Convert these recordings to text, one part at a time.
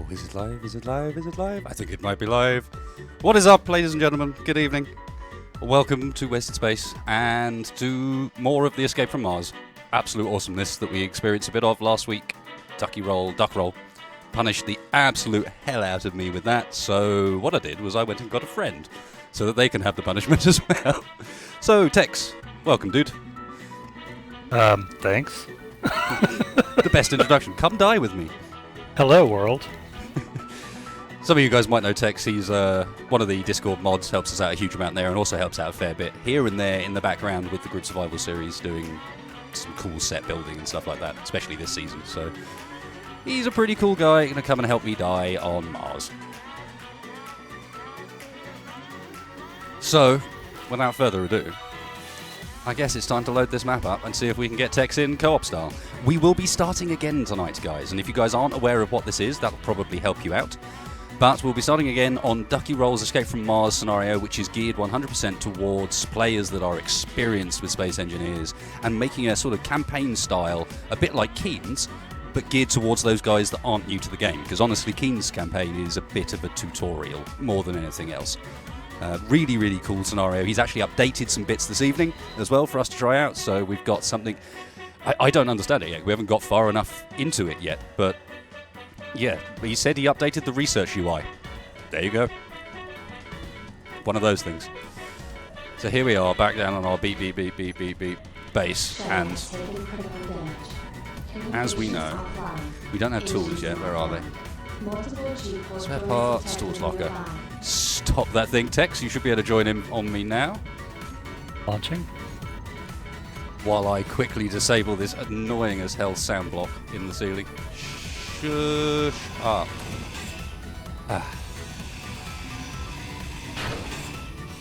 Oh, is it live? Is it live? Is it live? I think it might be live. What is up, ladies and gentlemen? Good evening. Welcome to Wasted Space and to more of the Escape from Mars. Absolute awesomeness that we experienced a bit of last week. Duckroll punished the absolute hell out of me with that. So what I did was I went and got a friend so that they can have the punishment as well. So Tex, welcome, dude. Thanks. The best introduction. Come die with me. Hello, world. Some of you guys might know Tex. He's one of the Discord mods, helps us out a huge amount there, and also helps out a fair bit here and there in the background with the group survival series, doing some cool set building and stuff like that, especially this season. So he's a pretty cool guy, going to come and help me die on Mars. So, without further ado, I guess it's time to load this map up and see if we can get Tex in co-op style. We will be starting again tonight, guys, and if you guys aren't aware of what this is, that'll probably help you out. But we'll be starting again on Duckroll's Escape from Mars scenario, which is geared 100% towards players that are experienced with space engineers and making a sort of campaign style, a bit like Keen's, but geared towards those guys that aren't new to the game. Because honestly, Keen's campaign is a bit of a tutorial, more than anything else. Really, really cool scenario. He's actually updated some bits this evening as well for us to try out, so we've got something. I don't understand it yet. We haven't got far enough into it yet, but yeah, he said he updated the research UI. There you go. One of those things. So here we are, back down on our beep base, and as we know, we don't have tools yet. Where are they? Spare parts, tools locker. Stop that thing, Tex. You should be able to join in on me now. Launching. While I quickly disable this annoying as hell sound block in the ceiling. Shush up.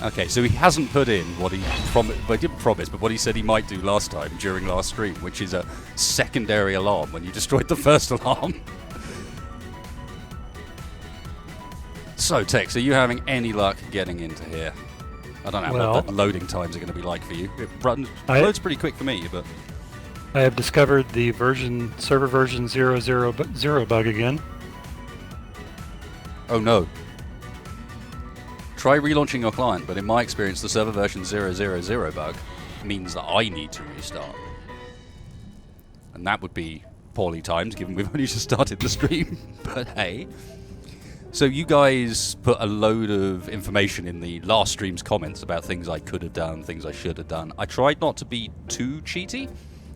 Okay, so he hasn't put in what he promised. Well, he didn't promise, but what he said he might do last time during last stream, which is a secondary alarm when you destroyed the first alarm. So, Tex, are you having any luck getting into here? I don't know what the loading times are going to be like for you. It loads pretty quick for me, but I have discovered the server version 000 bug again. Oh no. Try relaunching your client, but in my experience, the server version 000 bug means that I need to restart. And that would be poorly timed, given we've only just started the stream. But hey. So you guys put a load of information in the last stream's comments about things I could have done, things I should have done. I tried not to be too cheaty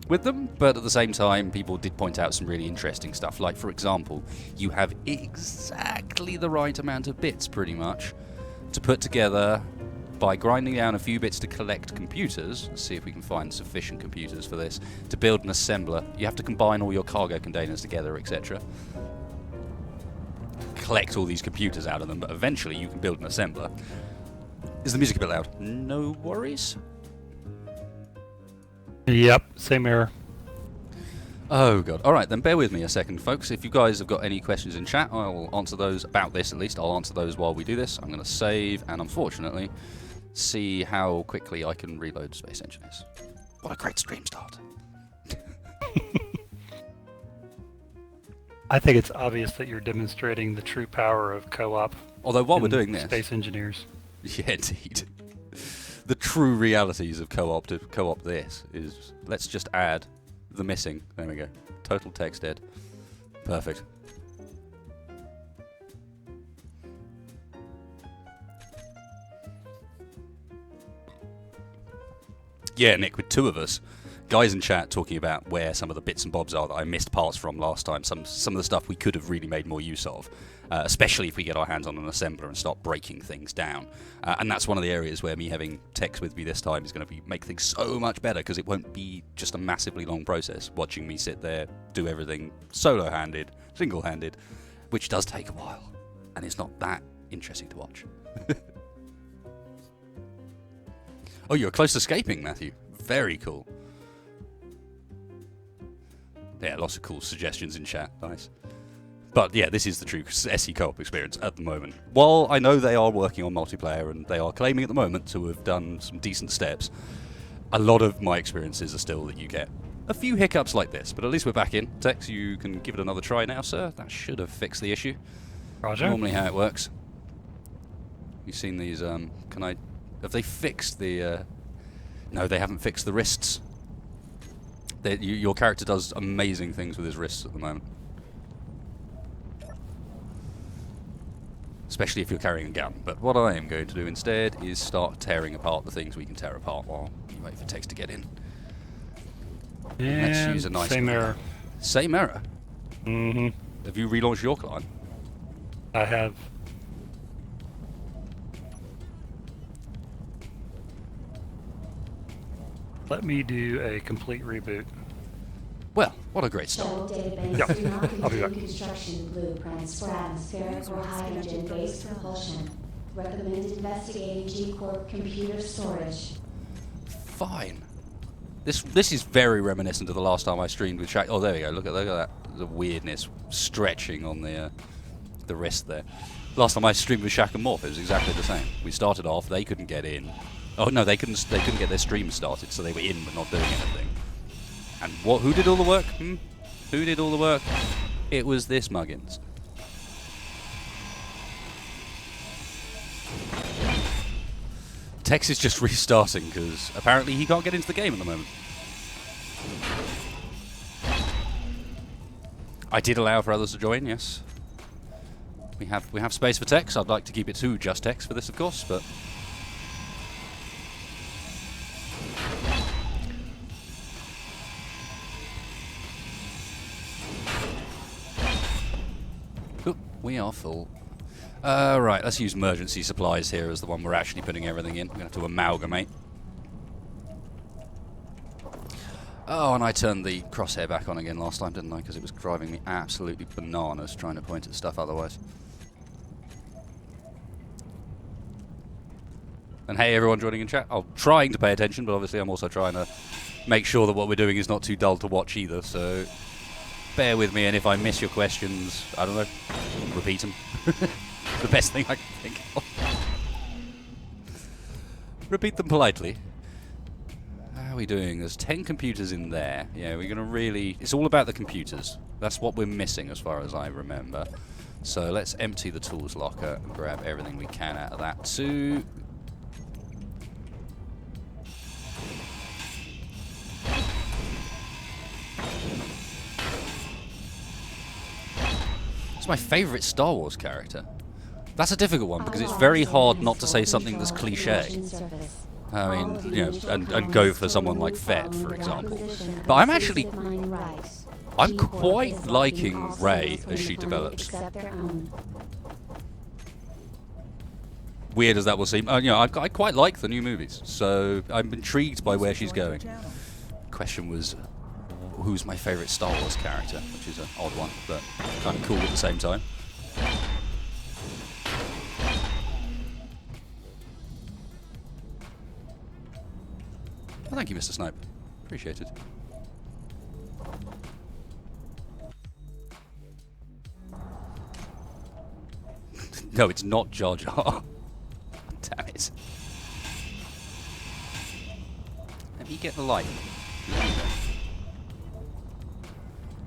with them, but at the same time, people did point out some really interesting stuff. Like, for example, you have exactly the right amount of bits, pretty much, to put together by grinding down a few bits to collect computers. Let's see if we can find sufficient computers for this. To build an assembler, you have to combine all your cargo containers together, etc. Collect all these computers out of them, but eventually you can build an assembler. Is the music a bit loud? No worries. Yep, same error. Oh god. Alright, then bear with me a second, folks. If you guys have got any questions in chat, I will answer those about this at least. I'll answer those while we do this. I'm going to save and unfortunately see how quickly I can reload Space Engineers. What a great stream start. I think it's obvious that you're demonstrating the true power of co-op. Although while we're doing this, Space Engineers. Yeah, indeed. The true realities of co-op to co-op this is, let's just add the missing. There we go. Total text dead. Perfect. Yeah, Nick, with two of us, guys in chat talking about where some of the bits and bobs are that I missed parts from last time. Some of the stuff we could have really made more use of, especially if we get our hands on an assembler and start breaking things down. And that's one of the areas where me having Tex with me this time is going to make things so much better, because it won't be just a massively long process watching me sit there, do everything solo-handed, single-handed, which does take a while, and it's not that interesting to watch. Oh, you're close to escaping, Matthew. Very cool. Yeah, lots of cool suggestions in chat. Nice. But yeah, this is the true SE co-op experience at the moment. While I know they are working on multiplayer and they are claiming at the moment to have done some decent steps, a lot of my experiences are still that you get a few hiccups like this, but at least we're back in. Tex, you can give it another try now, sir. That should have fixed the issue. Roger. Normally how it works. You've seen these, have they fixed the, no, they haven't fixed the wrists. Your character does amazing things with his wrists at the moment. Especially if you're carrying a gun. But what I am going to do instead is start tearing apart the things we can tear apart while you wait for Tex to get in. And let's use a nice same error. Same error? Mm-hmm. Have you relaunched your client? I have. Let me do a complete reboot. Well, what a great start. Yep. I'll be back. Construction blueprints for atmospheric or hydrogen-based propulsion. Recommend investigating G-Corp computer storage. Fine. This is very reminiscent of the last time I streamed with Shaq. Oh, there we go. Look at that. The weirdness stretching on the wrist there. Last time I streamed with Shaq and Morph, it was exactly the same. We started off, they couldn't get in. Oh no, they couldn't get their stream started, so they were in but not doing anything. And who did all the work? Who did all the work? It was this Muggins. Tex is just restarting because apparently he can't get into the game at the moment. I did allow for others to join, yes. We have space for Tex. I'd like to keep it to just Tex for this, of course, but oop, we are full. Right, let's use emergency supplies here as the one we're actually putting everything in. We're going to have to amalgamate. Oh, and I turned the crosshair back on again last time, didn't I? Because it was driving me absolutely bananas trying to point at stuff otherwise. And hey, everyone joining in chat. I'm trying to pay attention, but obviously I'm also trying to make sure that what we're doing is not too dull to watch either, so bear with me, and if I miss your questions, I don't know, repeat them. The best thing I can think of. Repeat them politely. How are we doing? There's 10 computers in there. Yeah, we're going to really... It's all about the computers. That's what we're missing as far as I remember. So let's empty the tools locker and grab everything we can out of that too. It's my favourite Star Wars character. That's a difficult one because it's very hard not to say something that's cliche. I mean, you know, and go for someone like Fett, for example. But I'm quite liking Rey as she develops. Weird as that will seem. You know, I quite like the new movies, so I'm intrigued by where she's going. Question was, who's my favourite Star Wars character? Which is an odd one, but kind of cool at the same time. Oh, thank you, Mr. Snipe. Appreciate it. No, it's not Jar Jar. Damn it. Let me get the light.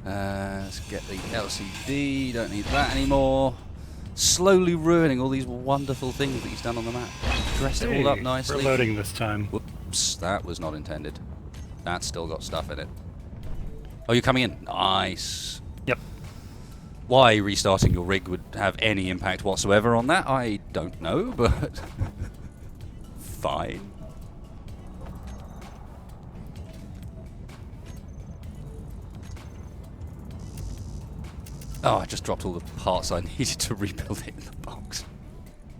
Let's get the LCD. Don't need that anymore. Slowly ruining all these wonderful things that he's done on the map. Dressed it all up nicely. We're loading this time. Whoops, that was not intended. That's still got stuff in it. Oh, you're coming in. Nice. Yep. Why restarting your rig would have any impact whatsoever on that, I don't know, but fine. Oh, I just dropped all the parts I needed to rebuild it in the box.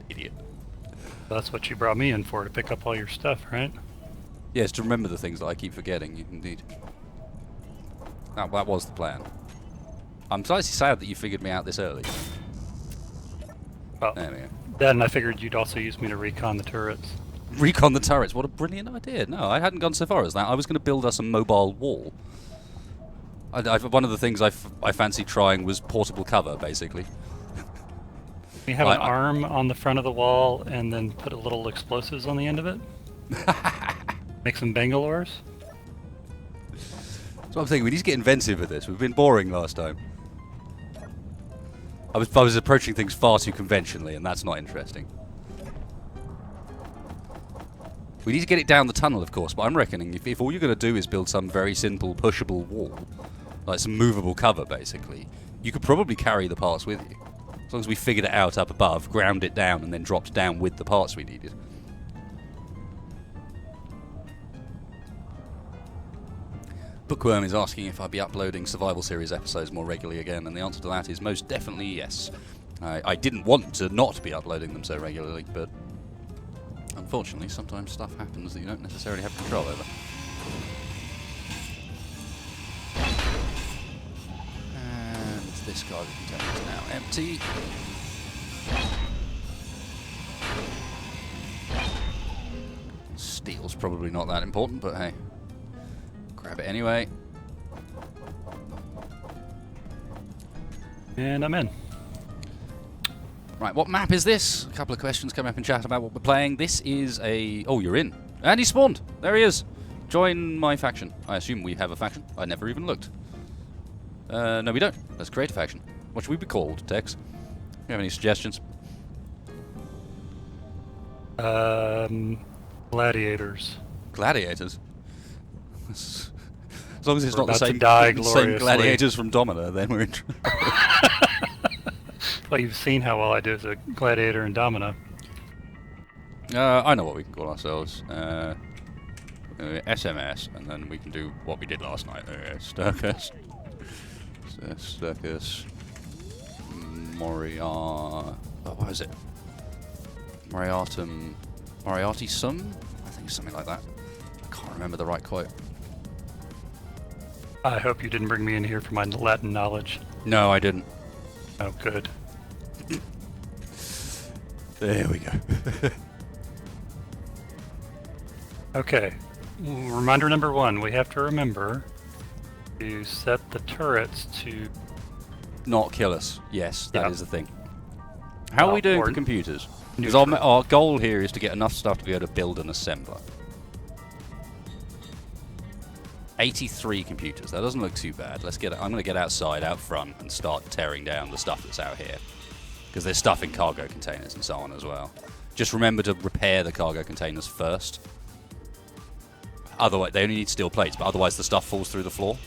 Idiot. That's what you brought me in for, to pick up all your stuff, right? Yes, to remember the things that I keep forgetting, indeed. That was the plan. I'm slightly sad that you figured me out this early. Well, there we go. then I figured you'd also use me to recon the turrets. Recon the turrets, what a brilliant idea. No, I hadn't gone so far as that. I was going to build us a mobile wall. One of the things I fancied trying was portable cover, basically. We have an arm on the front of the wall and then put a little explosives on the end of it. Make some Bangalores. So I'm thinking we need to get inventive with this. We've been boring last time. I was approaching things far too conventionally, and that's not interesting. We need to get it down the tunnel, of course, but I'm reckoning if all you're going to do is build some very simple pushable wall, like some movable cover, basically, you could probably carry the parts with you. As long as we figured it out up above, ground it down, and then dropped down with the parts we needed. Bookworm is asking if I'll be uploading Survival Series episodes more regularly again, and the answer to that is most definitely yes. I didn't want to not be uploading them so regularly, but unfortunately sometimes stuff happens that you don't necessarily have control over. And this cargo container is now empty. Steel's probably not that important, but hey. Grab it anyway. And I'm in. Right, what map is this? A couple of questions coming up in chat about what we're playing. This is a... Oh, you're in. And he spawned. There he is. Join my faction. I assume we have a faction. I never even looked. No, we don't. Let's create a faction. What should we be called, Tex? Do you have any suggestions? Gladiators. Gladiators? As long as it's We're not the about to same gladiators from Domina, then we're in trouble. Well, you've seen how well I do as a gladiator in Domina. I know what we can call ourselves. SMS, and then we can do what we did last night. Sturkus. Sturkus. What is it? Moriarty Sum? I think it's something like that. I can't remember the right quote. I hope you didn't bring me in here for my Latin knowledge. No, I didn't. Oh, good. There we go. Okay. Reminder number 1, we have to remember to set the turrets to... Not kill us. Yes, that Yeah. is the thing. How are we doing or for computers? Because our goal here is to get enough stuff to be able to build an assembler. 83 computers. That doesn't look too bad. I'm going to get outside, out front, and start tearing down the stuff that's out here. Because there's stuff in cargo containers and so on as well. Just remember to repair the cargo containers first. Otherwise, they only need steel plates, but otherwise the stuff falls through the floor.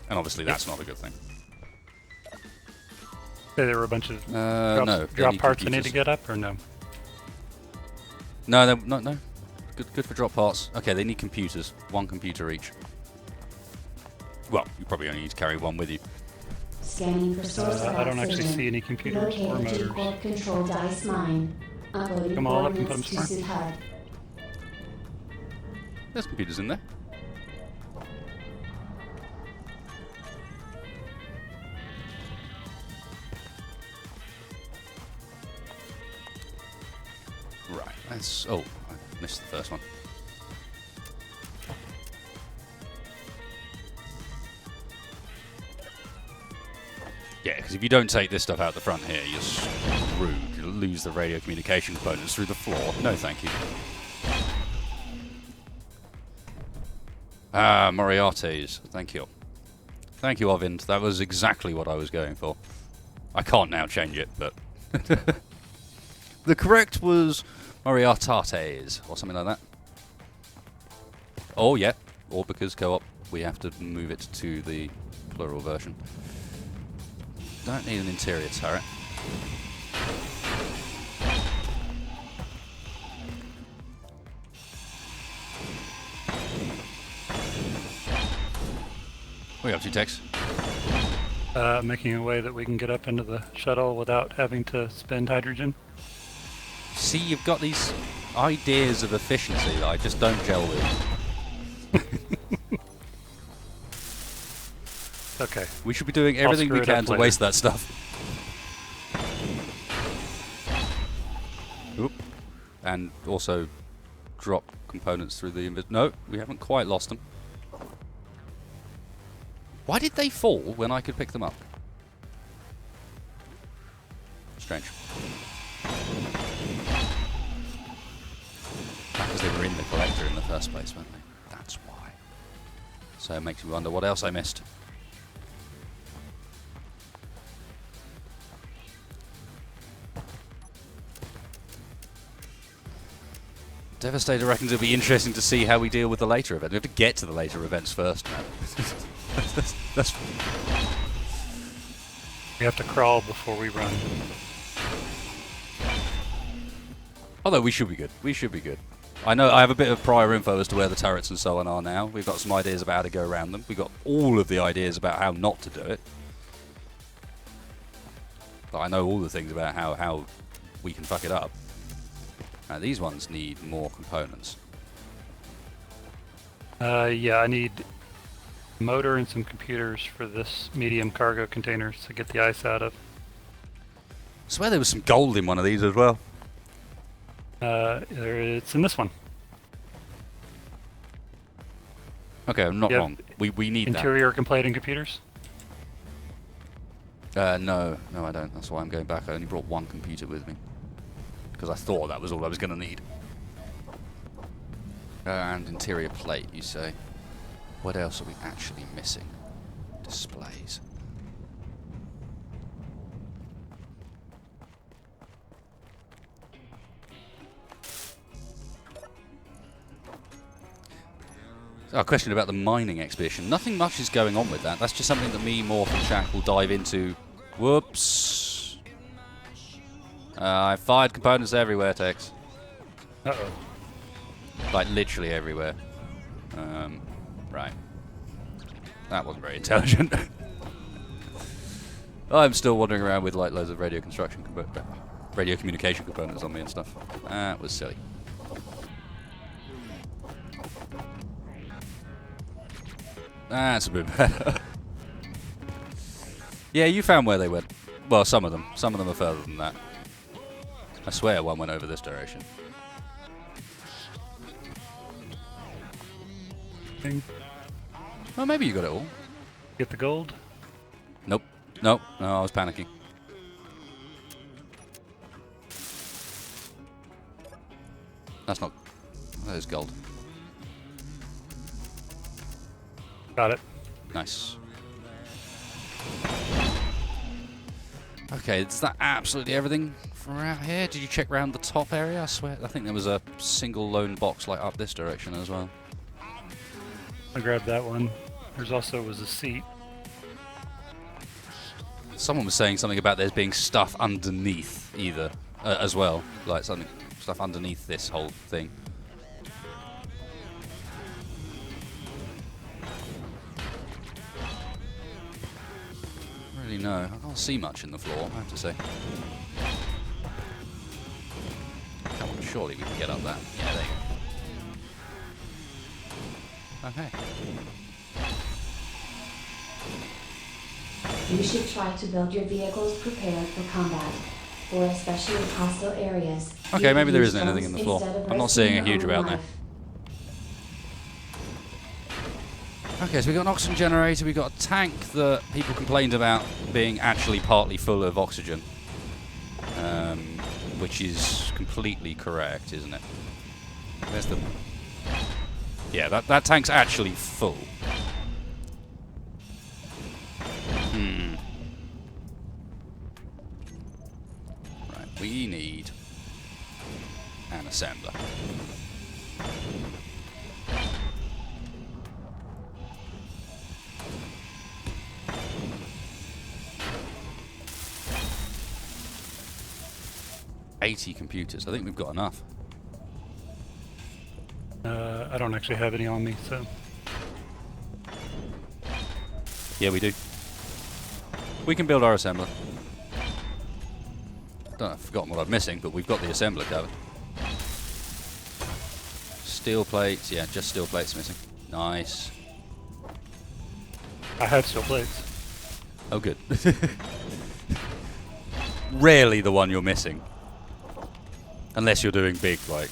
And obviously that's not a good thing. Say there were a bunch of drop parts I need to get up, or no? No. Good for drop parts. Okay, they need computers. 1 computer each. Well, you probably only need to carry 1 with you. Scanning for source of I don't actually oxygen. see any computers or Located motors. G-Corp control dice mine. Uploading Come all up and put them coordinates to smart. Sudhud. There's computers in there. Right, let's... Oh, I missed the first one. Yeah, because if you don't take this stuff out the front here, you're screwed. You'll lose the radio communication components through the floor. No, thank you. Ah, Moriarty's. Thank you. Thank you, Ovind. That was exactly what I was going for. I can't now change it, but... The correct was Moriartates, or something like that. Oh, yeah. Or because co-op, we have to move it to the plural version. Don't need an interior turret. What are you up to, Tex? Making a way that we can get up into the shuttle without having to spend hydrogen. See, you've got these ideas of efficiency that I just don't gel with. Okay. We should be doing everything we screw it can up to later. waste that stuff. Oop. And also drop components through the No, we haven't quite lost them. Why did they fall when I could pick them up? Strange. because they were in the collector in the first place, weren't they? That's why. So it makes me wonder what else I missed. Devastator reckons it'll be interesting to see how we deal with the later event. We have to get to the later events first, man. that's We have to crawl before we run. Although we should be good. We should be good. I know I have a bit of prior info as to where the turrets and so on are now. We've got some ideas about how to go around them. We've got all of the ideas about how not to do it. But I know all the things about how we can fuck it up. Now these ones need more components. Yeah, I need a motor and some computers for this medium cargo containers to get the ice out of. I swear there was some gold in one of these as well. It's in this one. Okay, I'm not Yep. wrong. We need Interior complating computers? that. No, I don't. That's why I'm going back. I only brought one computer with me. Because I thought that was all I was going to need. And interior plate, you say. What else are we actually missing? Displays. A question about the mining expedition. Nothing much is going on with that. That's just something that me, Morph, and Shaq will dive into. Whoops. I fired components everywhere, Tex. Uh-oh. Like, literally everywhere. Right. That wasn't very intelligent. I'm still wandering around with, like, loads of radio communication components on me and stuff. That was silly. That's a bit better. Yeah, you found where they went. Well, some of them. Some of them are further than that. I swear one went over this direction. Well, maybe you got it all. Get the gold? Nope. Nope. No, I was panicking. That's not... That is gold. Got it. Nice. Okay, is that absolutely everything from out here? Did you check around the top area? I swear, I think there was a single lone box like up this direction as well. I grabbed that one. There's also was a seat. Someone was saying something about there being stuff underneath either, as well. Like stuff underneath this whole thing. Really no. I can't see much in the floor, I have to say. Come on, surely we can get up that. Yeah, there you go. Okay. You should try to build your vehicles prepared for combat, or especially in hostile areas. Okay, maybe there Use isn't anything in the floor. instead of I'm not risking seeing a your huge own amount there. life. Okay, so we got an oxygen generator, we got a tank that people complained about being actually partly full of oxygen. Which is completely correct, isn't it? Where's the... Yeah, that tank's actually full. Right, we need an assembler. $80 computers. I think we've got enough. I don't actually have any on me, so... Yeah, we do. We can build our assembler. Don't know, I've forgotten what I'm missing, but we've got the assembler covered. Steel plates. Yeah, just steel plates missing. Nice. I have steel plates. Oh, good. Rarely the one you're missing. Unless you're doing big, like,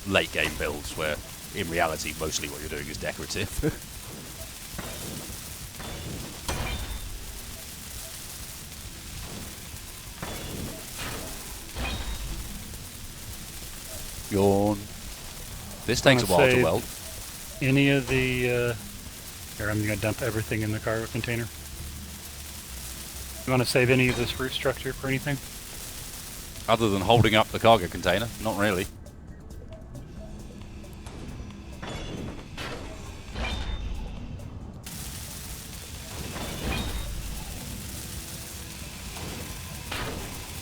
late game builds where, in reality, mostly what you're doing is decorative. Yawn. This takes a while to weld. Any of the... here, I'm going to dump everything in the cargo container. You want to save any of this roof structure for anything? Other than holding up the cargo container, not really.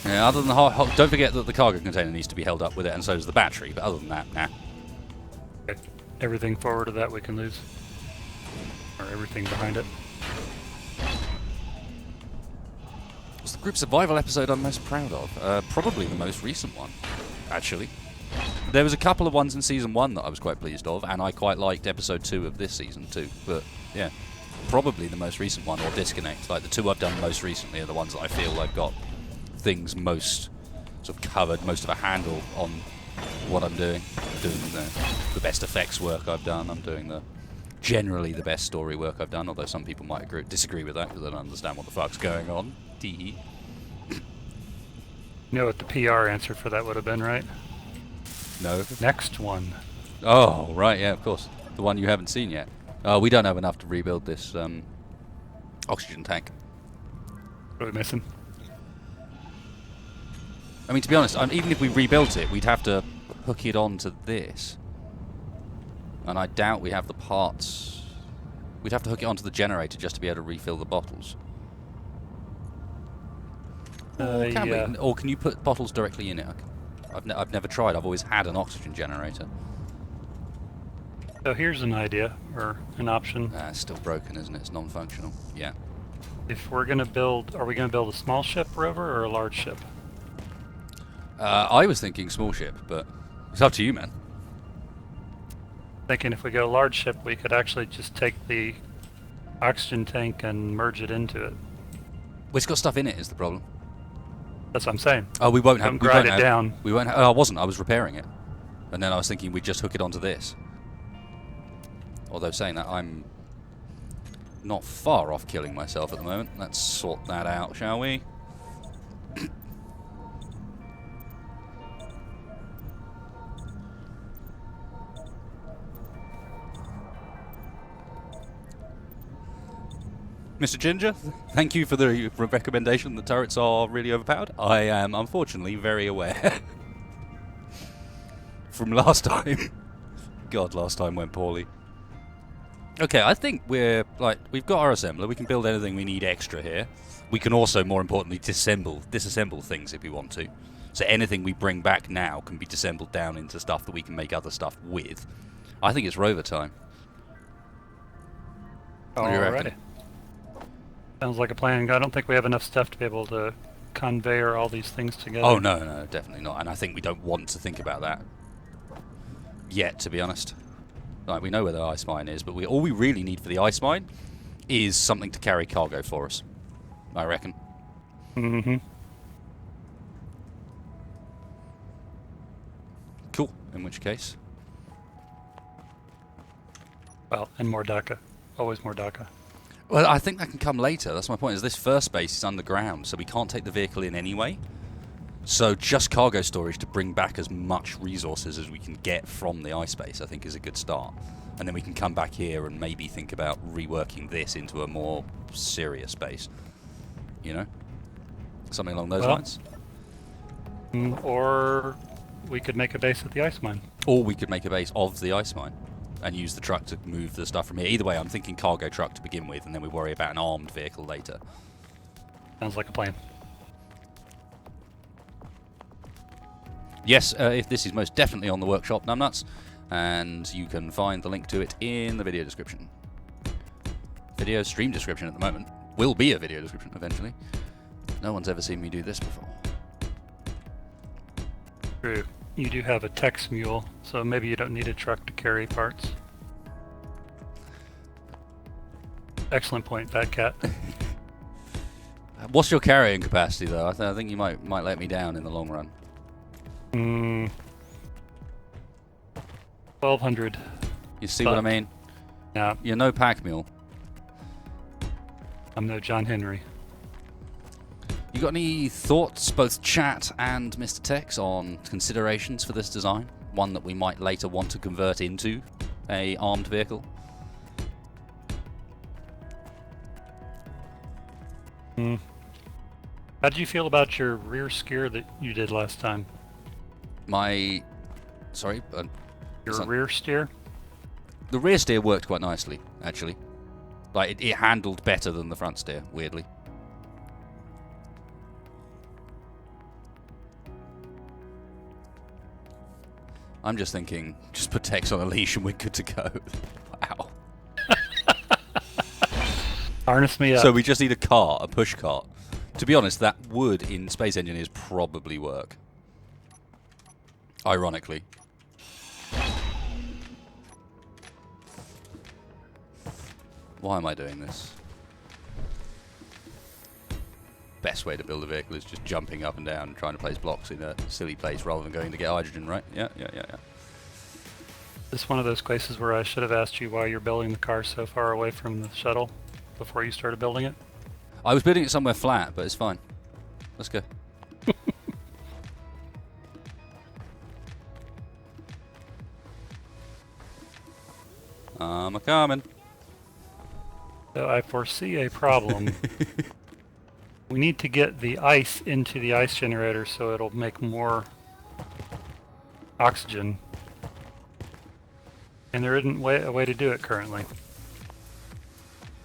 Yeah, other than don't forget that the cargo container needs to be held up with it, and so does the battery. But other than that, nah. Okay. Everything forward of that we can lose, or everything behind it. What's the group survival episode I'm most proud of? Probably the most recent one, actually. There was a couple of ones in season 1 that I was quite pleased of, and I quite liked episode 2 of this season too. But yeah, probably the most recent one, or Disconnect. Like the 2 I've done most recently are the ones that I feel I've got things most sort of covered, most of a handle on what I'm doing. I'm doing the best effects work I've done. I'm doing generally the best story work I've done, although some people might disagree with that because they don't understand what the fuck's going on. Tee. You know what the PR answer for that would have been, right? No. Next one. Oh, right, yeah, of course. The one you haven't seen yet. We don't have enough to rebuild this oxygen tank. What are we missing? I mean, to be honest, even if we rebuilt it, we'd have to hook it onto this. And I doubt we have the parts. We'd have to hook it onto the generator just to be able to refill the bottles. Or can we? Or can you put bottles directly in it? I've never tried. I've always had an oxygen generator. So here's an idea, or an option. It's still broken, isn't it? It's non-functional. Yeah. If we're going to build... Are we going to build a small ship rover or a large ship? I was thinking small ship, but it's up to you, man. Thinking if we go large ship, we could actually just take the oxygen tank and merge it into it. Well, it's got stuff in it, is the problem. That's what I'm saying. Oh, we won't have... Don't grind it down. We won't have... Oh, I wasn't. I was repairing it. And then I was thinking we'd just hook it onto this. Although saying that, I'm not far off killing myself at the moment. Let's sort that out, shall we? Mr. Ginger, thank you for the recommendation that turrets are really overpowered. I am unfortunately very aware. From last time. God, last time went poorly. Okay, I think we've got our assembler. We can build anything we need extra here. We can also, more importantly, disassemble things if we want to. So anything we bring back now can be disassembled down into stuff that we can make other stuff with. I think it's rover time. What do you reckon? Sounds like a plan. I don't think we have enough stuff to be able to conveyor all these things together. Oh, no, definitely not. And I think we don't want to think about that yet, to be honest. Like, we know where the ice mine is, but all we really need for the ice mine is something to carry cargo for us, I reckon. Mm-hmm. Cool, in which case. Well, and more DACA. Always more DACA. Well, I think that can come later. That's my point, is this first base is underground, so we can't take the vehicle in anyway. So just cargo storage to bring back as much resources as we can get from the ice base, I think, is a good start. And then we can come back here and maybe think about reworking this into a more serious base. You know? Something along those lines. Or we could make a base at the ice mine. Or we could make a base of the ice mine and use the truck to move the stuff from here. Either way, I'm thinking cargo truck to begin with, and then we worry about an armed vehicle later. Sounds like a plan. Yes, if this is most definitely on the workshop, numbnuts, and you can find the link to it in the video description. Video stream description at the moment. Will be a video description eventually. No one's ever seen me do this before. True. You do have a Tex mule, so maybe you don't need a truck to carry parts. Excellent point, Fat Cat. What's your carrying capacity, though? I think you might let me down in the long run. 1,200. You see what I mean? Yeah. You're no pack mule. I'm no John Henry. You got any thoughts, both chat and Mr. Tex, on considerations for this design? one that we might later want to convert into a armed vehicle. How did you feel about your rear steer that you did last time? Sorry? Your rear steer? The rear steer worked quite nicely, actually. Like, it handled better than the front steer, weirdly. I'm just thinking, just put Tex on a leash and we're good to go. Wow. Harness me up. So we just need a cart, a push cart. To be honest, that would, in Space Engineers, probably work. Ironically. Why am I doing this? Best way to build a vehicle is just jumping up and down and trying to place blocks in a silly place rather than going to get hydrogen, right? Yeah. This is one of those cases where I should have asked you why you're building the car so far away from the shuttle before you started building it. I was building it somewhere flat, but it's fine. Let's go. I'm a-coming. So I foresee a problem. We need to get the ice into the ice generator so it'll make more oxygen. And there isn't a way to do it currently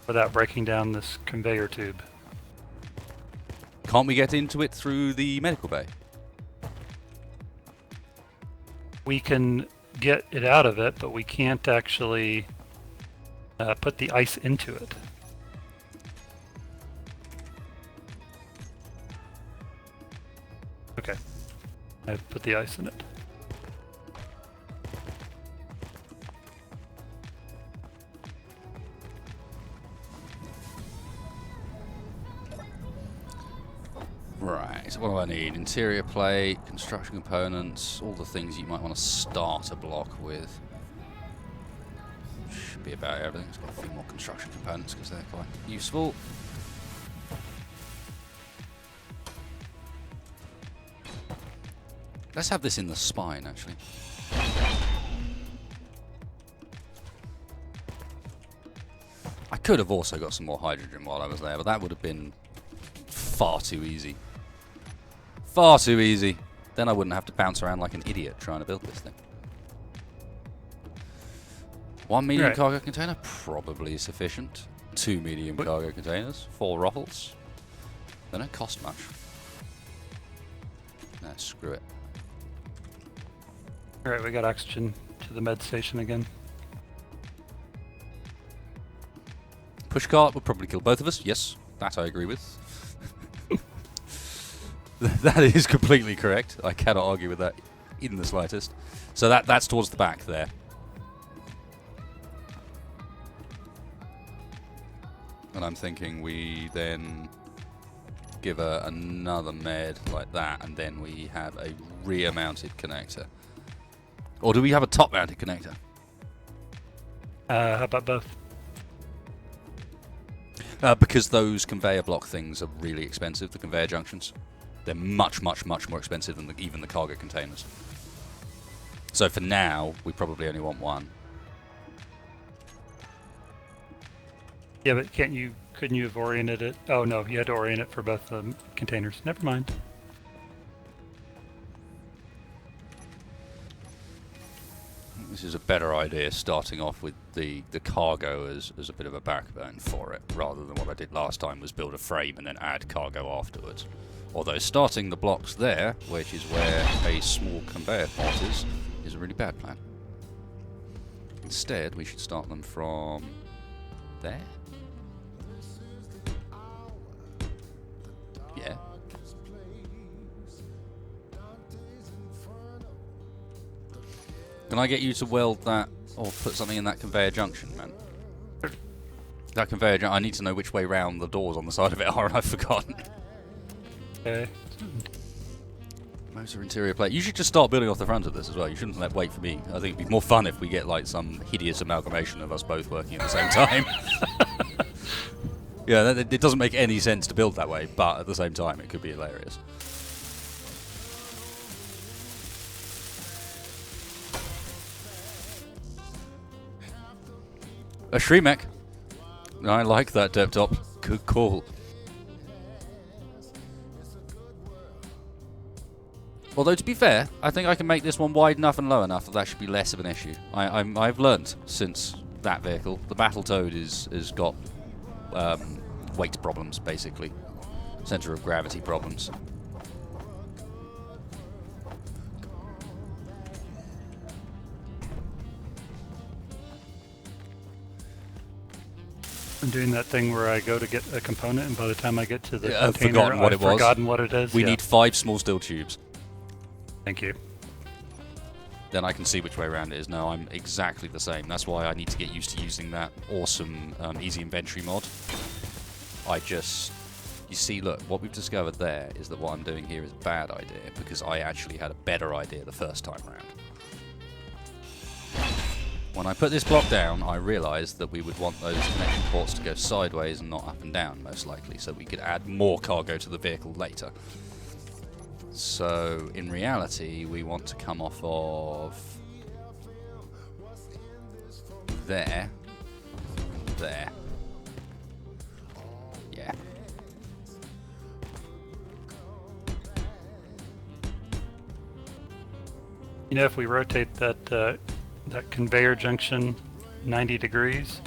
without breaking down this conveyor tube. Can't we get into it through the medical bay? We can get it out of it, but we can't actually put the ice into it. Okay, I've put the ice in it. Right, so what do I need? Interior plate, construction components, all the things you might want to start a block with. Should be about everything. It's got a few more construction components because they're quite useful. Let's have this in the spine, actually. I could have also got some more hydrogen while I was there, but that would have been far too easy. Far too easy. Then I wouldn't have to bounce around like an idiot trying to build this thing. One medium cargo container, probably sufficient. 2 medium cargo containers, 4 ruffles. They don't cost much. Nah, screw it. Alright, we got oxygen to the med station again. Pushcart would probably kill both of us. Yes, that I agree with. That is completely correct. I cannot argue with that in the slightest. So that's towards the back there. And I'm thinking we then give another med like that, and then we have a rear-mounted connector. Or do we have a top-mounted connector? How about both? Because those conveyor block things are really expensive, the conveyor junctions. They're much, much, much more expensive than even the cargo containers. So for now, we probably only want one. Yeah, but couldn't you have oriented it? Oh no, you had to orient it for both the containers. Never mind. This is a better idea, starting off with the cargo as a bit of a backbone for it, rather than what I did last time was build a frame and then add cargo afterwards. Although starting the blocks there, which is where a small conveyor port is a really bad plan. Instead, we should start them from there. Yeah. Can I get you to weld that or put something in that conveyor junction, man? That conveyor junction, I need to know which way round the doors on the side of it are, and I've forgotten. Okay. Motor interior plate. You should just start building off the front of this as well. You shouldn't wait for me. I think it'd be more fun if we get like some hideous amalgamation of us both working at the same time. Yeah, it doesn't make any sense to build that way, but at the same time it could be hilarious. A Shremek. I like that, Deptop. Good call. Although, to be fair, I think I can make this one wide enough and low enough that should be less of an issue. I've learnt since that vehicle. The Battletoad has got weight problems, basically. Centre of gravity problems. I'm doing that thing where I go to get a component, and by the time I get to the I've container, forgotten what I've it was. forgotten what it is. We need 5 small steel tubes. Thank you. Then I can see which way around it is. No, I'm exactly the same. That's why I need to get used to using that awesome easy inventory mod. You see, look, what we've discovered there is that what I'm doing here is a bad idea, because I actually had a better idea the first time around. When I put this block down, I realised that we would want those connection ports to go sideways and not up and down, most likely, so we could add more cargo to the vehicle later. So, in reality, we want to come off of there, there. Yeah. You know, if we rotate that conveyor junction 90 degrees,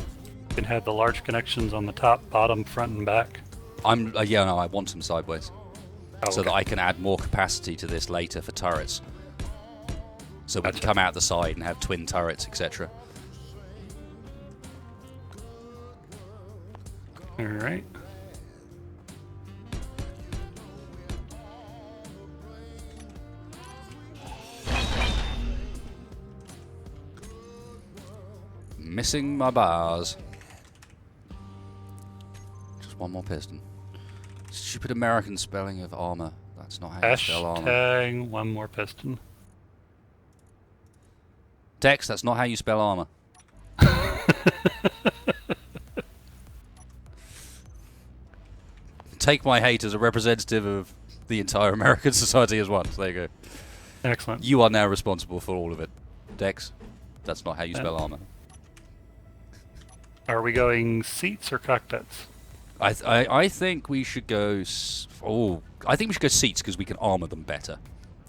you can have the large connections on the top, bottom, front, and back. Yeah, no, I want them sideways. Oh, so okay. that I can add more capacity to this later for turrets. So we Gotcha. can come out the side and have twin turrets, etc. All right. Missing my bars. Just one more piston. Stupid American spelling of armor. That's not how you spell armor. Hashtag one more piston. Tex, that's not how you spell armor. Take my hate as a representative of the entire American society as one. So there you go. Excellent. You are now responsible for all of it. Dex, that's not how you spell armor. Are we going seats or cockpits? I think we should go. I think we should go seats because we can armor them better.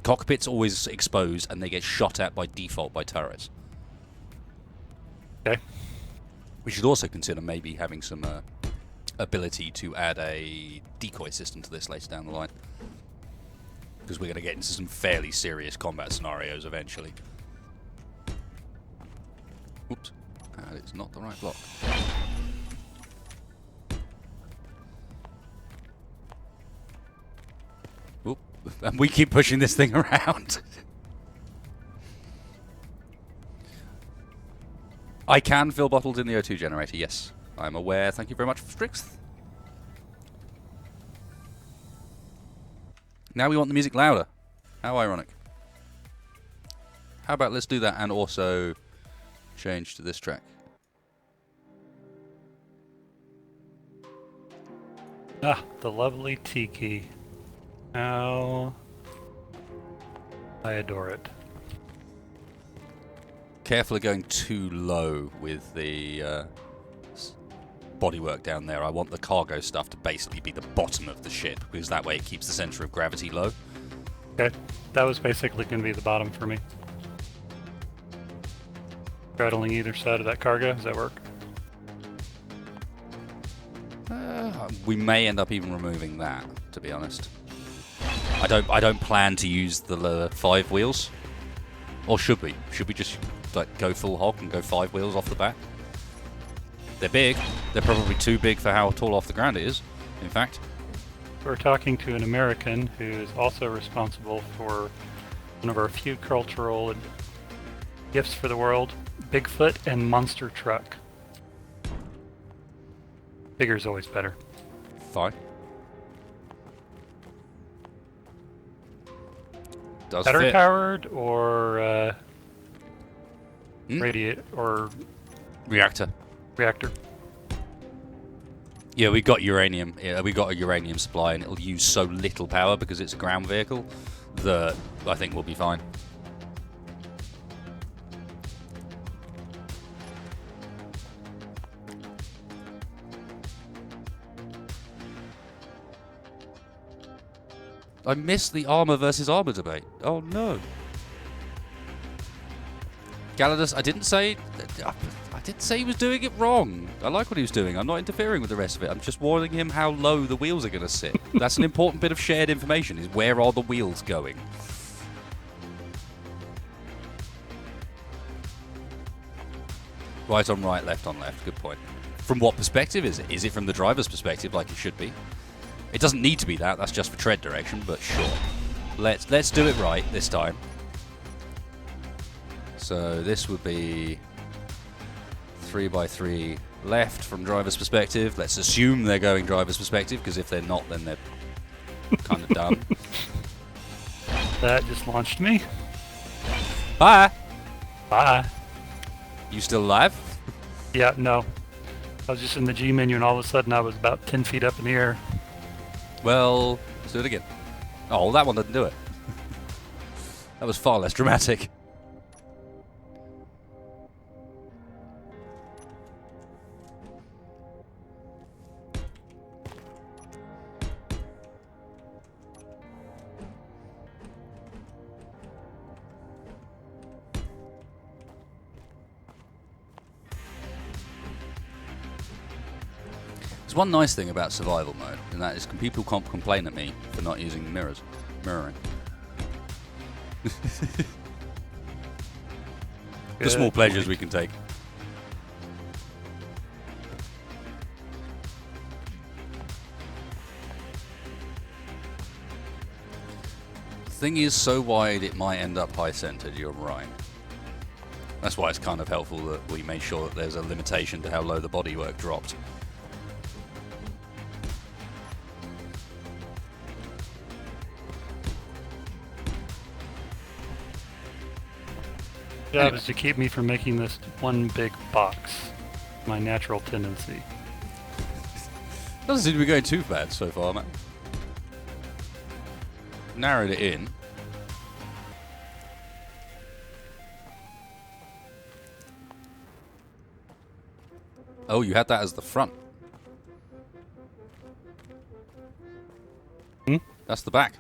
Cockpits always exposed and they get shot at by default by turrets. Okay. We should also consider maybe having some ability to add a decoy system to this later down the line, because we're going to get into some fairly serious combat scenarios eventually. Oops, that is not the right block. Oop, and we keep pushing this thing around. I can fill bottles in the O2 generator, yes. I'm aware. Thank you very much, Strix. Now we want the music louder. How ironic. How about let's do that and also change to this track. Ah, the lovely Tiki. How I adore it. Careful of going too low with the bodywork down there. I want the cargo stuff to basically be the bottom of the ship, because that way it keeps the center of gravity low. Okay, that was basically going to be the bottom for me. Straddling either side of that cargo, does that work? We may end up even removing that, to be honest. I don't plan to use the 5 wheels. Or should we? Should we just like go full hog and go 5 wheels off the bat? They're big. They're probably too big for how tall off the ground it is, in fact. We're talking to an American who is also responsible for one of our few cultural gifts for the world, Bigfoot and Monster Truck. Bigger's always better. Fine. Does Battery fit. powered or radiate or Reactor. reactor? Yeah, we got uranium. Yeah, we got a uranium supply, and it'll use so little power because it's a ground vehicle that I think we'll be fine. I missed the armor versus armor debate. Oh no. Galadus, I didn't say he was doing it wrong. I like what he was doing. I'm not interfering with the rest of it. I'm just warning him how low the wheels are going to sit. That's an important bit of shared information, is where are the wheels going? Right on right, left on left. Good point. From what perspective is it? Is it from the driver's perspective, like it should be? It doesn't need to be that. That's just for tread direction, but sure. Let's do it right this time. So this would be 3x3 left from driver's perspective. Let's assume they're going driver's perspective, because if they're not, then they're kind of dumb. That just launched me. Bye! Bye. You still alive? Yeah, no. I was just in the G menu and all of a sudden I was about 10 feet up in the air. Well, let's do it again. Oh, that one didn't do it. That was far less dramatic. There's one nice thing about survival mode, and that is people can't complain at me for not using mirroring. The small pleasures we can take. The thing is so wide it might end up high-centered, you're right. That's why it's kind of helpful that we made sure that there's a limitation to how low the bodywork dropped. Job is to keep me from making this one big box. My natural tendency. Doesn't seem to be going too bad so far, man. Narrowed it in. Oh, you had that as the front. Hmm? That's the back.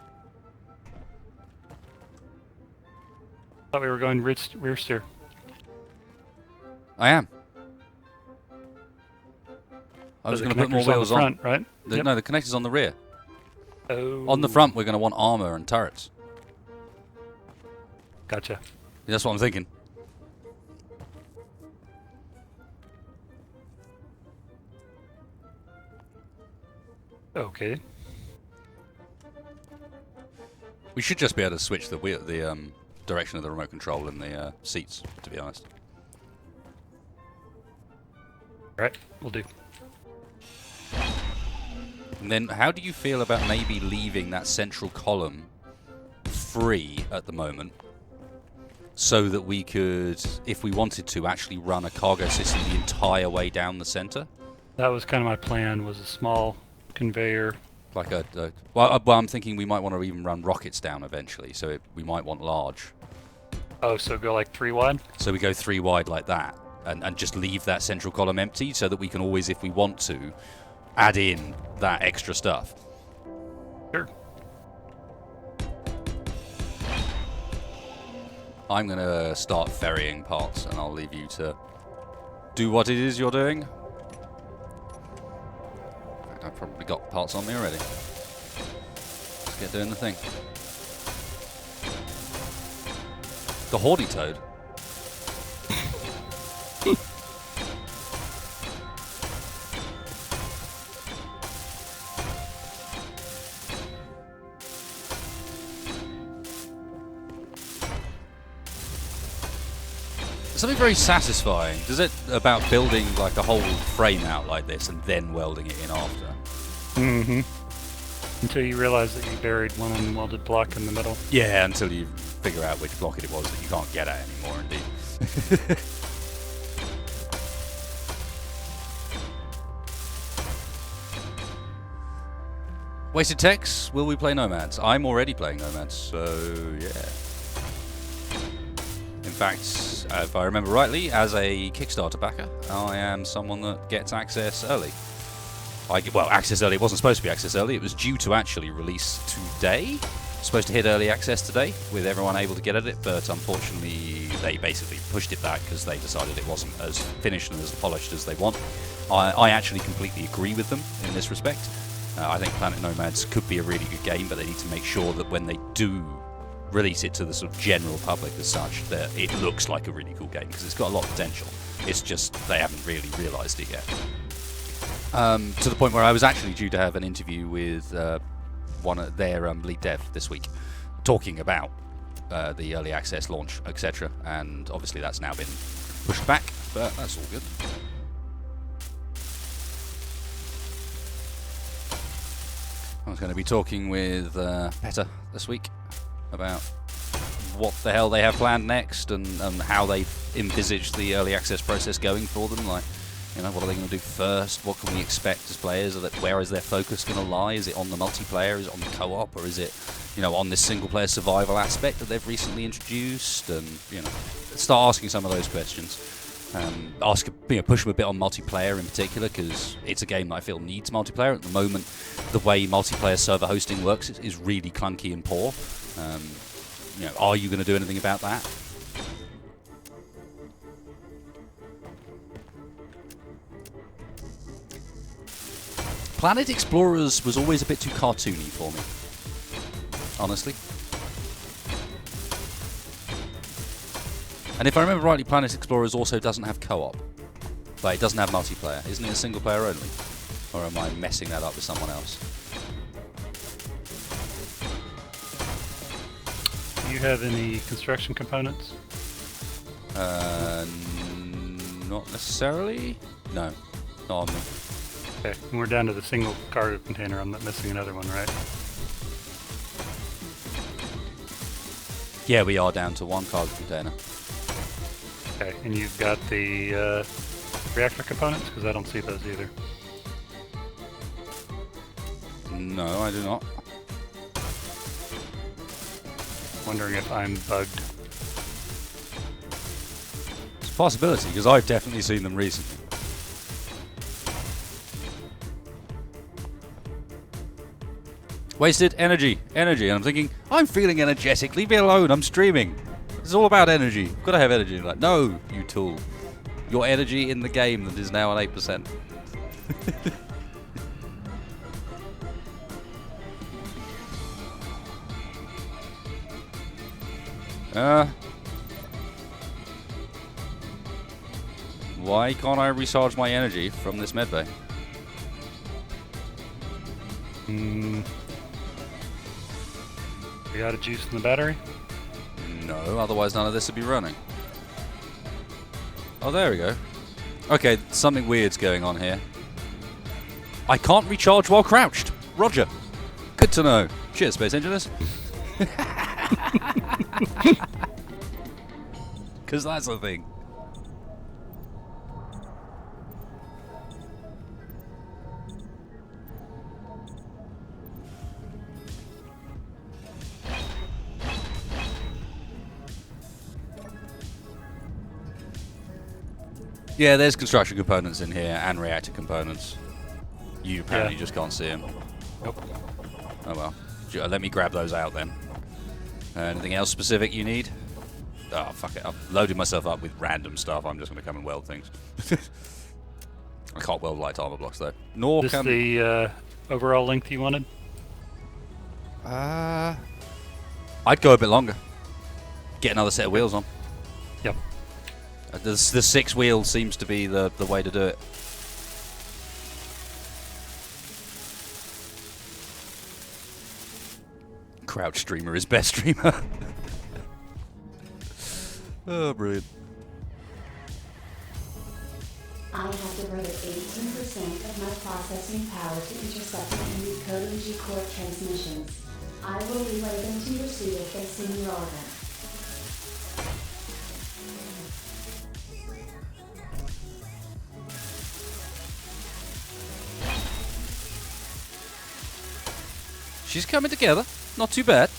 Thought we were going rear steer. I am. I was So going the to put more connector's on wheels the on. front, right? Yep. No, the connector's on the rear. Oh. On the front, we're going to want armor and turrets. Gotcha. That's what I'm thinking. Okay. We should just be able to switch the direction of the remote control in the seats, to be honest. Alright, we'll do. And then, how do you feel about maybe leaving that central column free at the moment, so that we could, if we wanted to, actually run a cargo system the entire way down the center? That was kind of my plan, was a small conveyor. Like well, I'm thinking we might want to even run rockets down eventually, so we might want large. Oh, so go like 3 wide? So we go 3 wide like that, and just leave that central column empty, so that we can always, if we want to, add in that extra stuff. Sure. I'm going to start ferrying parts, and I'll leave you to do what it is you're doing. I've probably got parts on me already. Let's get doing the thing. The Horny Toad. Something very satisfying. Does it about building like a whole frame out like this and then welding it in after? Mm-hmm. Until you realize that you buried one unwelded block in the middle. Yeah, until you figure out which block it was that you can't get at anymore, indeed. Wasted Techs, will we play Nomads? I'm already playing Nomads, so yeah. In fact, if I remember rightly, as a Kickstarter backer, I am someone that gets access early. well, access early. It wasn't supposed to be access early. It was due to actually release today. Supposed to hit early access today with everyone able to get at it, but unfortunately they basically pushed it back because they decided it wasn't as finished and as polished as they want. I actually completely agree with them in this respect. I think Planet Nomads could be a really good game, but they need to make sure that when they do release it to the sort of general public as such, that it looks like a really cool game, because it's got a lot of potential. It's just they haven't really realised it yet. To the point where I was actually due to have an interview with one of their lead dev this week, talking about the early access launch, etc. And obviously that's now been pushed back, but that's all good. I was going to be talking with Petter this week about what the hell they have planned next and how they envisage the early access process going for them. Like, you know, what are they going to do first? What can we expect as players? Where is their focus going to lie? Is it on the multiplayer? Is it on the co-op? Or is it, you know, on this single-player survival aspect that they've recently introduced? And, you know, start asking some of those questions. Push them a bit on multiplayer in particular, because it's a game that I feel needs multiplayer. At the moment, the way multiplayer server hosting works is really clunky and poor. You know, are you going to do anything about that? Planet Explorers was always a bit too cartoony for me, honestly. And if I remember rightly, Planet Explorers also doesn't have co-op. But it doesn't have multiplayer. Isn't it a single player only? Or am I messing that up with someone else? Do you have any construction components? Not necessarily. No, not on me. Okay, and we're down to the single cargo container. I'm not missing another one, right? Yeah, we are down to one cargo container. Okay, and you've got the reactor components? Because I don't see those either. No, I do not. Wondering if I'm bugged. It's a possibility, because I've definitely seen them recently. Wasted energy, energy. And I'm thinking, I'm feeling energetic. Leave me alone. I'm streaming. It's all about energy. I've got to have energy. Like, no, you tool. Your energy in the game that is now on 8%. Why can't I recharge my energy from this medbay? You got a juice in the battery? No, otherwise none of this would be running. Oh, there we go. Okay, something weird's going on here. I can't recharge while crouched. Roger. Good to know. Cheers, Space Engineers. Because that's the thing. Yeah, there's construction components in here and reactor components. You apparently just can't see them. Nope. Oh well. Let me grab those out then. Anything else specific you need? Oh, fuck it. I've loaded myself up with random stuff. I'm just going to come and weld things. I can't weld light armor blocks though. Nor This can... the overall length you wanted? I'd go a bit longer. Get another set of wheels on. Yep. The 6 wheel seems to be the way to do it. Crouch streamer is best streamer. Oh, brilliant. I have diverted 18% of my processing power to intercept and decoding G-Core transmissions. I will relay them to your suit if they seem relevant. She's coming together. Not too bad.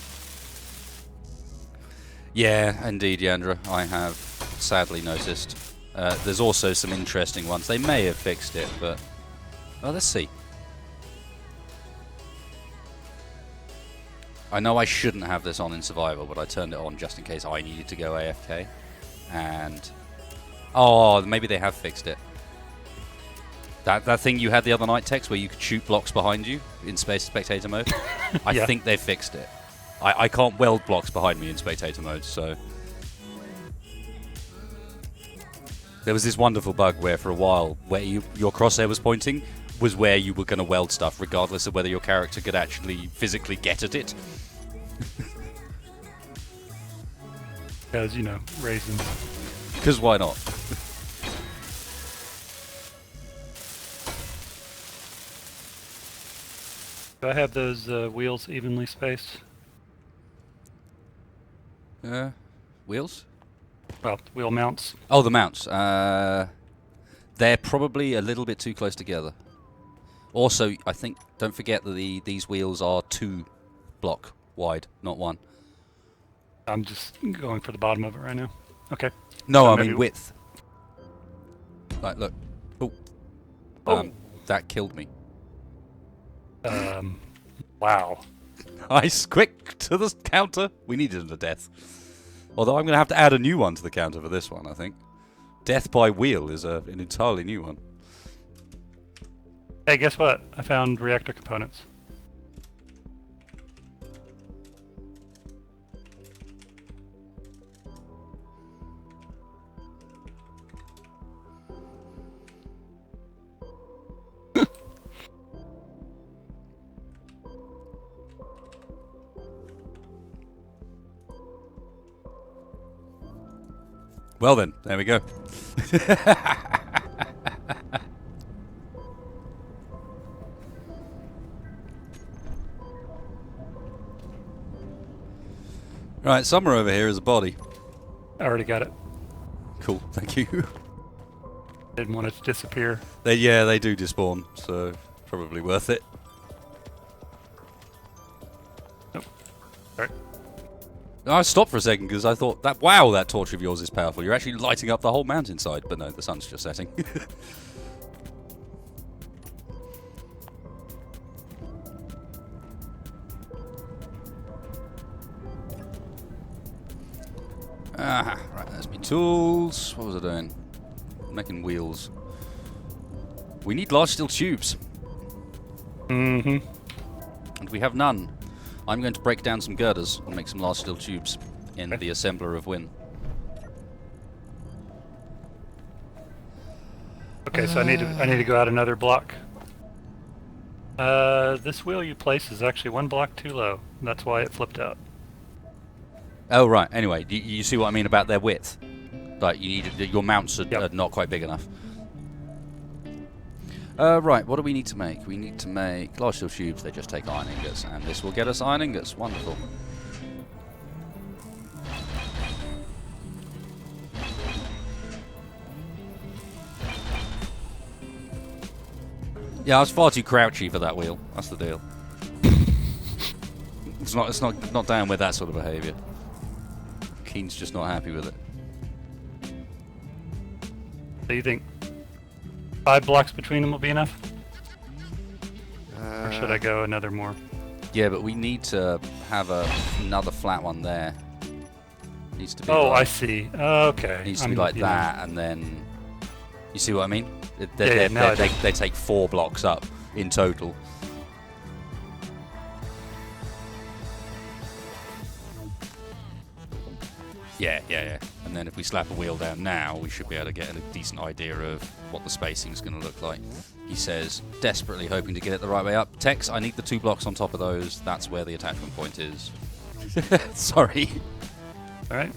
Yeah, indeed, Yandra. I have sadly noticed. There's also some interesting ones. They may have fixed it, but... Oh, let's see. I know I shouldn't have this on in survival, but I turned it on just in case I needed to go AFK. And oh, maybe they have fixed it. That thing you had the other night, Tex, where you could shoot blocks behind you in spectator mode. I think they fixed it. I can't weld blocks behind me in spectator mode, so there was this wonderful bug where for a while where your crosshair was pointing was where you were going to weld stuff, regardless of whether your character could actually physically get at it. Because, you know, raisins. Because why not? Do I have those wheels evenly spaced? Wheels? Well, wheel mounts. Oh, the mounts. They're probably a little bit too close together. Also, I think, don't forget that these wheels are 2 block wide, not 1. I'm just going for the bottom of it right now. Okay. No, So I mean width. Like, look. Oh. That killed me. Wow. Nice, quick, to the counter. We needed him to death. Although I'm going to have to add a new one to the counter for this one, I think. Death by wheel is an entirely new one. Hey, guess what? I found reactor components. Well then, there we go. Right, somewhere over here is a body. I already got it. Cool, thank you. Didn't want it to disappear. They do despawn, so probably worth it. Nope. Alright. I stopped for a second because I thought that torch of yours is powerful. You're actually lighting up the whole mountainside, but no, the sun's just setting. Right, there's me tools. What was I doing? Making wheels. We need large steel tubes. Mm-hmm. And we have none. I'm going to break down some girders and make some large steel tubes in the assembler of Win. Okay, so I need to go out another block. This wheel you place is actually 1 block too low. That's why it flipped out. Oh right. Anyway, you see what I mean about their width? Like your mounts are not quite big enough. Right. What do we need to make? We need to make large steel tubes. They just take iron ingots, and this will get us iron ingots. Wonderful. Yeah, I was far too crouchy for that wheel. That's the deal. It's not down with that sort of behaviour. Keen's just not happy with it. So you think 5 blocks between them will be enough? Or should I go another more? Yeah, but we need to have another flat one there. Needs to be. Oh, like, I see. Okay. Needs to be like that, and then you see what I mean? They They take 4 blocks up in total. Yeah. And then if we slap a wheel down now, we should be able to get a decent idea of what the spacing is going to look like. He says, desperately hoping to get it the right way up. Tex, I need the 2 blocks on top of those. That's where the attachment point is. Sorry. Alright.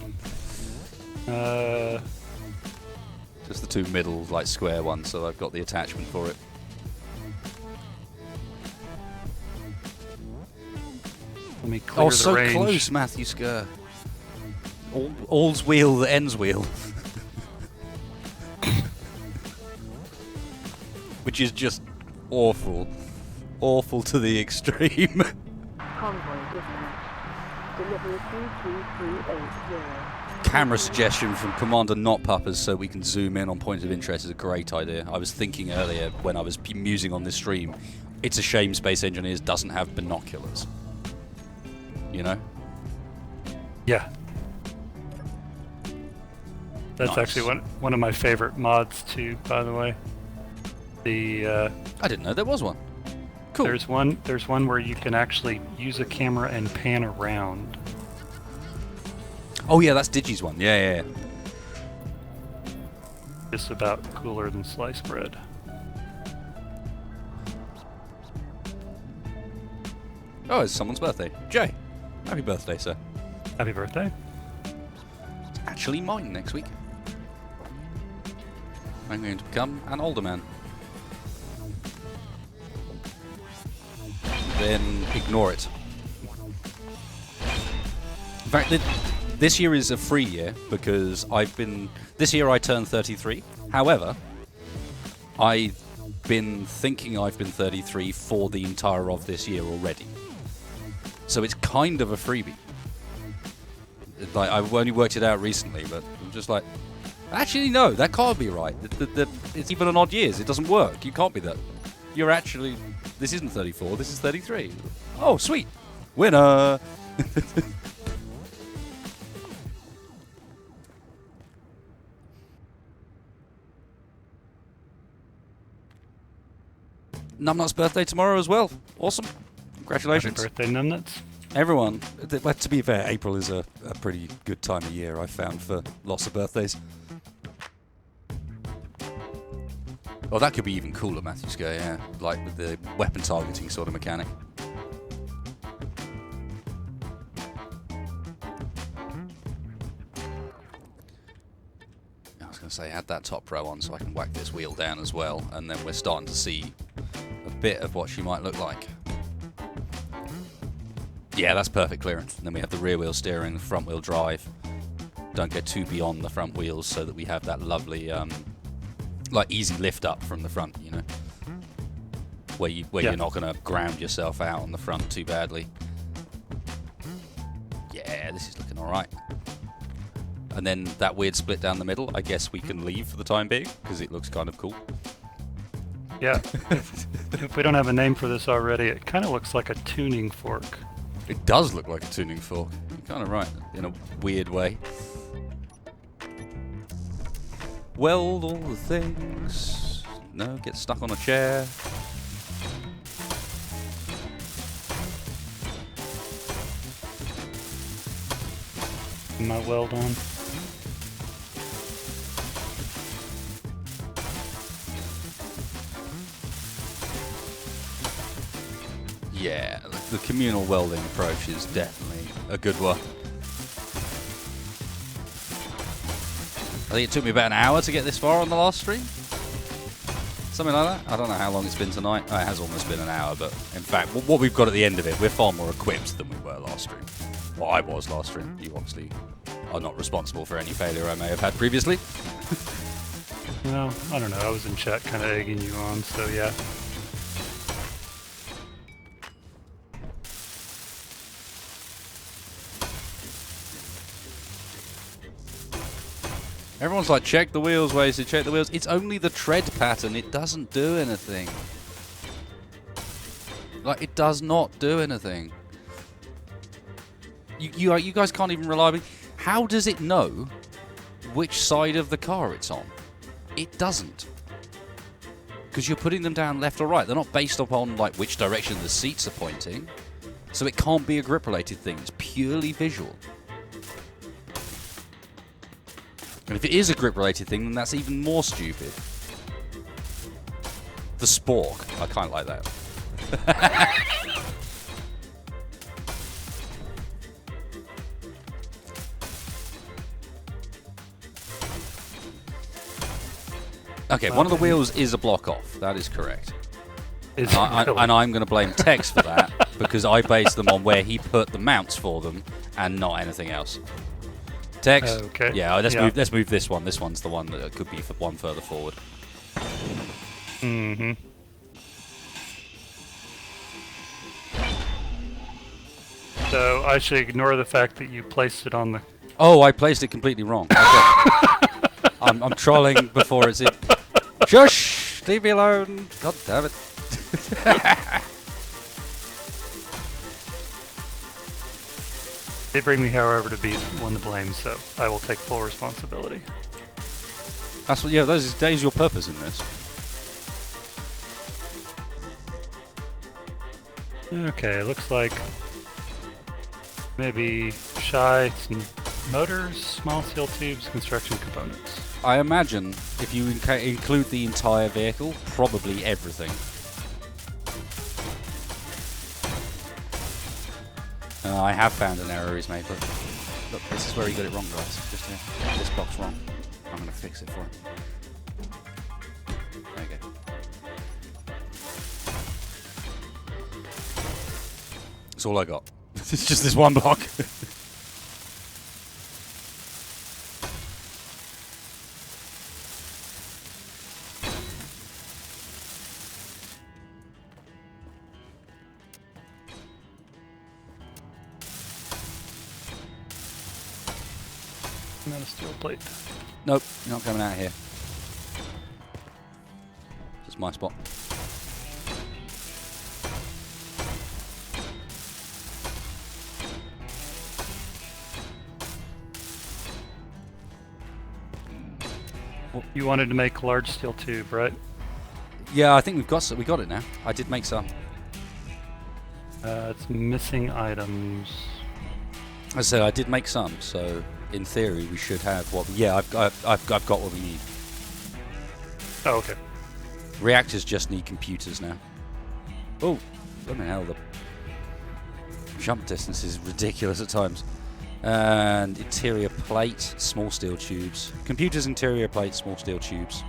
Just the 2 middle, like, square ones, so I've got the attachment for it. Let me clear the range. Oh, so close, Matthew Skur. All's wheel that ends wheel. Which is just awful. Awful to the extreme. Convoy dispatched. Delivery 32380. Camera suggestion from Commander Notpuppers so we can zoom in on point of interest is a great idea. I was thinking earlier when I was musing on this stream, it's a shame Space Engineers doesn't have binoculars. you know? Yeah. That's Nice. actually one of my favorite mods too, by the way. I didn't know there was one. Cool. There's one where you can actually use a camera and pan around. Oh yeah, that's Digi's one. Yeah. Just about cooler than sliced bread. Oh, it's someone's birthday. Jay, happy birthday, sir. Happy birthday. It's actually mine next week. I'm going to become an older man. Then ignore it. In fact, this year is a free year because this year I turned 33. However, I've been thinking I've been 33 for the entire of this year already. So it's kind of a freebie. Like, I've only worked it out recently, but I'm just like, actually no, that can't be right. It's even an odd years. It doesn't work. You can't be that. You're actually, this isn't 34, this is 33. Oh, sweet. Winner. Numbnut's birthday tomorrow as well. Awesome. Congratulations. Happy birthday, Numbnuts. Everyone. Well, to be fair, April is a pretty good time of year, I've found, for lots of birthdays. Oh, that could be even cooler, Matthew Scare, yeah. Like with the weapon targeting sort of mechanic. I was going to say, add that top pro on so I can whack this wheel down as well, and then we're starting to see a bit of what she might look like. Yeah, that's perfect clearance. And then we have the rear wheel steering, the front wheel drive. Don't get too beyond the front wheels so that we have that lovely, like, easy lift up from the front, you know? Where you're not going to ground yourself out on the front too badly. Yeah, this is looking alright. And then that weird split down the middle, I guess we can leave for the time being, because it looks kind of cool. Yeah. If we don't have a name for this already, it kind of looks like a tuning fork. It does look like a tuning fork. You're kind of right, in a weird way. Weld all the things. No, get stuck on a chair. My weld on. Yeah, the communal welding approach is definitely a good one. I think it took me about an hour to get this far on the last stream. Something like that. I don't know how long it's been tonight. Oh, it has almost been an hour, but in fact, what we've got at the end of it, we're far more equipped than we were last stream. Well, I was last stream. You obviously are not responsible for any failure I may have had previously. Well, I don't know. I was in chat kind of egging you on, so yeah. Everyone's like, check the wheels, Wasted, check the wheels. It's only the tread pattern. It doesn't do anything. Like, it does not do anything. You guys can't even reliably... How does it know which side of the car it's on? It doesn't. Because you're putting them down left or right. They're not based upon, like, which direction the seats are pointing. So it can't be a grip-related thing. It's purely visual. And if it is a grip-related thing, then that's even more stupid. The spork. I kind of like that. Okay, one of the wheels is a block off. That is correct. And I'm going to blame Tex for that, because I based them on where he put the mounts for them and not anything else. Tex? Okay. Yeah, let's move this one. This one's the one that could be one further forward. Mm-hmm. So I should ignore the fact that you placed it on the... Oh, I placed it completely wrong. Okay. I'm trolling before it's in. Shush! Leave me alone. God damn it. They bring me, however, to be one to blame, so I will take full responsibility. That's what. Yeah, that is your purpose in this. Okay, looks like maybe shy some motors, small steel tubes, construction components. I imagine if you include the entire vehicle, probably everything. I have found an error he's made, but look, this is where he got it wrong, guys. Just here. This block's wrong. I'm going to fix it for him. There you go. That's all I got. It's just this one block. Not a steel plate. Nope, you're not coming out here. Just my spot. You wanted to make a large steel tube, right? Yeah, I think we got it now. I did make some. It's missing items. As I said, I did make some, so in theory we should have what. Yeah, I've got what we need. Oh, okay. Reactors just need computers now. Oh, bloody hell! The jump distance is ridiculous at times. And interior plate, small steel tubes. Computers, interior plate, small steel tubes.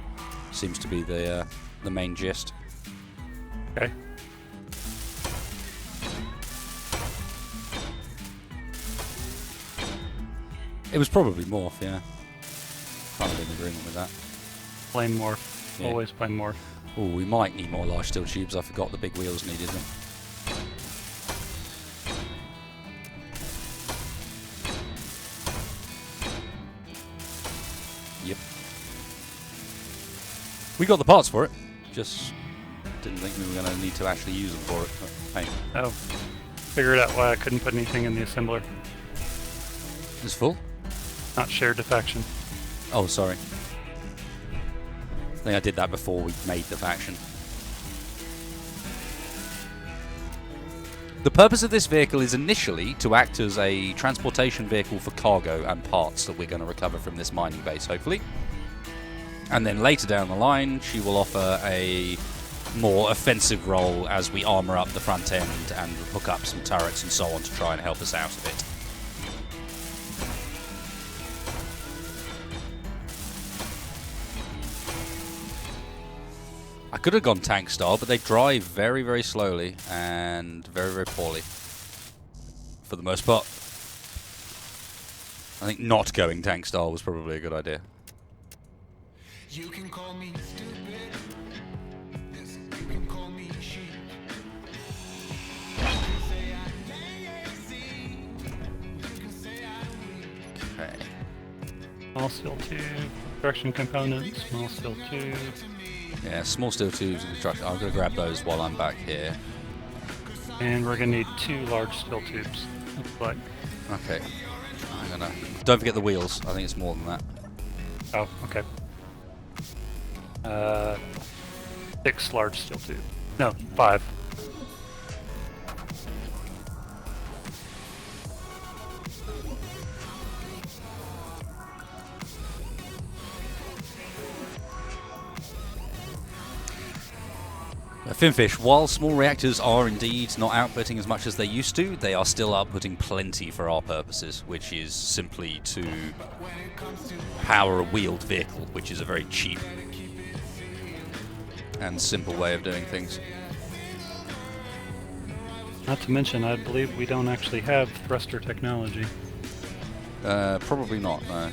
Seems to be the main gist. Okay. It was probably morph, yeah. Kind of in agreement with that. Blame morph. Yeah. Always blame morph. Oh, we might need more large steel tubes. I forgot the big wheels needed them. Yep. We got the parts for it. Just didn't think we were going to need to actually use them for it. But, hey. Oh. Figured out why I couldn't put anything in the assembler. It's full? Not shared to faction. Oh, sorry. I think I did that before we made the faction. The purpose of this vehicle is initially to act as a transportation vehicle for cargo and parts that we're going to recover from this mining base, hopefully. And then later down the line, she will offer a more offensive role as we armour up the front end and hook up some turrets and so on to try and help us out a bit. I could have gone tank style, but they drive very, very slowly and very, very poorly. For the most part. I think not going tank style was probably a good idea. You can call me stupid. Yes, you can call me sheep. You can say I'm lazy. You can say I'm weak. Okay. Small steel tube, construction components, small steel tube. Yeah, small steel tubes and construction. I'm going to grab those while I'm back here. And we're going to need 2 large steel tubes. Looks like. Okay. I'm going to... Don't forget the wheels. I think it's more than that. Oh, okay. 6 large steel tube. No, 5. Finfish, while small reactors are indeed not outputting as much as they used to, they are still outputting plenty for our purposes, which is simply to power a wheeled vehicle, which is a very cheap and simple way of doing things. Not to mention, I believe we don't actually have thruster technology. Probably not, no.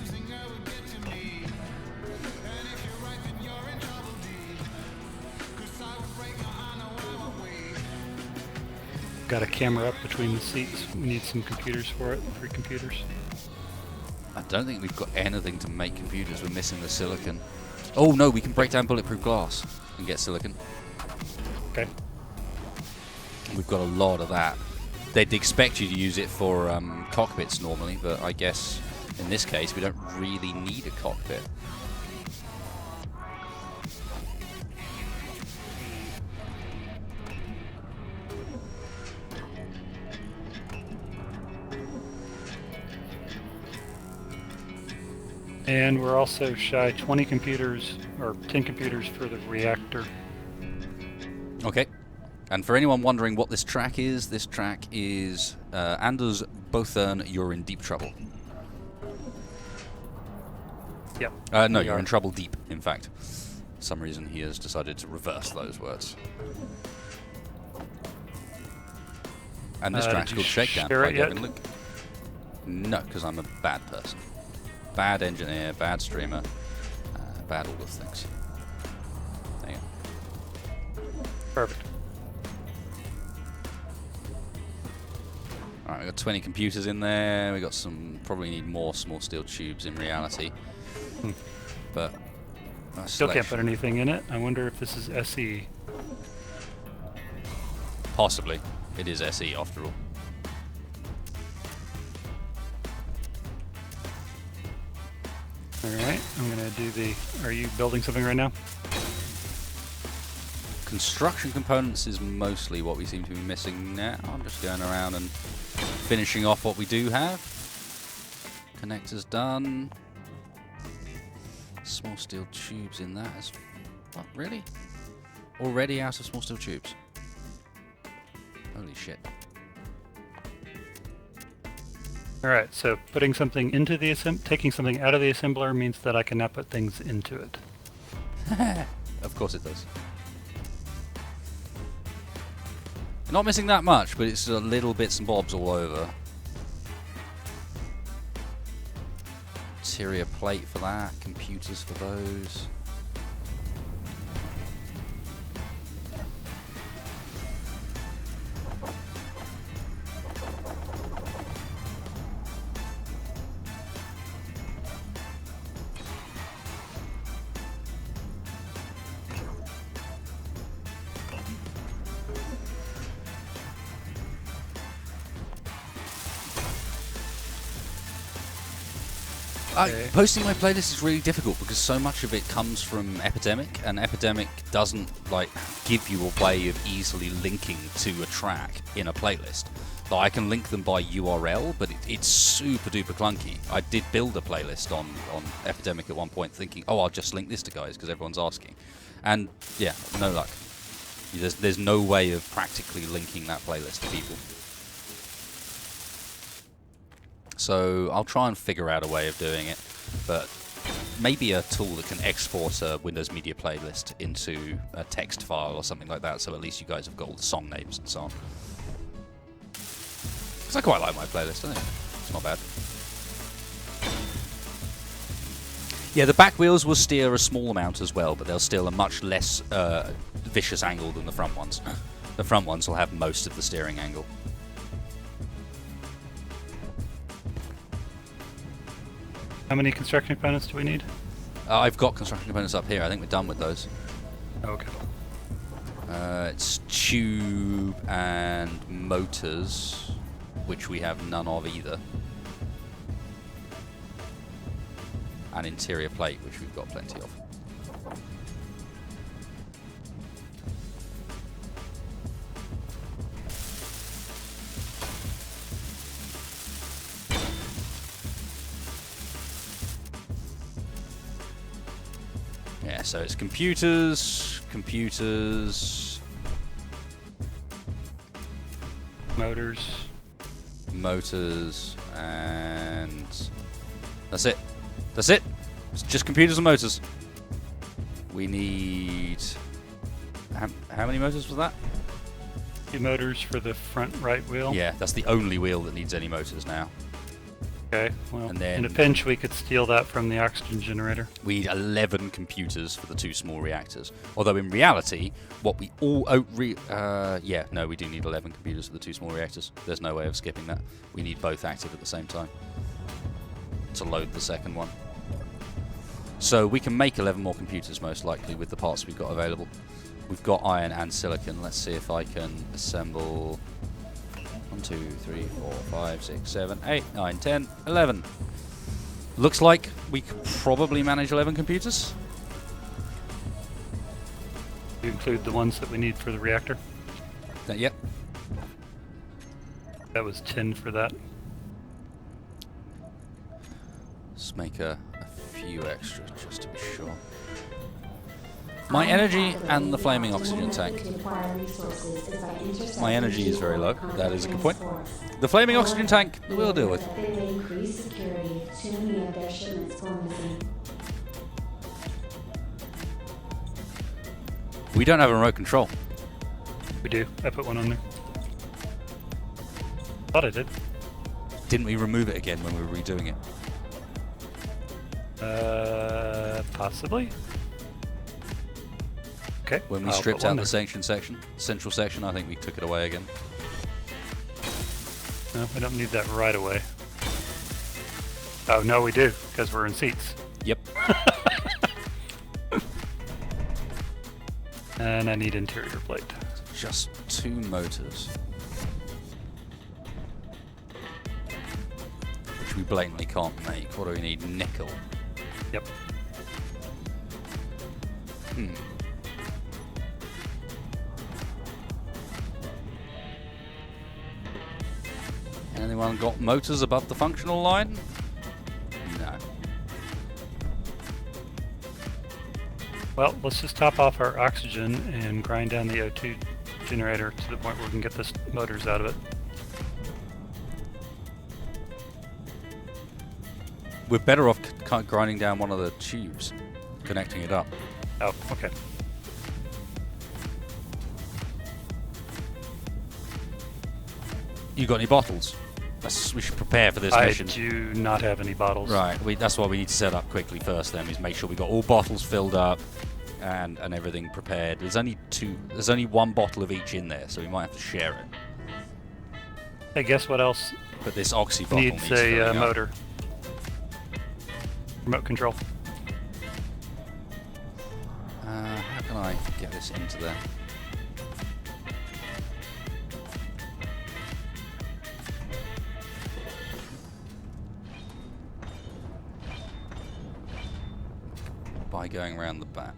Got a camera up between the seats. We need some computers for it, 3 computers. I don't think we've got anything to make computers. We're missing the silicon. Oh no, we can break down bulletproof glass and get silicon. Okay. We've got a lot of that. they'd expect you to use it for cockpits normally, but I guess in this case we don't really need a cockpit. And we're also shy 20 computers, or 10 computers for the reactor. Okay. And for anyone wondering what this track is Anders Bothern, you're in deep trouble. Yep. No, we you're are. in trouble deep, in fact. For some reason he has decided to reverse those words. And this track's did you called Shakedown share by it yet? Gavin Luke. No, because I'm a bad person. Bad engineer, bad streamer, bad all those things. There you go. Perfect. Alright, we got 20 computers in there. We got some, probably need more small steel tubes in reality. But Still can't put anything in it. I wonder if this is SE. Possibly. It is SE after all. Alright, I'm gonna do the... Are you building something right now? Construction components is mostly what we seem to be missing now. I'm just going around and finishing off what we do have. Connectors done. Small steel tubes in that as... What, really? Already out of small steel tubes? Holy shit. Alright, so putting something into the taking something out of the assembler means that I can now put things into it. Of course it does. Not missing that much, but it's little bits and bobs all over. Interior plate for that, computers for those. Posting my playlist is really difficult because so much of it comes from Epidemic, and Epidemic doesn't like give you a way of easily linking to a track in a playlist. Like, I can link them by URL, but it's super duper clunky. I did build a playlist on Epidemic at one point, thinking, oh, I'll just link this to guys because everyone's asking, and yeah, no luck. There's no way of practically linking that playlist to people. So I'll try and figure out a way of doing it, but maybe a tool that can export a Windows Media playlist into a text file or something like that, so at least you guys have got all the song names and so on. Because I quite like my playlist, I think it's not bad. Yeah, the back wheels will steer a small amount as well, but they'll steer a much less vicious angle than the front ones. The front ones will have most of the steering angle. How many construction components do we need? I've got construction components up here. I think we're done with those. Okay. It's tube and motors, which we have none of either. And interior plate, which we've got plenty of. Yeah, so it's computers, motors, and that's it. That's it. It's just computers and motors. We need... How many motors was that? 2 motors for the front right wheel. Yeah, that's the only wheel that needs any motors now. Okay, well, And then- in a pinch we could steal that from the oxygen generator. We need 11 computers for the 2 small reactors. Although in reality, what we all... yeah, no, we do need 11 computers for the 2 small reactors. There's no way of skipping that. We need both active at the same time to load the second one. So we can make 11 more computers most likely with the parts we've got available. We've got iron and silicon. Let's see if I can assemble... 1, 2, 3, 4, 5, 6, 7, 8, 9, 10, 11. Looks like we could probably manage 11 computers. You include the ones that we need for the reactor. Yep. That was 10 for that. Let's make a few extras just to be sure. My energy and the flaming oxygen tank. My energy is very low. That is a good point. The flaming oxygen tank we'll deal with. They may increase security if too many of their shipments go missing. We don't have a remote control. We do. I put one on there. Thought I did. Didn't we remove it again when we were redoing it? Possibly. Okay. When we I'll stripped put one out the there. central section, I think we took it away again. No, we don't need that right away. Oh, no, we do, because we're in seats. Yep. And I need interior plate. Just 2 motors. Which we blatantly can't make. What do we need? Nickel. Yep. Anyone got motors above the functional line? No. Well, let's just top off our oxygen and grind down the O2 generator to the point where we can get the motors out of it. We're better off grinding down one of the tubes, connecting it up. Oh, okay. You got any bottles? We should prepare for this I mission. do not have any bottles. Right, that's what we need to set up quickly first then, is make sure we've got all bottles filled up and everything prepared. There's only 1 bottle of each in there, so we might have to share it. Hey, guess what else But this oxy bottle needs a filling up. motor? Remote control. How can I get this into there? By going around the back.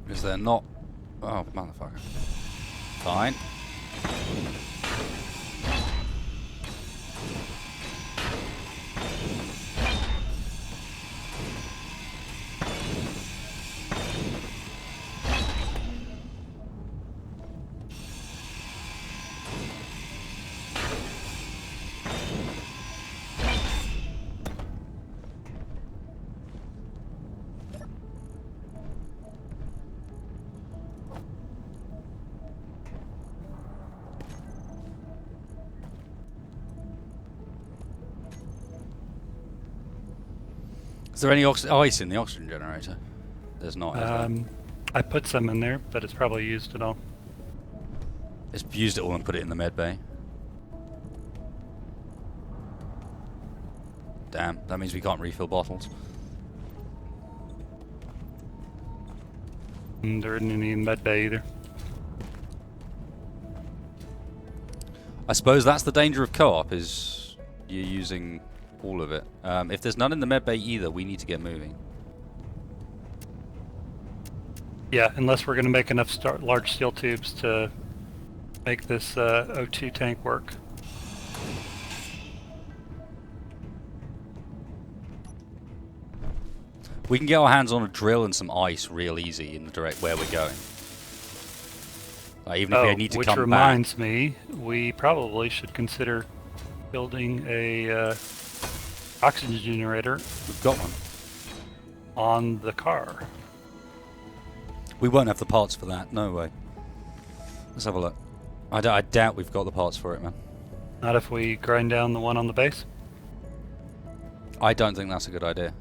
Is there not? Oh, motherfucker. Fine. Is there any ice in the oxygen generator? There's not. Is there? I put some in there, but it's probably used it all. It's used it all and put it in the med bay. Damn, that means we can't refill bottles. And there isn't any in med bay either. I suppose that's the danger of co-op, is you're using all of it. If there's none in the med bay either, we need to get moving. Yeah, unless we're going to make enough large steel tubes to make this O2 tank work. We can get our hands on a drill and some ice real easy in the direct where we're going. Like, even if we need to which come reminds me, we probably should consider building a oxygen generator back, we've got one. on the car. We won't have the parts for that, no way. Let's have a look. I doubt we've got the parts for it, man. Not if we grind down the one on the base. I don't think that's a good idea.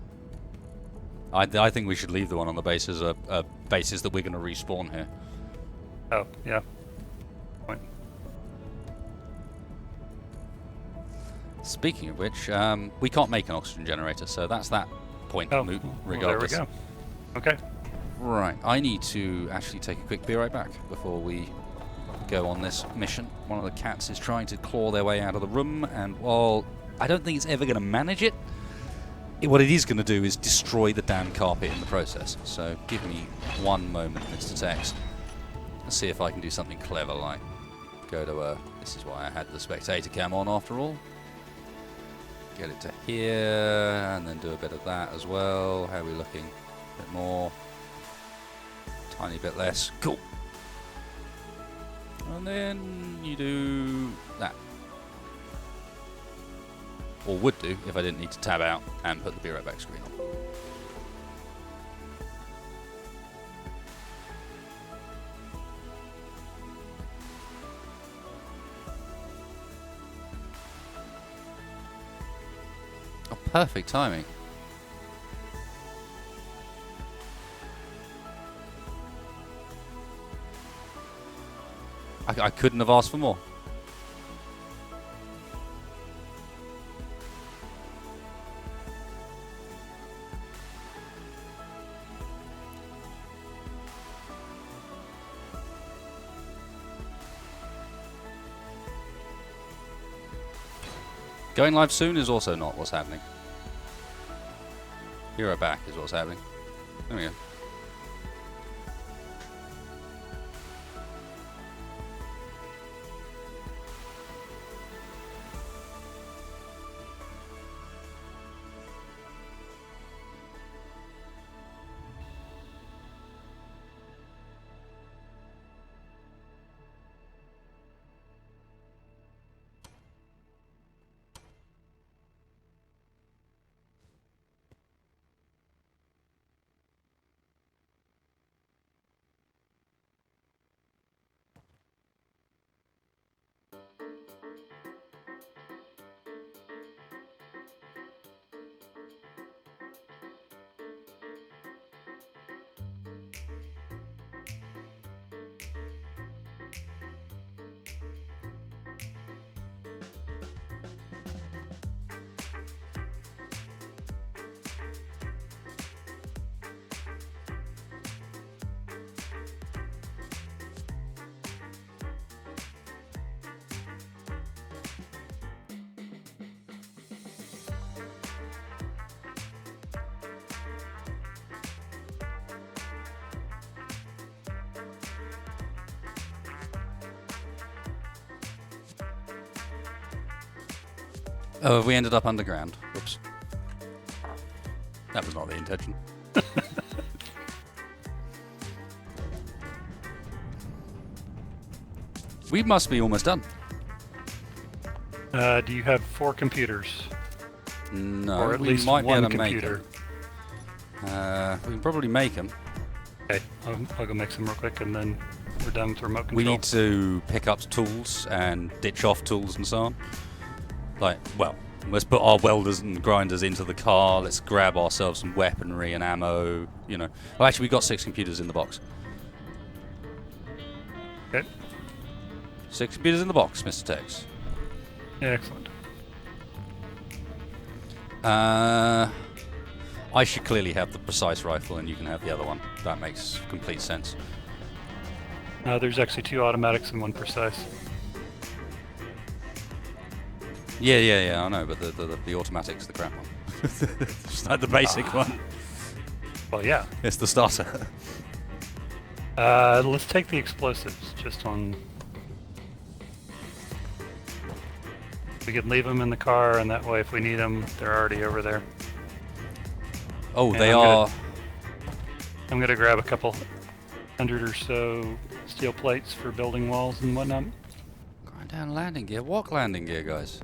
I think we should leave the one on the base as a basis that we're going to respawn here. Oh, yeah. Point. Speaking of which, we can't make an oxygen generator, so that's that point moot, regardless. Well, there we go. Okay. Right, I need to actually take a quick be right back before we go on this mission. One of the cats is trying to claw their way out of the room, and while I don't think it's ever going to manage it, what it is going to do is destroy the damn carpet in the process. So give me one moment, Mr. Tex. Let's see if I can do something clever, like go to this is why I had the spectator cam on after all. Get it to here, and then do a bit of that as well. How are we looking? A bit more. Tiny bit less. Cool. And then you do that. Or would do if I didn't need to tab out and put the be right back screen on. Oh, perfect timing. I couldn't have asked for more. Going live soon is also not what's happening. Hero back is what's happening. There we go. Oh, we ended up underground. Whoops. That was not the intention. We must be almost done. Do you have 4 computers? No, Or at we least might be one able to make computer? them. We can probably make them. Okay, I'll go make some real quick, and then we're done with remote control. We need to pick up tools and ditch off tools and so on. Like, well, let's put our welders and grinders into the car. Let's grab ourselves some weaponry and ammo. You know. Well, actually, we got 6 computers in the box. Okay. 6 computers in the box, Mr. Tex. Excellent. I should clearly have the precise rifle, and you can have the other one. That makes complete sense. There's actually 2 automatics and 1 precise. Yeah, I know, but the automatic's the crap one. Just like the basic one. Well, yeah. It's the starter. Let's take the explosives, just on... We could leave them in the car, and that way if we need them, they're already over there. Oh, And they are... I'm gonna grab a couple 100 or so steel plates for building walls and whatnot. Grind down landing gear. What landing gear, guys?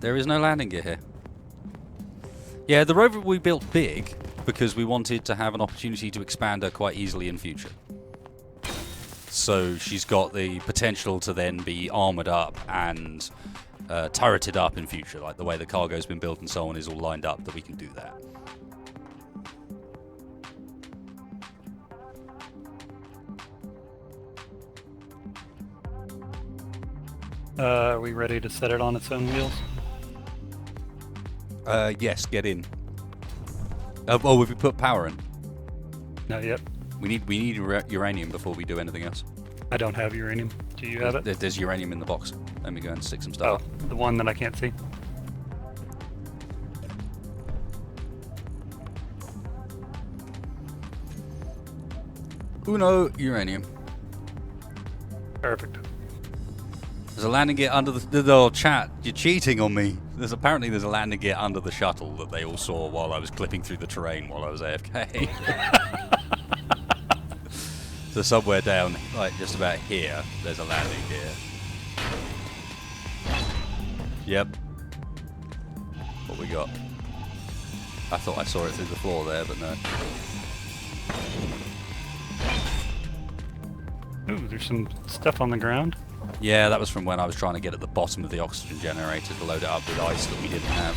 There is no landing gear here. Yeah, the rover we built big because we wanted to have an opportunity to expand her quite easily in future. So she's got the potential to then be armoured up and turreted up in future, like the way the cargo's been built and so on is all lined up that we can do that. Are we ready to set it on its own wheels? Yes, get in. Oh, have we put power in? Not yet. We need uranium before we do anything else. I don't have uranium. Do you have it? There's uranium in the box. Let me go and stick some stuff. Oh, the one that I can't see. Uno uranium. Perfect. There's a landing gear under the chat. You're cheating on me. There's a landing gear under the shuttle that they all saw while I was clipping through the terrain while I was AFK. So somewhere down, like just about here, there's a landing gear. Yep. What we got? I thought I saw it through the floor there, but no. Ooh, there's some stuff on the ground. Yeah, that was from when I was trying to get at the bottom of the oxygen generator to load it up with ice that we didn't have.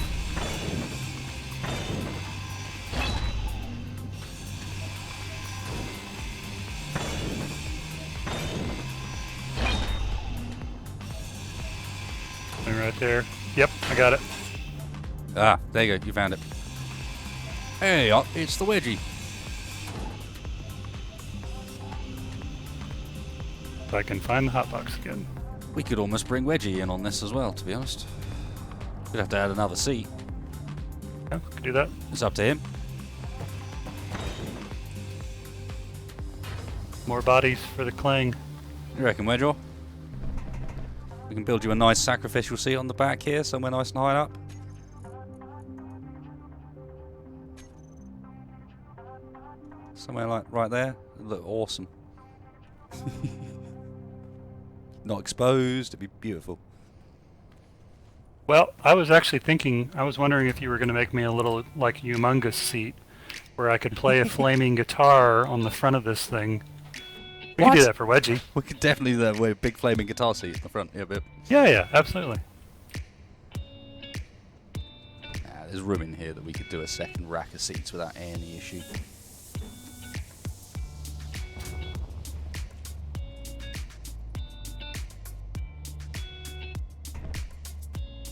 Right there. Yep, I got it. Ah, there you go, you found it. Hey, it's the wedgie. If I can find the hotbox again. We could almost bring Wedgie in on this as well, to be honest. We'd have to add another seat. Yeah, could do that. It's up to him. More bodies for the clang. You reckon, Wedgel? We can build you a nice sacrificial seat on the back here, somewhere nice and high up. Somewhere like right there. It'd look awesome. Not exposed, it'd be beautiful. Well, I was actually thinking, I was wondering if you were going to make me a little, like, humongous seat where I could play a flaming guitar on the front of this thing. We could do that for Wedgie. We could definitely do that with a big flaming guitar seat in the front. Yeah, but Yeah, absolutely. there's room in here that we could do a second rack of seats without any issue.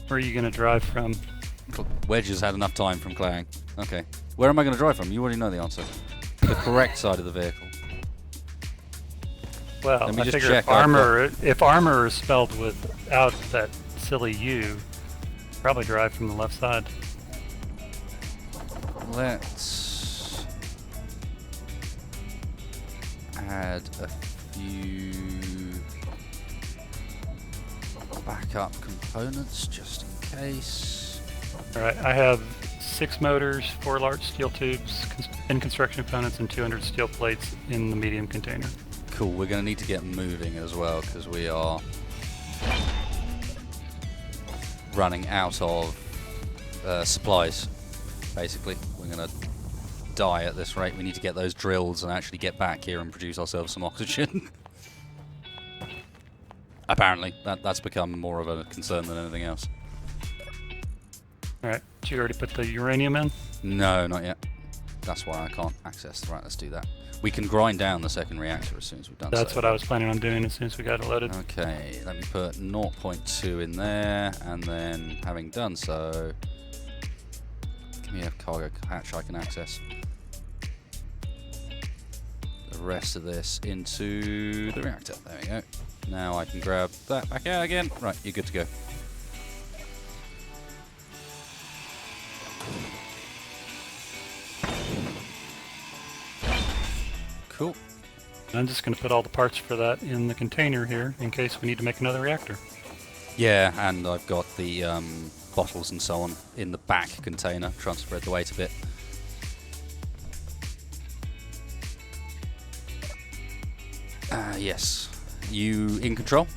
Where are you going to drive from? Wedge has had enough time from Clang. Okay. Where am I going to drive from? You already know the answer. The correct side of the vehicle. Well, Let me I just figure check. if armor is spelled without that silly U, probably drive from the left side. Let's add a few backup components just in case. Alright, I have 6 motors, 4 large steel tubes, and construction components, and 200 steel plates in the medium container. Cool, we're going to need to get moving as well because we are running out of supplies, basically. We're going to die at this rate. We need to get those drills and actually get back here and produce ourselves some oxygen. Apparently, that's become more of a concern than anything else. Alright, did you already put the uranium in? No, not yet. That's why I can't access. Right, let's do that. We can grind down the second reactor as soon as we've done That's so. what I was planning on doing as soon as we got it loaded. Okay, let me put 0.2 in there, and then having done so, give me a cargo hatch I can access. The rest of this into the reactor. There we go. Now I can grab that back out again. Right, you're good to go. Cool. I'm just going to put all the parts for that in the container here in case we need to make another reactor. Yeah, and I've got the bottles and so on in the back container, trying to spread the weight a bit. Yes. You in control?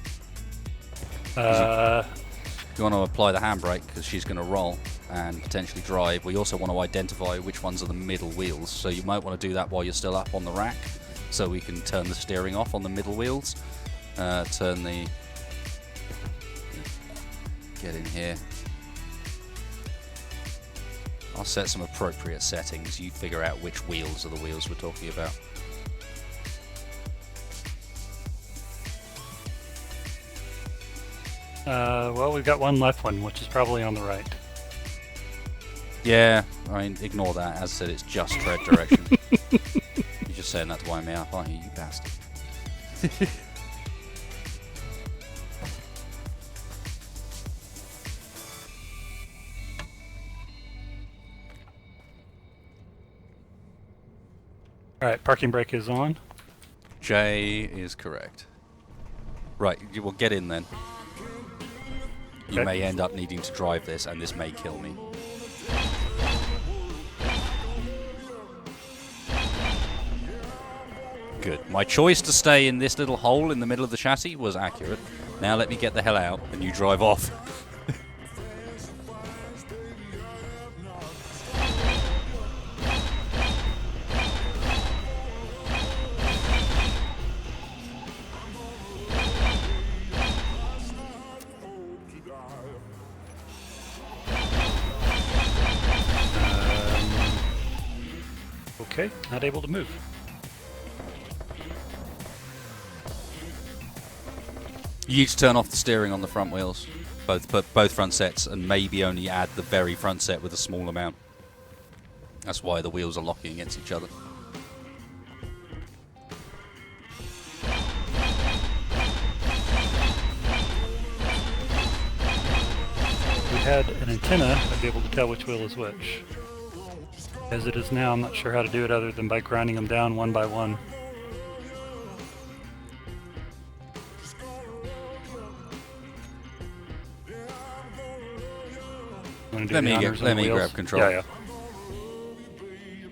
You want to apply the handbrake because she's going to roll and potentially drive. We also want to identify which ones are the middle wheels, so you might want to do that while you're still up on the rack. so we can turn the steering off on the middle wheels. Turn the... Get in here. I'll set some appropriate settings. You figure out which wheels are the wheels we're talking about. Well, we've got one left one, which is probably on the right. Yeah, I mean, ignore that. As I said, it's just tread direction. You're just saying that to wind me up, aren't you, you bastard? Alright, parking brake is on. J is correct. Right, you will get in then. You Okay. may end up needing to drive this, and this may kill me. Good. My choice to stay in this little hole in the middle of the chassis was accurate. Now let me get the hell out, and you drive off. Okay, not able to move. You need to turn off the steering on the front wheels, both front sets, and maybe only add the very front set with a small amount. That's why the wheels are locking against each other. If we had an antenna, I'd be able to tell which wheel is which. As it is now, I'm not sure how to do it other than by grinding them down one by one. Let me grab control. Yeah.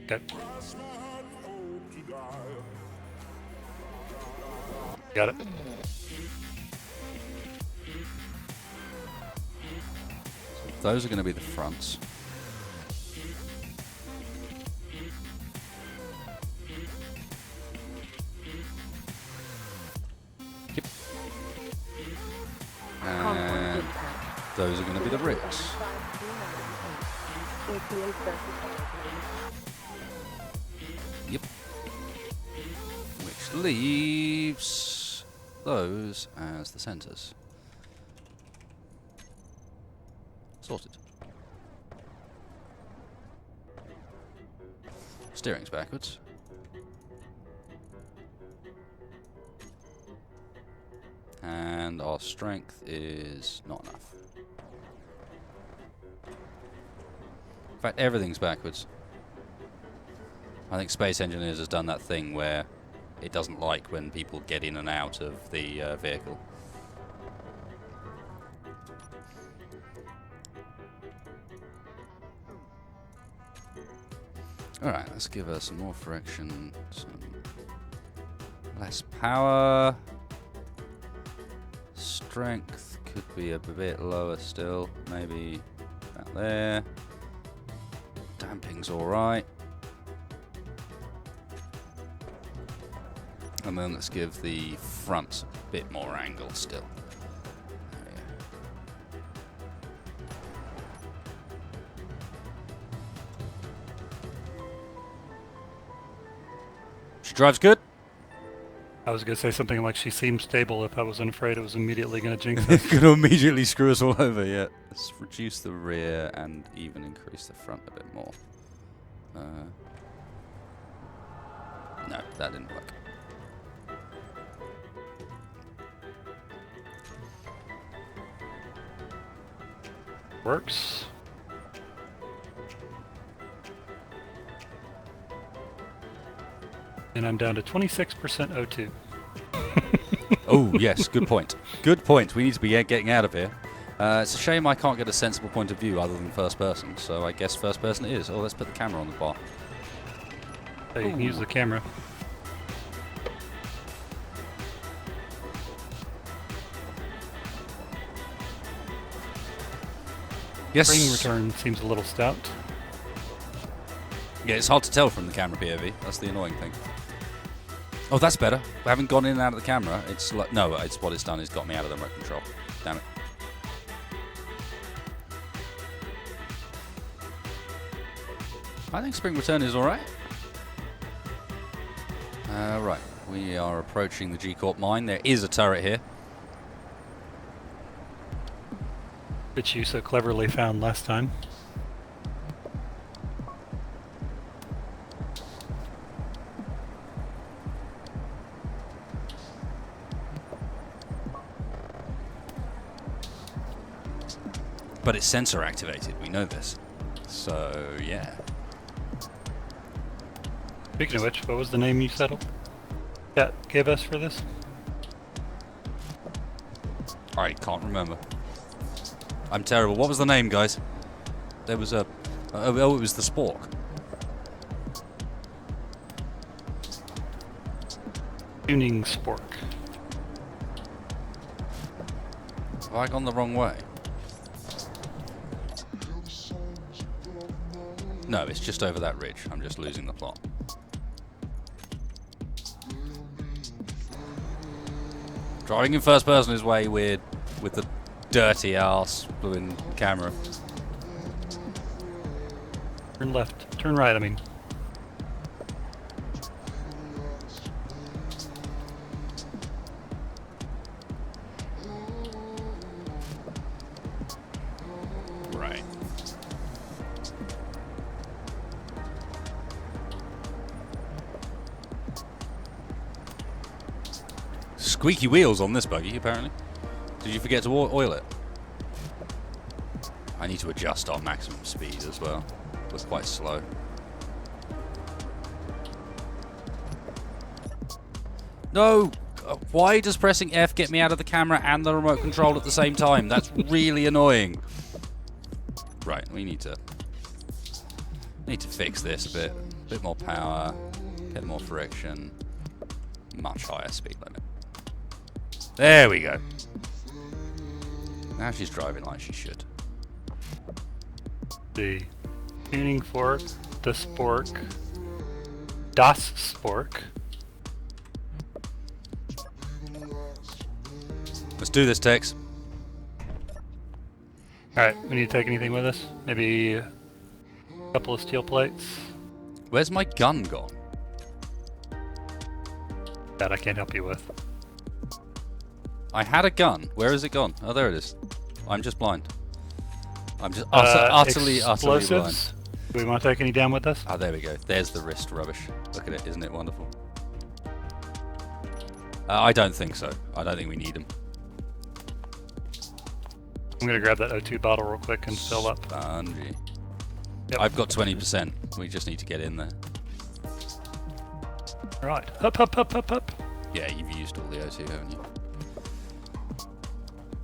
Okay. Got it. Those are going to be the fronts. Yep. And those are going to be the ricks. Yep. Which leaves those as the centers. Sorted. Steering's backwards. And our strength is not enough. In fact, everything's backwards. I think Space Engineers has done that thing where it doesn't like when people get in and out of the vehicle. Alright, let's give her some more friction, some less power. Strength could be a bit lower still, maybe about there. Damping's alright. And then let's give the front a bit more angle still. There we go. She drives good. I was going to say something like she seemed stable if I wasn't afraid it was immediately going to jinx us. Going to immediately screw us all over, yeah. Let's reduce the rear and even increase the front a bit more. No, that didn't work. Works. And I'm down to 26% O2. Oh, yes, good point. Good point. We need to be getting out of here. It's a shame I can't get a sensible point of view other than first person, so I guess first person it is. Oh, let's put the camera on the bar. So you can use the camera. Yes. Spring return seems a little stout. Yeah, it's hard to tell from the camera POV. That's the annoying thing. Oh, that's better. I haven't gone in and out of the camera. It's like, no, it's what it's done is got me out of the remote control. Damn it. I think Spring Return is alright. Right, we are approaching the G-Corp mine. There is a turret here. Which you so cleverly found last time. But it's sensor activated, we know this. So, yeah. Speaking of which, what was the name you settled? Yeah, gave us for this? I can't remember. I'm terrible. What was the name, guys? There was a... oh, it was the Spork. Tuning Spork. Have I gone the wrong way? No, it's just over that ridge. I'm just losing the plot. Driving in first person is way weird with the dirty ass blowing camera. Turn left. Turn right, I mean. Right. Squeaky wheels on this buggy, apparently. Did you forget to oil it? I need to adjust our maximum speed as well. We're quite slow. No! Why does pressing F get me out of the camera and the remote control at the same time? That's really annoying. Right, we need to fix this a bit. A bit more power, get more friction, much higher speed limit. There we go. Now she's driving like she should. The tuning fork, the spork, das Spork. Let's do this, Tex. Alright, we need to take anything with us? Maybe a couple of steel plates? Where's my gun gone? That I can't help you with. I had a gun. Where is it gone? Oh, there it is. I'm just blind. I'm just utterly blind. Explosives? Do we want to take any down with us? Ah, there we go. There's the wrist rubbish. Look at it. Isn't it wonderful? I don't think so. I don't think we need them. I'm going to grab that O2 bottle real quick and fill up. Spongy. Yep. I've got 20%. We just need to get in there. Right. Up, up, up, up, up. Yeah, you've used all the O2, haven't you?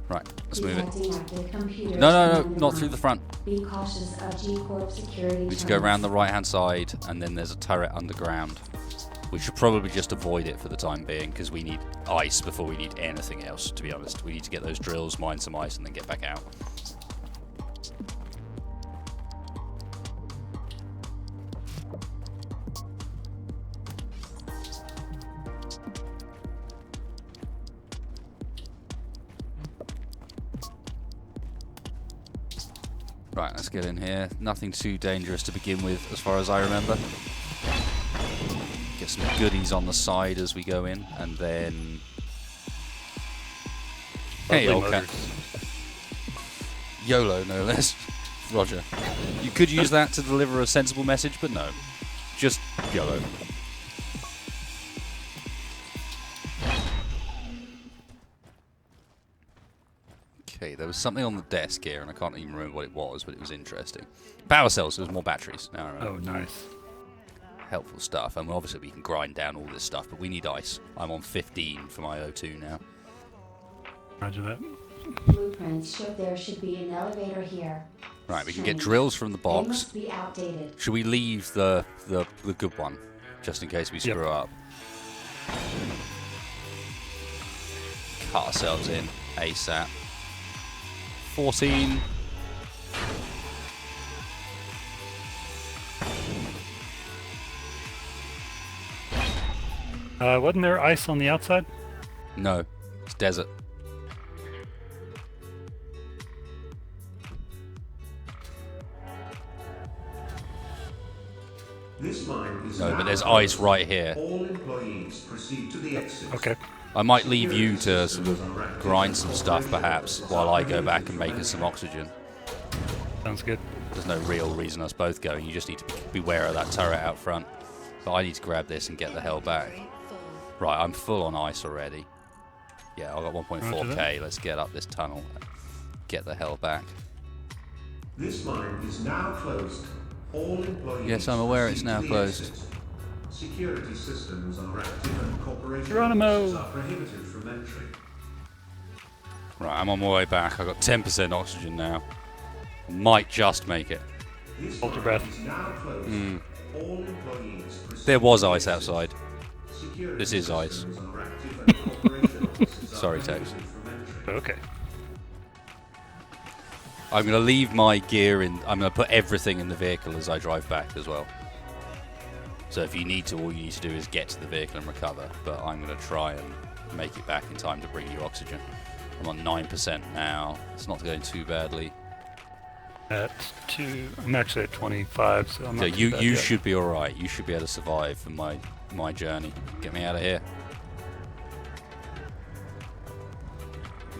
Right, let's move Detecting active it. computers No, in the not mine. through the front. Be cautious of G-Corp security. We need to go around the right-hand side, and then there's a turret underground. We should probably just avoid it for the time being, because we need ice before we need anything else, to be honest. We need to get those drills, mine some ice, and then get back out. Right, let's get in here. Nothing too dangerous to begin with, as far as I remember. Get some goodies on the side as we go in, and then... Hey, old cat. YOLO, no less. Roger. You could use that to deliver a sensible message, but no. Just YOLO. Okay, there was something on the desk here, and I can't even remember what it was, but it was interesting. Power cells, there's more batteries. Now I remember. Oh, nice. Helpful stuff, and obviously we can grind down all this stuff, but we need ice. I'm on 15 for my O2 now. Roger that. Blueprints show there should be an elevator here. Right, we can get Strange. drills from the They box. must be outdated. Should we leave the good one, just in case we Yep. screw up? Cut ourselves in ASAP. 14. Wasn't there ice on the outside? No, it's desert. This mine is No, now but there's closed. ice right here. All employees proceed to the exit. Okay. I might leave you to sort of grind some stuff, perhaps, while I go back and make us some oxygen. Sounds good. There's no real reason us both going. You just need to beware of that turret out front. But I need to grab this and get the hell back. Right, I'm full on ice already. Yeah, I've got 1.4k. Let's get up this tunnel. Get the hell back. This mine is now closed. All employees. Yes, I'm aware it's proceed now to the closed. exit. Security systems are active and corporation Geronimo. offices are prohibited from entry. Right, I'm on my way back. I've got 10% oxygen now. Might just make it. This Hold your mine breath. is now closed. All employees proceed There was to the ice exit. outside. Security This is ice. systems are active and corporation offices are Sorry, Tex. prohibited from entry. Okay. I'm going to leave my gear in. I'm going to put everything in the vehicle as I drive back as well. So if you need to, all you need to do is get to the vehicle and recover. But I'm going to try and make it back in time to bring you oxygen. I'm on 9% now. It's not going too badly. I'm actually at 25, so I'm So not too you bad you yet. should be all right. You should be able to survive for my journey. Get me out of here.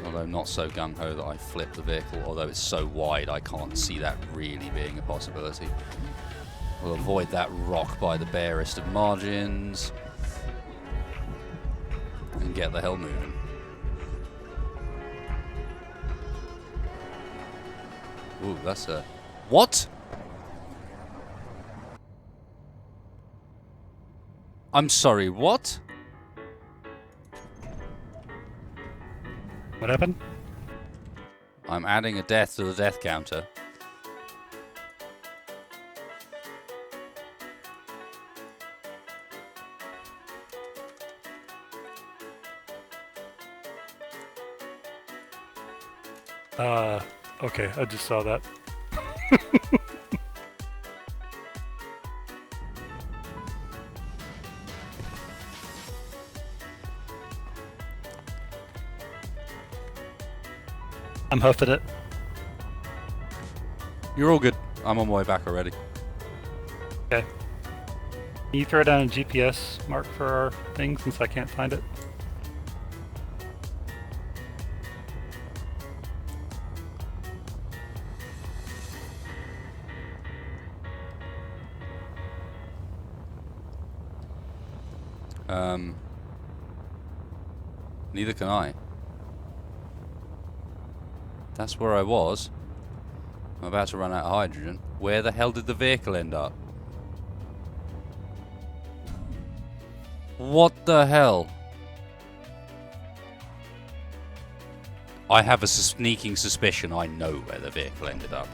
Although not so gung-ho that I flip the vehicle, although it's so wide I can't see that really being a possibility. We'll avoid that rock by the barest of margins. And get the hell moving. Ooh, that's a... What? I'm sorry, what? What happened? I'm adding a death to the death counter. Okay, I just saw that. I'm huffing it. You're all good. I'm on my way back already. Okay. Can you throw down a GPS mark for our thing since I can't find it? Neither can I. That's where I was. I'm about to run out of hydrogen. Where the hell did the vehicle end up? What the hell? I have a sneaking suspicion I know where the vehicle ended up.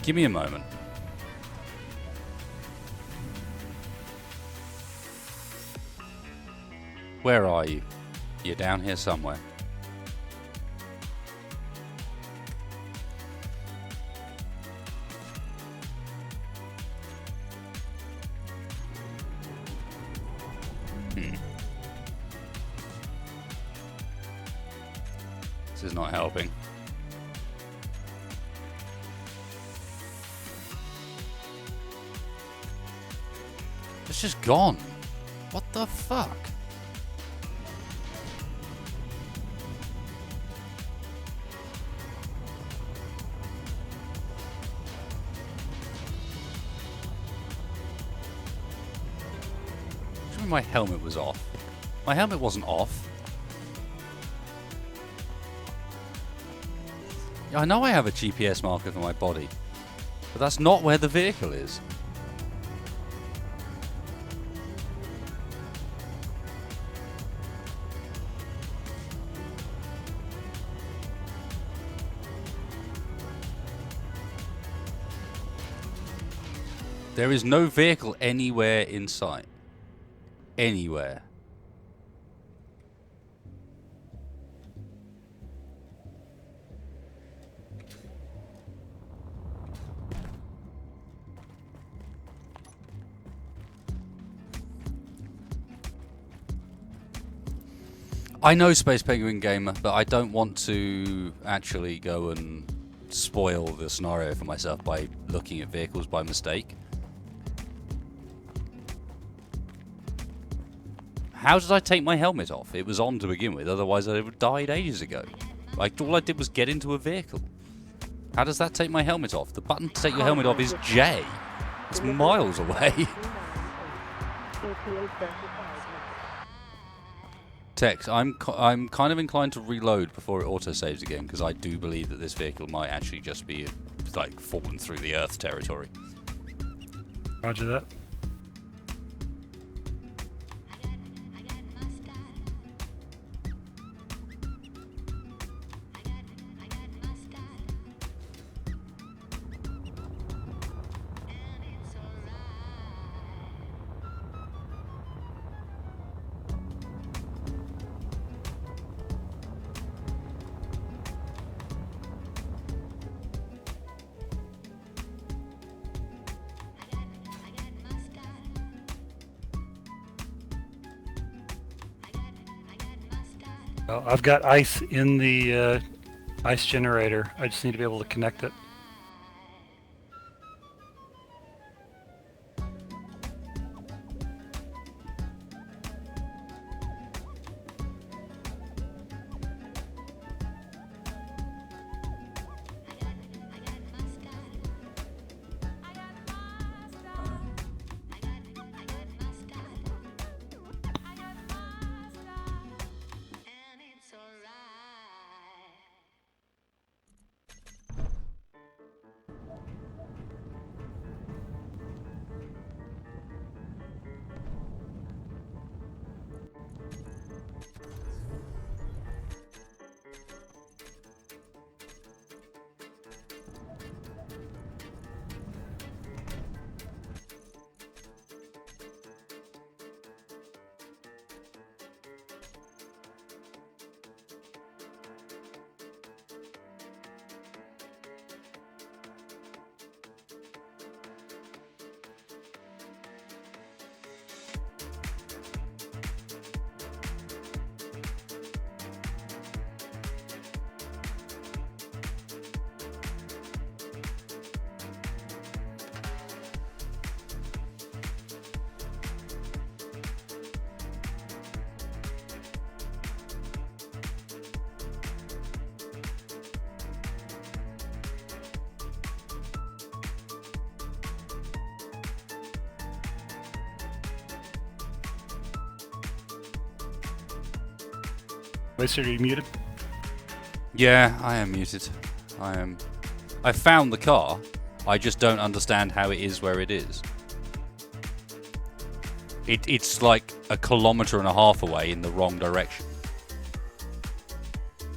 Give me a moment. Where are you? You're down here somewhere. This is not helping. It's just gone. What the fuck? My helmet was off. My helmet wasn't off. I know I have a GPS marker for my body, but that's not where the vehicle is. There is no vehicle anywhere in sight. Anywhere. I know Space Penguin Gamer, but I don't want to actually go and spoil the scenario for myself by looking at vehicles by mistake. How did I take my helmet off? It was on to begin with, otherwise I would have died ages ago. Like, all I did was get into a vehicle. How does that take my helmet off? The button to take your helmet off is J. It's miles away. Tex, I'm kind of inclined to reload before it autosaves again, because I do believe that this vehicle might actually just be, like, fallen through the Earth territory. Roger that. Well, I've got ice in the ice generator. I just need to be able to connect it. Waster, are you muted? Yeah, I am muted. I found the car. I just don't understand how it is where it is. It's like 1.5 kilometers away in the wrong direction.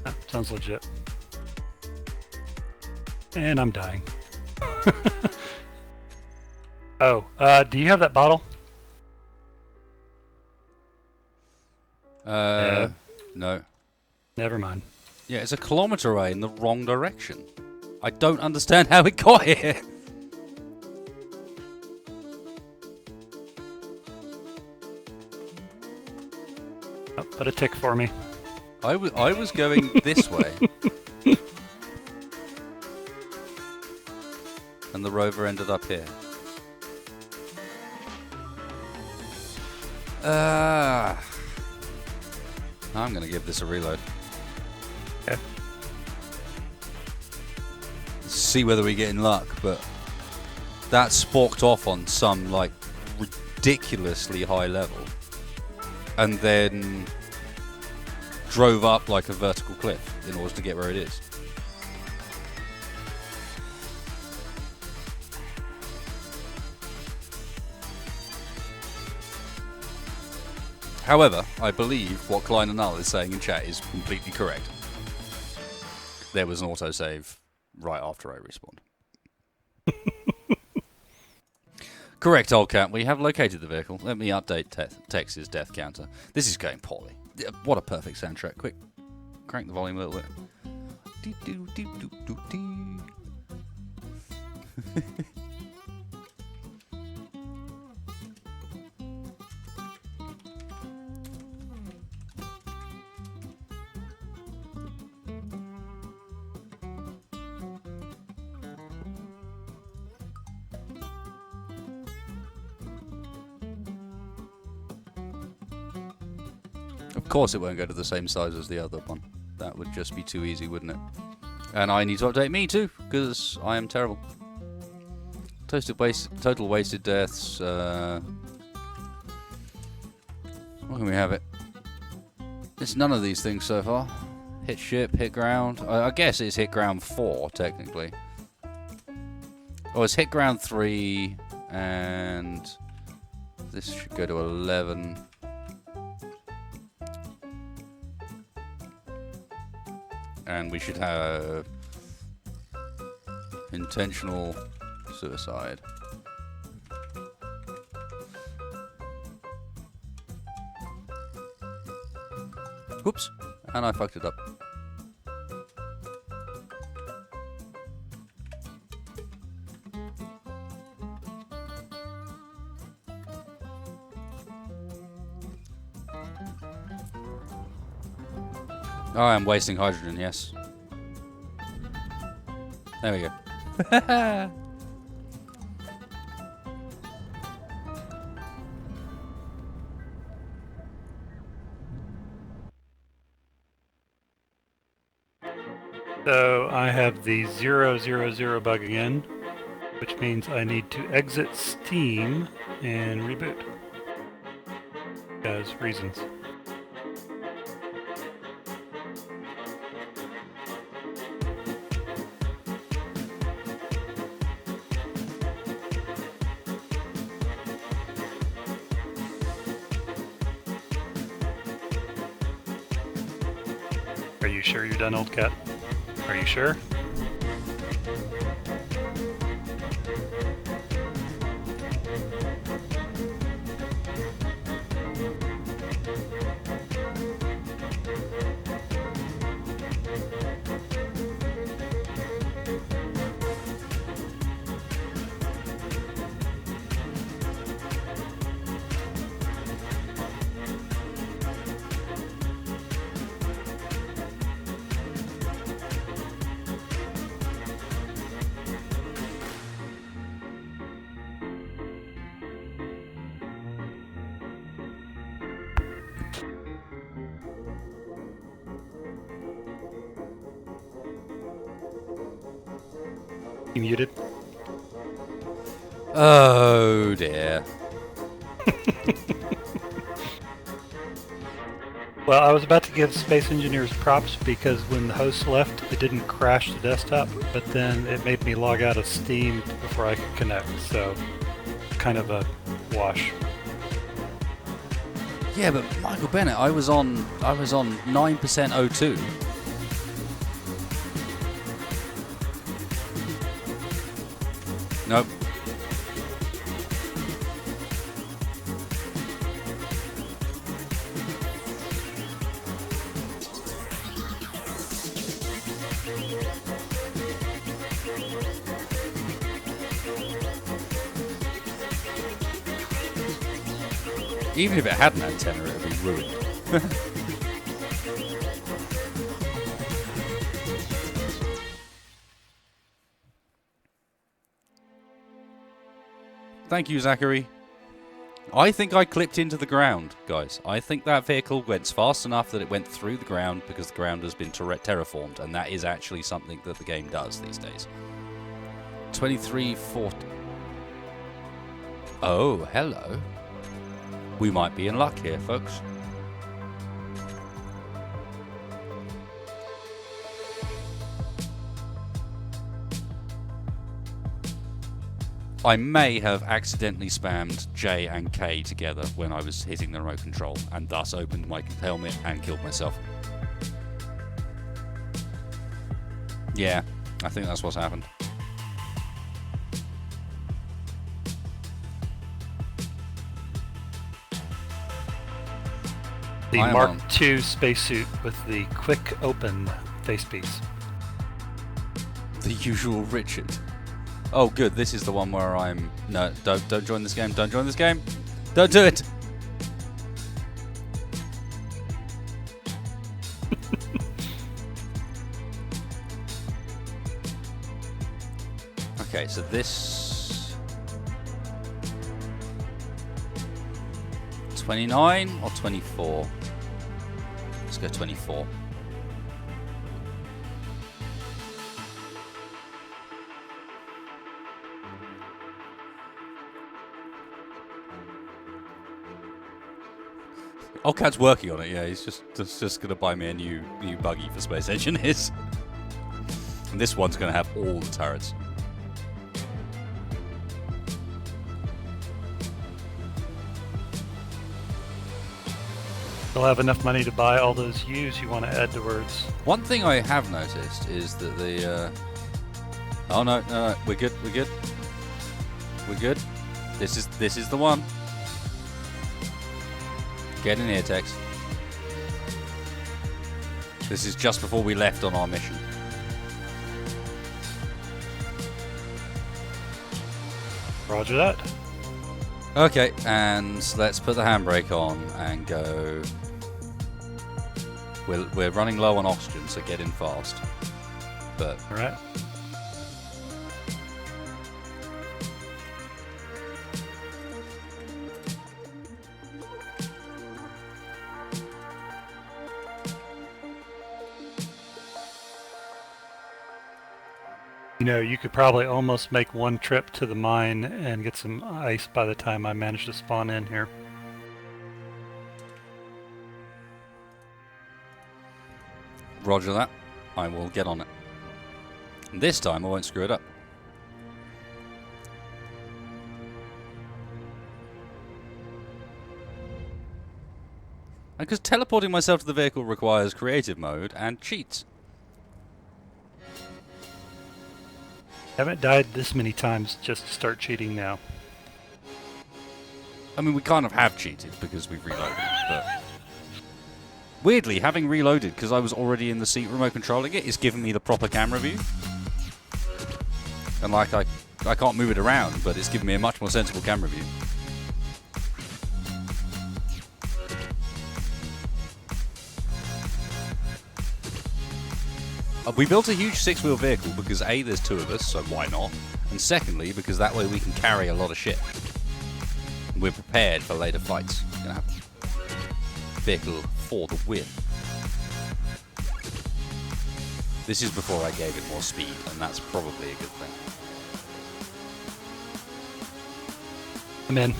Ah, sounds legit. And I'm dying. Oh, do you have that bottle? Yeah. No. Never mind. Yeah, it's 1 kilometer away in the wrong direction. I don't understand how it got here. Oh, put a tick for me. I was going this way. And the rover ended up here. I'm going to give this a reload. Okay. See whether we get in luck, but that sporked off on some, like, ridiculously high level. And then drove up like a vertical cliff in order to get where it is. However, I believe what Klein and Null is saying in chat is completely correct. There was an autosave right after I respawned. Correct, old cat. We have located the vehicle. Let me update Tex's death counter. This is going poorly. What a perfect soundtrack. Quick, crank the volume a little bit. Of course it won't go to the same size as the other one. That would just be too easy, wouldn't it? And I need to update me too, because I am terrible. Total wasted deaths. Where can we have it? It's none of these things so far. Hit ship, hit ground. I guess it's hit ground 4, technically. Oh, it's hit ground 3, and this should go to 11. And we should have intentional suicide. Whoops, and I fucked it up. Oh, I'm wasting hydrogen, yes. There we go. So I have the 000 bug again, which means I need to exit Steam and reboot. Because reasons. Are you sure you're done, old cat? Are you sure? You muted? Oh dear. Well, I was about to give Space Engineers props because when the host left, it didn't crash the desktop, but then it made me log out of Steam before I could connect, so kind of a wash. Yeah, but Michael Bennett, I was on 9% O2. Nope. Even if it had an antenna, it would be ruined. Thank you, Zachary. I think I clipped into the ground, guys. I think that vehicle went fast enough that it went through the ground because the ground has been terraformed, and that is actually something that the game does these days. 2340. Oh, hello. We might be in luck here, folks. I may have accidentally spammed J and K together when I was hitting the remote control, and thus opened my helmet and killed myself. Yeah, I think that's what's happened. The Mark II spacesuit with the quick open facepiece. The usual Richard. Oh, good. This is the one where I'm... No, don't join this game. Don't join this game. Don't do it. Okay, so this... 29 or 24? Let's go 24. Oldcat's working on it, yeah. He's just going to buy me a new buggy for Space Engineers. And this one's going to have all the turrets. You'll have enough money to buy all those U's you want to add to words. One thing I have noticed is that the... Oh, no, we're good, we're good. We're good. This is the one. Get in here, Tex. This is just before we left on our mission. Roger that. Okay, and let's put the handbrake on and go. We're running low on oxygen, so get in fast. But All right. You know, you could probably almost make one trip to the mine and get some ice by the time I manage to spawn in here. Roger that. I will get on it. And this time I won't screw it up. And because teleporting myself to the vehicle requires creative mode and cheats. Haven't died this many times just to start cheating now. I mean, we kind of have cheated because we've reloaded, but... Weirdly, having reloaded because I was already in the seat remote controlling it is giving me the proper camera view. And like, I can't move it around, but it's giving me a much more sensible camera view. We built a huge six-wheel vehicle because A, there's two of us, so why not? And secondly, because that way we can carry a lot of shit. We're prepared for later fights. We're gonna have vehicle for the win. This is before I gave it more speed, and that's probably a good thing. I'm in.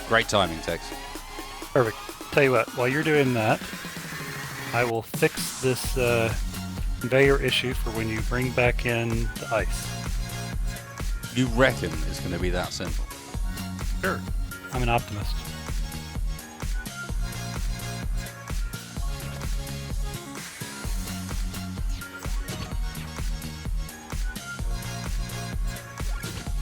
Great timing, Tex. Perfect. Tell you what, while you're doing that, I will fix this conveyor issue for when you bring back in the ice. You reckon it's going to be that simple? Sure. I'm an optimist.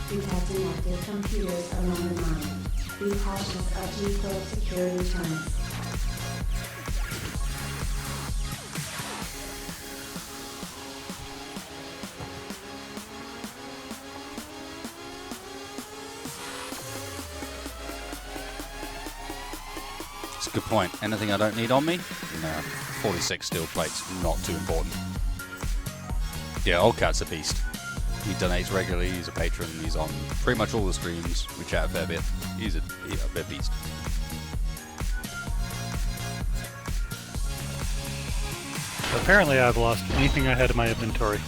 Detecting active computers along the line. Be cautious of G-code security terms. It's a good point. Anything I don't need on me? No. 46 steel plates, not too important. Yeah, Oldcat's a beast. He donates regularly, he's a patron, he's on pretty much all the streams, we chat a fair bit. He's a beast. Apparently I've lost anything I had in my inventory.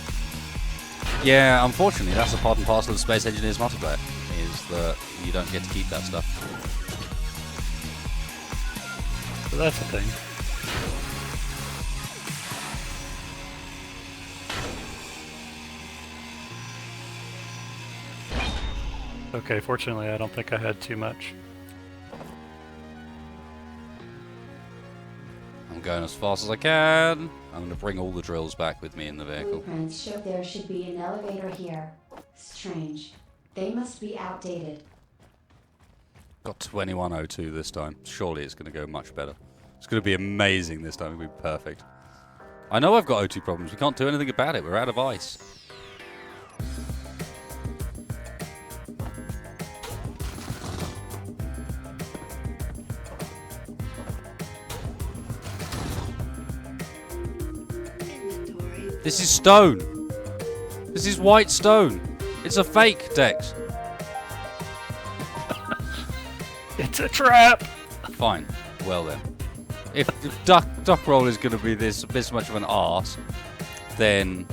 Yeah, unfortunately, that's a part and parcel of Space Engineers multiplayer, is that you don't get to keep that stuff. So that's the thing. Okay, fortunately I don't think I had too much. I'm going as fast as I can. I'm going to bring all the drills back with me in the vehicle. Blueprints show there should be an elevator here. Strange. They must be outdated. Got 2102 this time. Surely it's going to go much better. It's going to be amazing this time. It'll be perfect. I know I've got O2 problems. We can't do anything about it. We're out of ice. This is stone. This is white stone. It's a fake, Dex. It's a trap! Fine. Well then. If Duckroll is going to be this much of an arse, then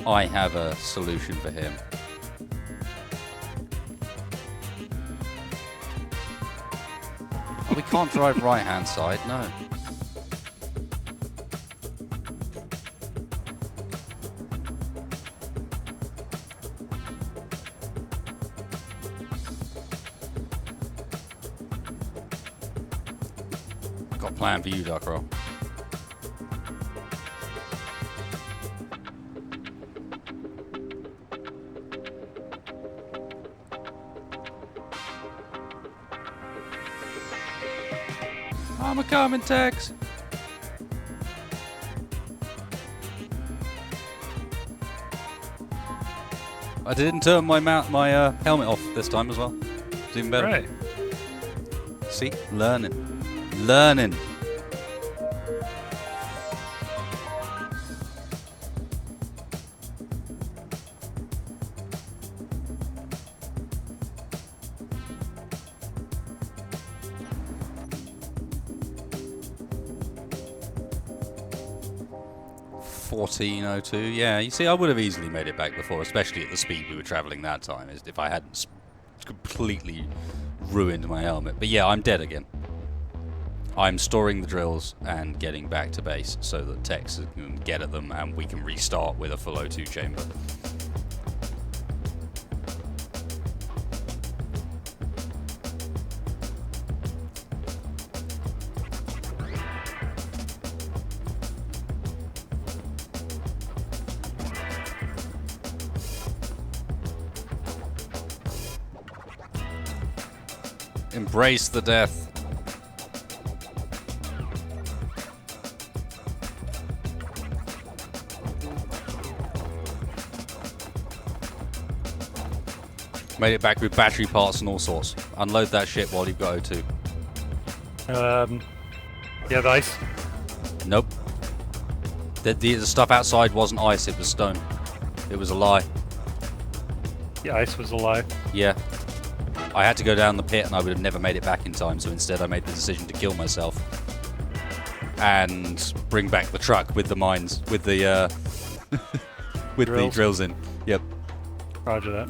I have a solution for him. Oh, we can't drive right-hand side, no. Got a plan for you, Duckroll. I'm a coming, Tex. I didn't turn my helmet off this time as well. It's even better. Right. See, learning. Learning. $14.02. Yeah, you see, I would have easily made it back before, especially at the speed we were traveling that time, if I hadn't completely ruined my helmet. But yeah, I'm dead again. I'm storing the drills and getting back to base so that Tex can get at them and we can restart with a full O2 chamber. Embrace the death. Made it back with battery parts and all sorts. Unload that shit while you've got O2. Yeah, the ice. Nope. The stuff outside wasn't ice, it was stone. It was a lie. Yeah, ice was a lie. Yeah. I had to go down the pit and I would have never made it back in time, so instead I made the decision to kill myself. And bring back the truck with the mines, with the, with the drills in. Yep. Roger that.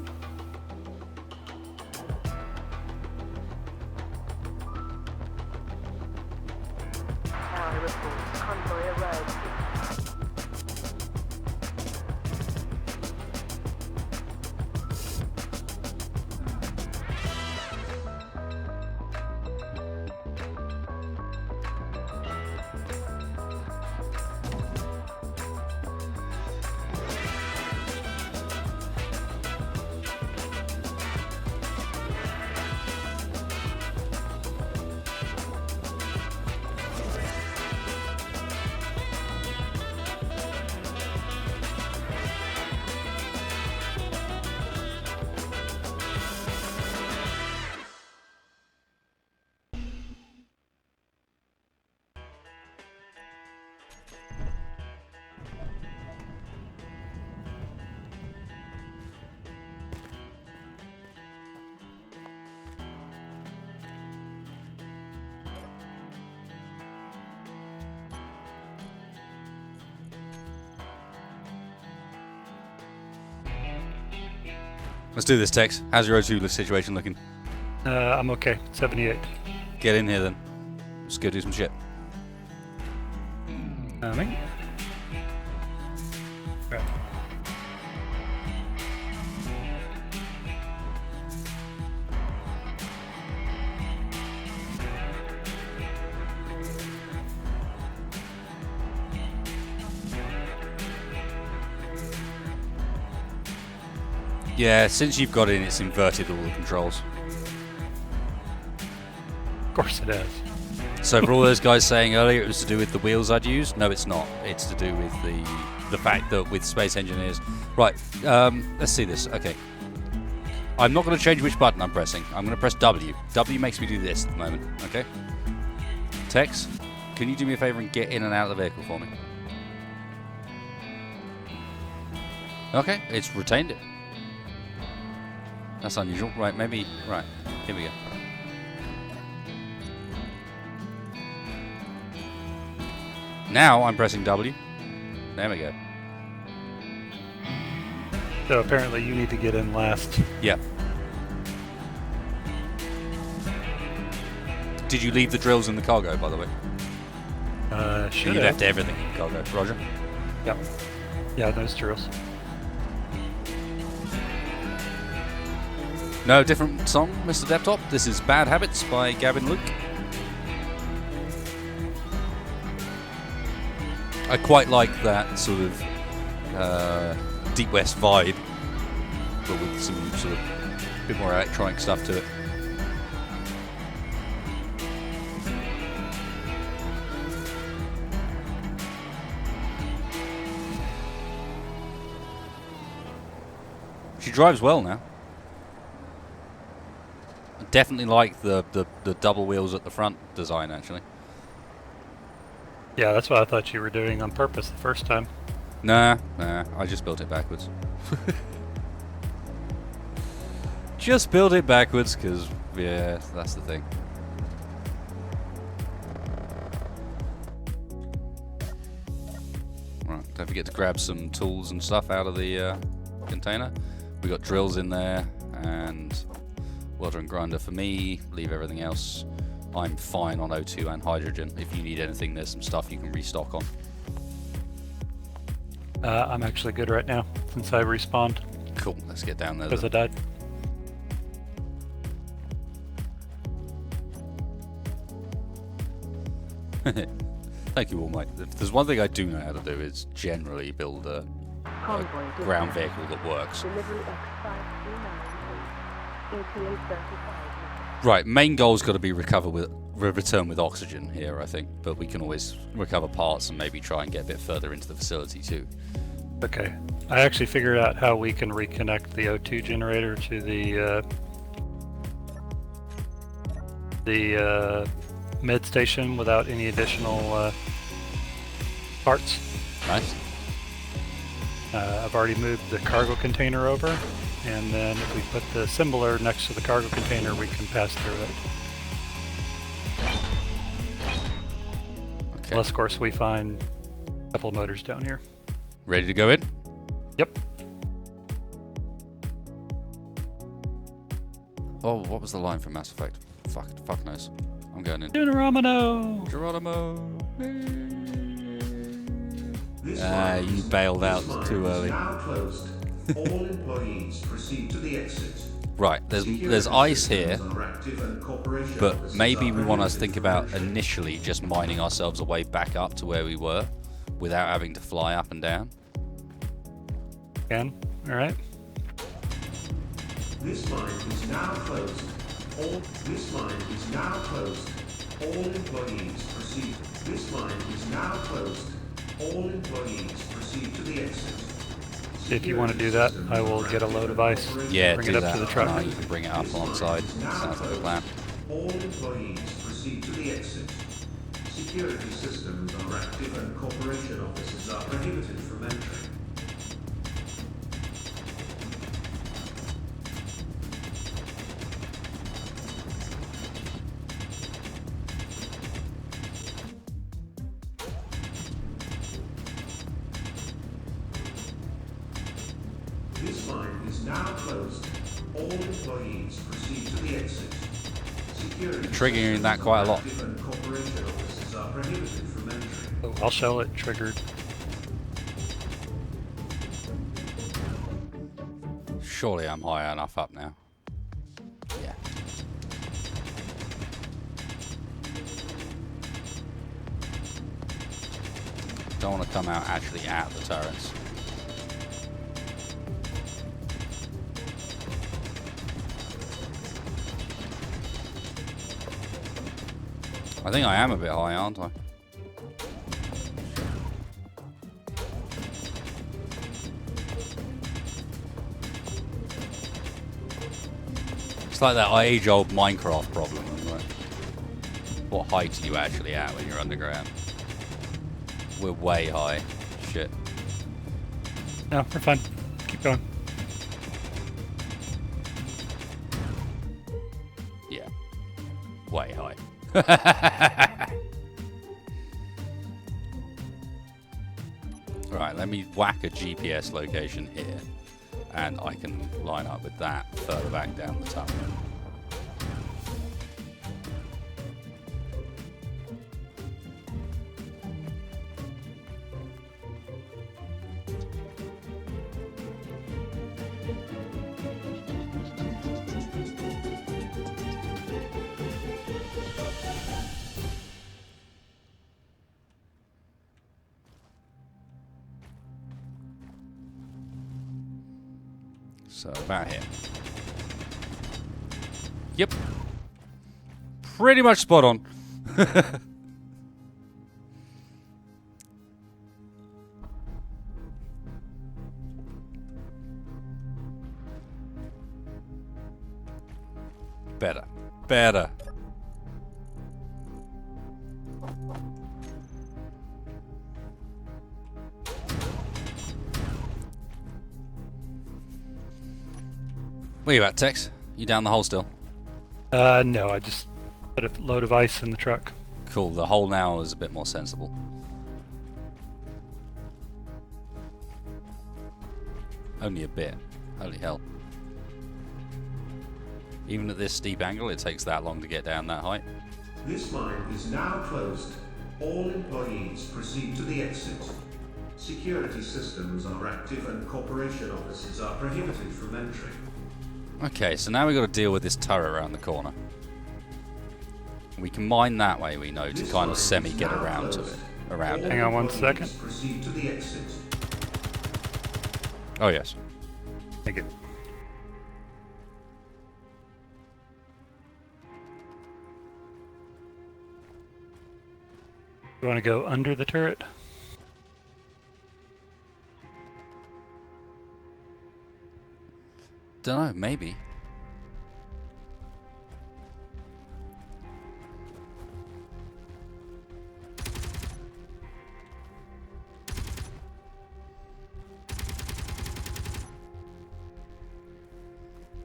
Tower report. Convoy arrived. Let's do this, Tex. How's your O2 situation looking? I'm okay. 78. Get in here then. Let's go do some shit. Coming. Right. Yeah, since you've got in, it's inverted all the controls. Of course it is. So for all those guys saying earlier it was to do with the wheels I'd used, no, it's not. It's to do with the fact that with Space Engineers... Right, let's see this. Okay. I'm not going to change which button I'm pressing. I'm going to press W. W makes me do this at the moment, okay? Tex, can you do me a favour and get in and out of the vehicle for me? Okay, it's retained it. That's unusual. Right, maybe... Right, here we go. Now I'm pressing W. There we go. So apparently you need to get in last. Yep. Did you leave the drills in the cargo, by the way? Should You have. left everything in cargo. Roger. Yep. Yeah, those drills. No different song, Mr. Deptop. This is Bad Habits by Gavin Luke. I quite like that sort of Deep West vibe, but with some sort of bit more electronic stuff to it. She drives well now. I definitely like the double wheels at the front design, actually. Yeah, that's what I thought you were doing on purpose the first time. Nah, I just built it backwards. Just build it backwards, because, yeah, that's the thing. Right, don't forget to grab some tools and stuff out of the container. We got drills in there, and welder and grinder for me. Leave everything else. I'm fine on O2 and hydrogen. If you need anything, there's some stuff you can restock on. I'm actually good right now, since I respawned, Cool, let's get down there. because I died. Thank you all, mate. If there's one thing I do know how to do is generally build a Convoy ground dispatch. vehicle that works. Delivery X539, ETA 35. Right, main goal's got to be return with oxygen here, I think. But we can always recover parts and maybe try and get a bit further into the facility too. Okay. I actually figured out how we can reconnect the O2 generator to the med station without any additional parts. Nice. I've already moved the cargo container over, and then if we put the assembler next to the cargo container, we can pass through it. Okay. Unless, of course, we find a couple of motors down here. Ready to go in? Yep. Oh, what was the line from Mass Effect? Fuck knows. I'm going in. Geronimo! Geronimo! This You line bailed out is too early. now closed. All employees proceed to the exit. Right, there's ice here, but maybe we want to think about initially just mining ourselves a way back up to where we were without having to fly up and down. Again. Alright. This line is now closed. This line is now closed. All employees proceed. This line is now closed. All employees proceed to the exit. If you want to do that, I will get a load of ice. Yeah, Bring do it up that. to the truck. You can bring it up alongside. Sounds like a plan. All employees proceed to the exit. Security systems are active and corporation offices are prohibited from entry. This line is now closed. All employees proceed to the exit. Security Triggering that quite a lot. active and corporation offices are prohibited from entry. Oh, I'll show it triggered. Surely I'm high enough up now. Yeah. Don't want to come out actually at the turrets. I think I am a bit high, aren't I? It's like that age-old Minecraft problem. Right? What height are you actually at when you're underground? We're way high. Shit. No, we're fine. Keep going. Yeah. Way high. Right, let me whack a GPS location here, and I can line up with that further back down the tunnel. So about here. Yep. Pretty much spot on. Better. Better. Where you at, Tex? You down the hole still? No, I just put a load of ice in the truck. Cool, the hole now is a bit more sensible. Only a bit. Holy hell. Even at this steep angle, it takes that long to get down that height. This mine is now closed. All employees proceed to the exit. Security systems are active and corporation officers are prohibited from entering. Okay, so now we've got to deal with this turret around the corner. We can mine that way, we know, to This kind mine of is semi-get now around to closed. it. Around All it. Hang on one employees second. Proceed to the exit. Oh, yes. Thank you. You want to go under the turret? Dunno, maybe.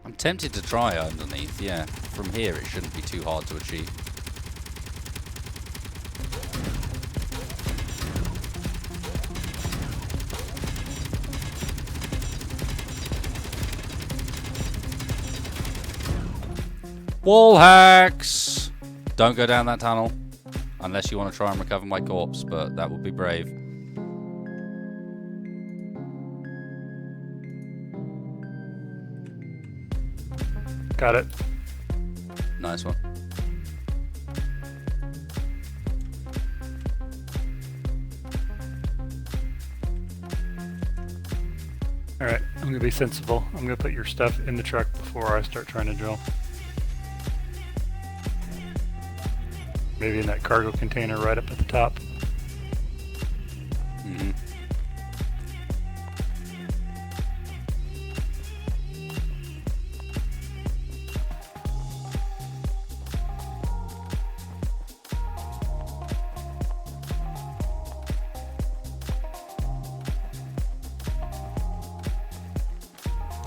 I'm tempted to try underneath, yeah. From here it shouldn't be too hard to achieve. Wall hacks! Don't go down that tunnel. Unless you want to try and recover my corpse, but that would be brave. Got it. Nice one. Alright, I'm going to be sensible. I'm going to put your stuff in the truck before I start trying to drill. Maybe in that cargo container right up at the top. Mm-hmm.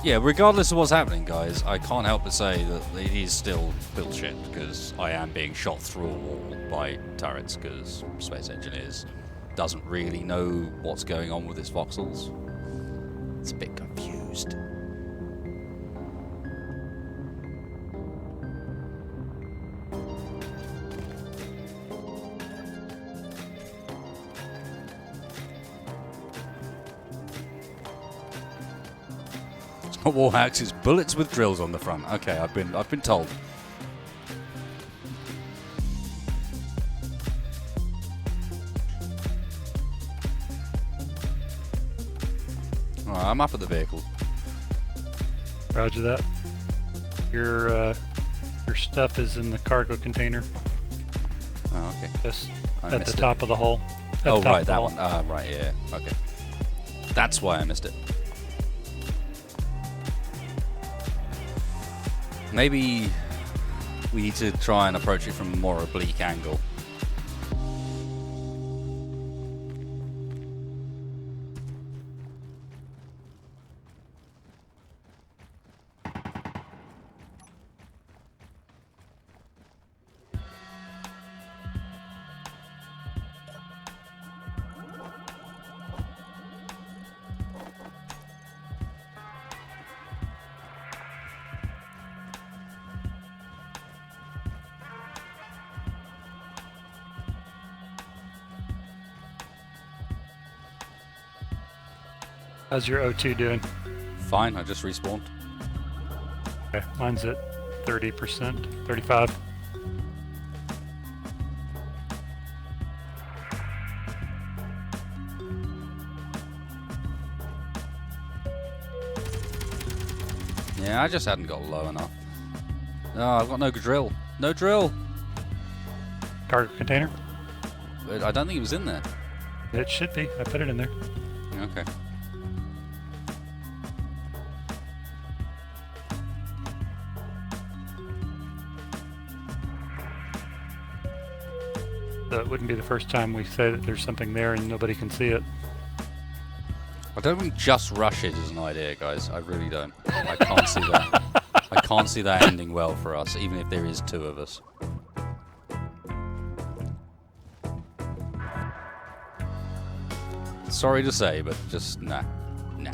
Yeah, regardless of what's happening, guys, I can't help but say that it is still bullshit, because I am being shot through a wall by turrets, because Space Engineers doesn't really know what's going on with his voxels. It's a bit confused. Wall hacks is bullets with drills on the front. Okay, I've been told. Alright, I'm up at the vehicle. Roger that. Your stuff is in the cargo container. Oh, okay. Just I at the missed it. top of the hole. At Oh, the top right, of the that hole. one. Right, yeah. Okay. That's why I missed it. Maybe we need to try and approach it from a more oblique angle. How's your O2 doing? Fine, I just respawned. Okay, mine's at 30%, 35. Yeah, I just hadn't got low enough. No, I've got no drill. No drill! Cargo container? But I don't think it was in there. It should be. I put it in there. Okay. So it wouldn't be the first time we say that there's something there and nobody can see it. I don't think just rush it is an idea, guys. I really don't. I can't see that. I can't see that ending well for us, even if there is two of us. Sorry to say, but just nah. Nah.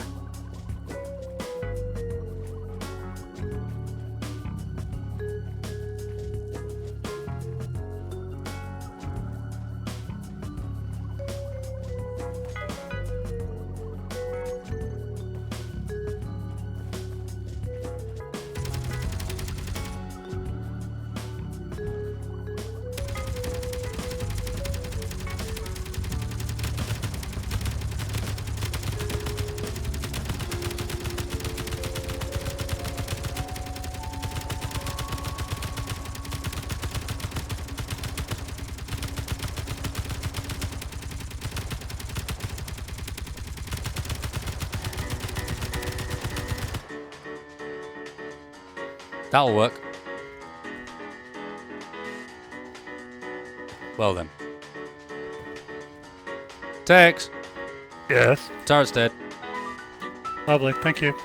That'll work. Well then. Tex! Yes. Turret's dead. Lovely. Thank you.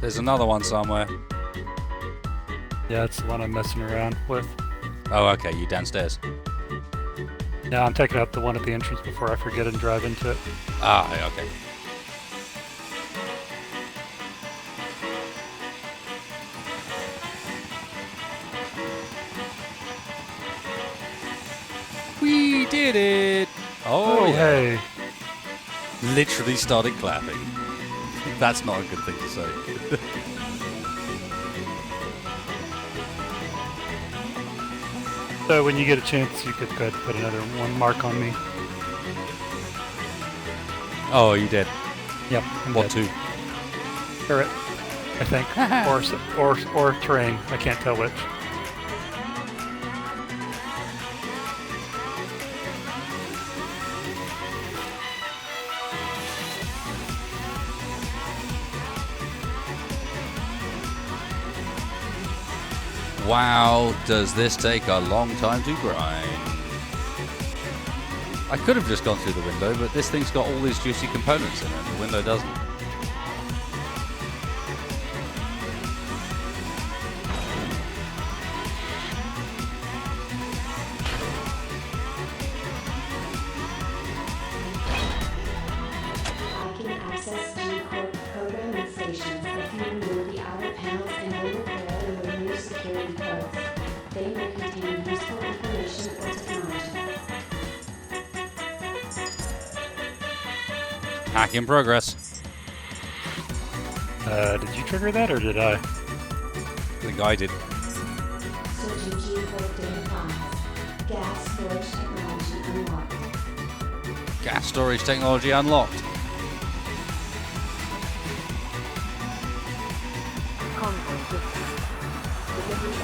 There's another one somewhere. Yeah, it's the one I'm messing around with. Oh, okay, you downstairs. Yeah, I'm taking out the one at the entrance before I forget and drive into it. Ah, okay. We did it! Oh, yeah. Hey. Literally started clapping. That's not a good thing to say. So when you get a chance, you could go ahead and put another one mark on me. Oh, you did. Yep. I'm What dead. two? Turret, I think, or terrain. I can't tell which. Wow, does this take a long time to grind? I could have just gone through the window, but this thing's got all these juicy components in it, and the window doesn't. I can access G-Corp programming stations if you remove the outer panels and then repair and remove security codes. They may contain useful information or technology. Hack in progress. Did you trigger that or did I? I think I did. Searching G-Corp data files. Gas storage technology unlocked. Gas storage technology unlocked. Convoy dispatched. Delivery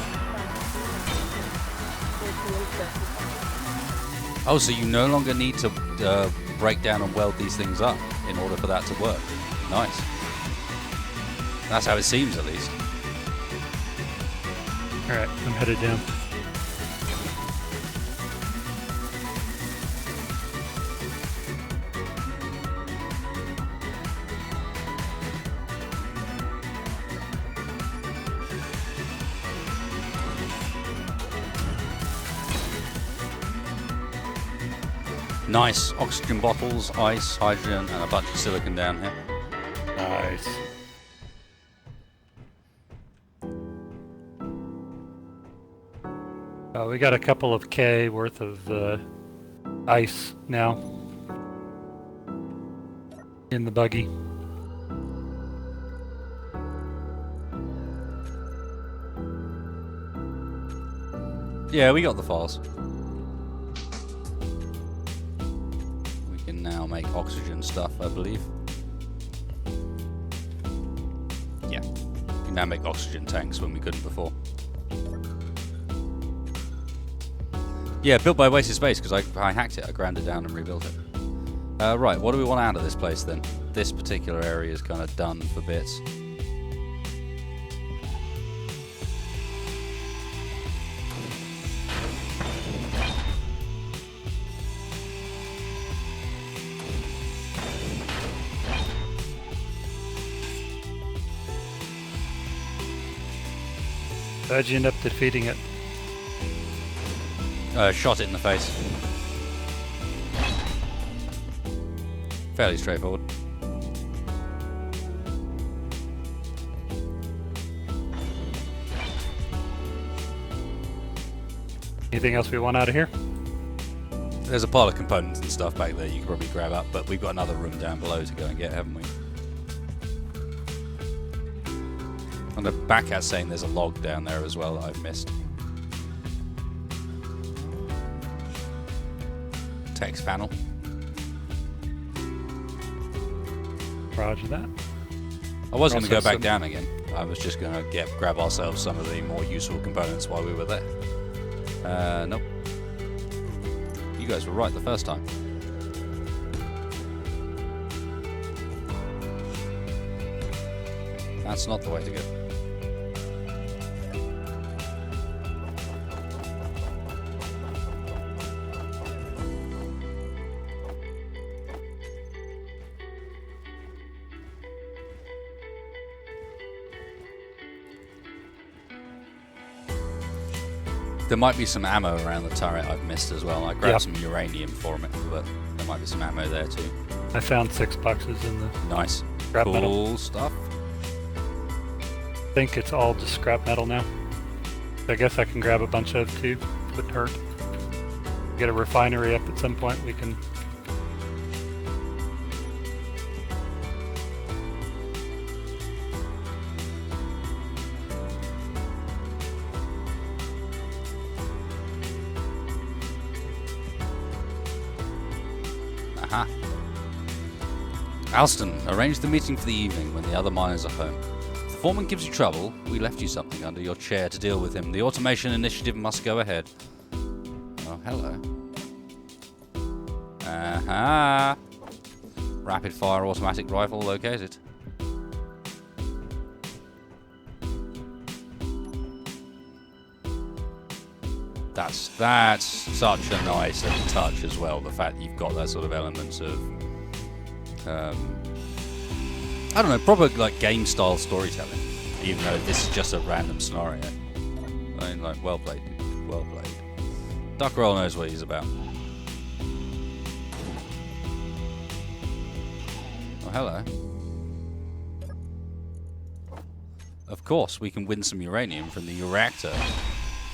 of Oh, so you no longer need to break down and weld these things up in order for that to work. Nice. That's how it seems, at least. Alright, I'm headed down. Nice. Oxygen bottles, ice, hydrogen, and a bunch of silicon down here. Nice. We got a couple of K worth of ice now in the buggy. Yeah, we got the files. We can now make oxygen stuff, I believe. Yeah. We can now make oxygen tanks when we couldn't before. Yeah, built by Wasted Space, because I hacked it, I ground it down and rebuilt it. Right, what do we want out of this place then? This particular area is kind of done for bits. How'd you end up defeating it? Shot it in the face. Fairly straightforward. Anything else we want out of here? There's a pile of components and stuff back there you can probably grab up, but we've got another room down below to go and get, haven't we? On the back hat's saying there's a log down there as well that I've missed. Text panel. Roger that. I was going to go Also back some- down again. I was just going to grab ourselves some of the more useful components while we were there. Nope. You guys were right the first time. That's not the way to go. There might be some ammo around the turret I've missed as well. I grabbed Yep. some uranium for it, but there might be some ammo there too. I found 6 boxes in the Nice. scrap Cool metal. stuff. I think it's all just scrap metal now. I guess I can grab a bunch of too. Wouldn't hurt. Get a refinery up at some point. We can. Aha. Alston, arrange the meeting for the evening when the other miners are home. If the foreman gives you trouble, we left you something under your chair to deal with him. The automation initiative must go ahead. Oh, hello. Aha. Rapid fire automatic rifle located. That's such a nice little touch as well. The fact that you've got that sort of elements of, I don't know, proper like game style storytelling. Even though this is just a random scenario. I mean, like, well played, dude. Well played. Duckroll knows what he's about. Oh, hello. Of course, we can win some uranium from the reactor.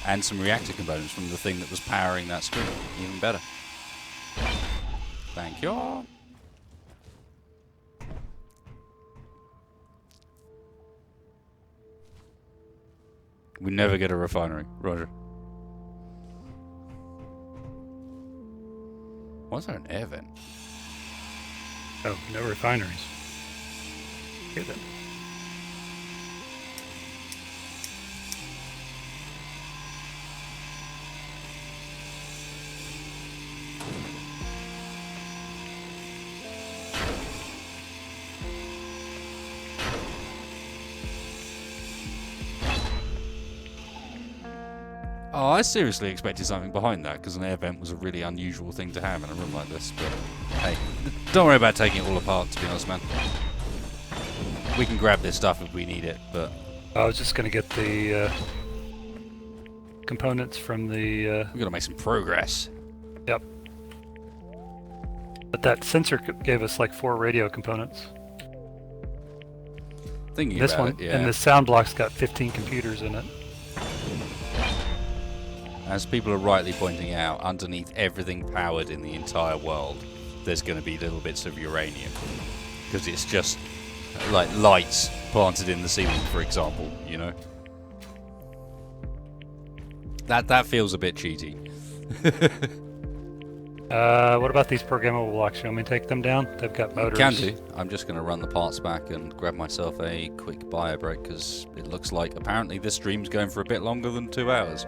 And some reactor components from the thing that was powering that screen. Even better. Thank you. We never get a refinery. Roger. Was there an air vent? Oh, no refineries. Okay then. Oh, I seriously expected something behind that, because an air vent was a really unusual thing to have in a room like this, but hey, don't worry about taking it all apart, to be honest, man. We can grab this stuff if we need it, but... I was just going to get the components from the... we've got to make some progress. Yep. But that sensor gave us like 4 radio components. Thinking This about one, it, yeah. and this sound block's got 15 computers in it. As people are rightly pointing out, underneath everything powered in the entire world, there's going to be little bits of uranium. Because it's just like lights planted in the ceiling, for example, you know? That feels a bit cheaty. What about these programmable blocks? You want me to take them down? They've got motors. Can do. I'm just going to run the parts back and grab myself a quick bio break, because it looks like apparently this stream's going for a bit longer than 2 hours.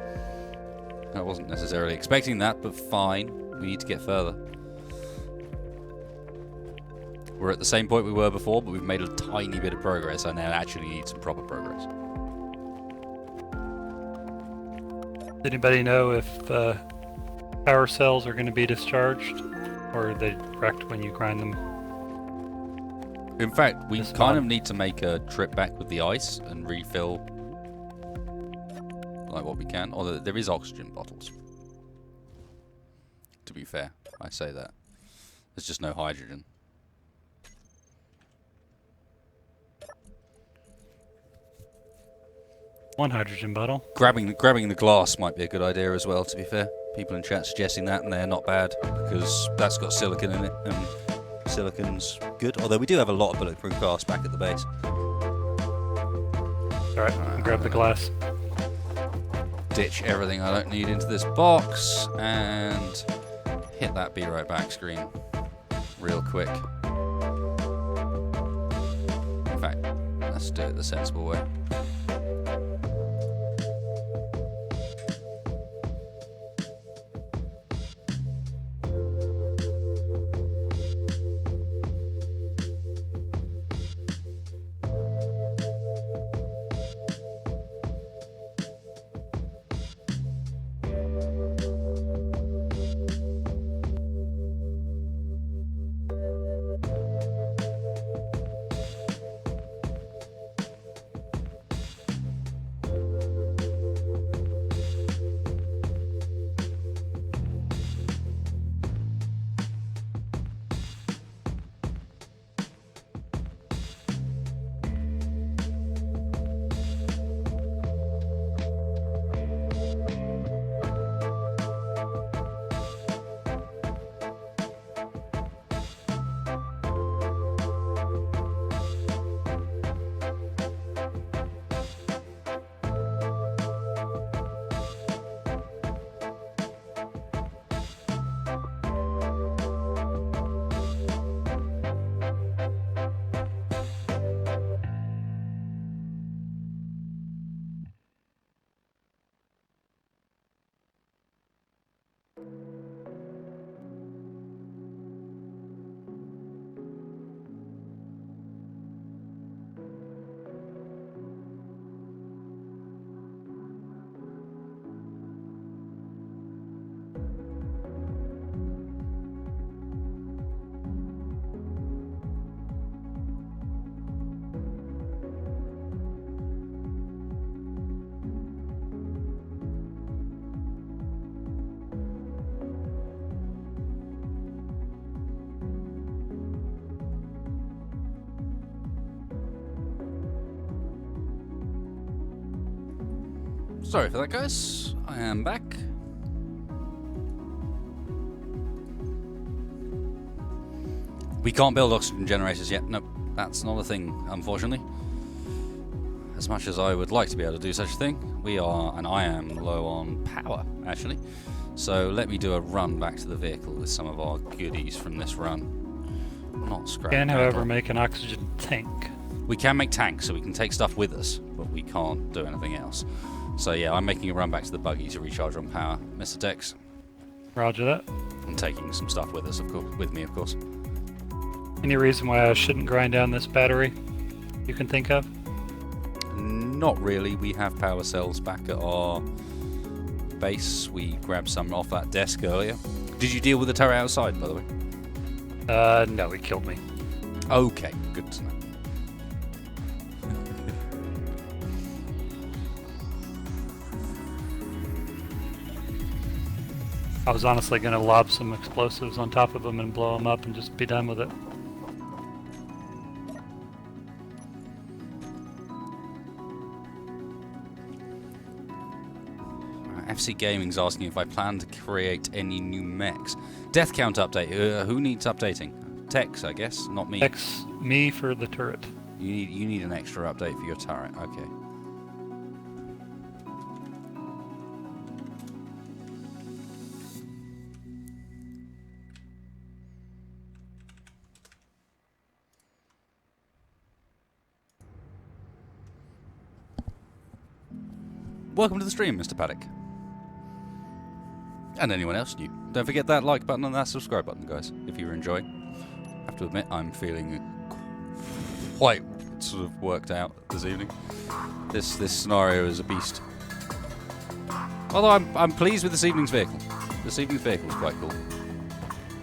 I wasn't necessarily expecting that, but fine. We need to get further. We're at the same point we were before, but we've made a tiny bit of progress. I now actually need some proper progress. Does anybody know if power cells are going to be discharged, or are they wrecked when you grind them? In fact, we This kind of mod. need to make a trip back with the ice and refill like what we can. Although there is oxygen bottles. To be fair, I say that. There's just no hydrogen. One hydrogen bottle. Grabbing the glass might be a good idea as well, to be fair. People in chat suggesting that, and they're not bad, because that's got silicon in it, and silicon's good. Although we do have a lot of bulletproof glass back at the base. Alright, grab the glass. Ditch everything I don't need into this box, and hit that be right back screen real quick. In fact, let's do it the sensible way. Sorry for that, guys. I am back. We can't build oxygen generators yet. Nope, that's not a thing, unfortunately. As much as I would like to be able to do such a thing, we are, and I am, low on power, actually. So let me do a run back to the vehicle with some of our goodies from this run. Not scrap. Can, metal. however, make an oxygen tank. We can make tanks, so we can take stuff with us, but we can't do anything else. So yeah, I'm making a run back to the buggy to recharge on power. Mr. Dex. Roger that. I'm taking some stuff with us, of course, with me, of course. Any reason why I shouldn't grind down this battery you can think of? Not really. We have power cells back at our base. We grabbed some off that desk earlier. Did you deal with the turret outside, by the way? No, he killed me. Okay, good to know. I was honestly going to lob some explosives on top of them and blow them up and just be done with it. FC Gaming's asking if I plan to create any new mechs. Death count update. Who needs updating? Tex, I guess, not me. Tex me for the turret. You need an extra update for your turret. Okay. Welcome to the stream, Mr. Paddock. And anyone else new. Don't forget that like button and that subscribe button, guys, if you're enjoying. I have to admit, I'm feeling quite sort of worked out this evening. This scenario is a beast. Although I'm pleased with this evening's vehicle. This evening's vehicle is quite cool.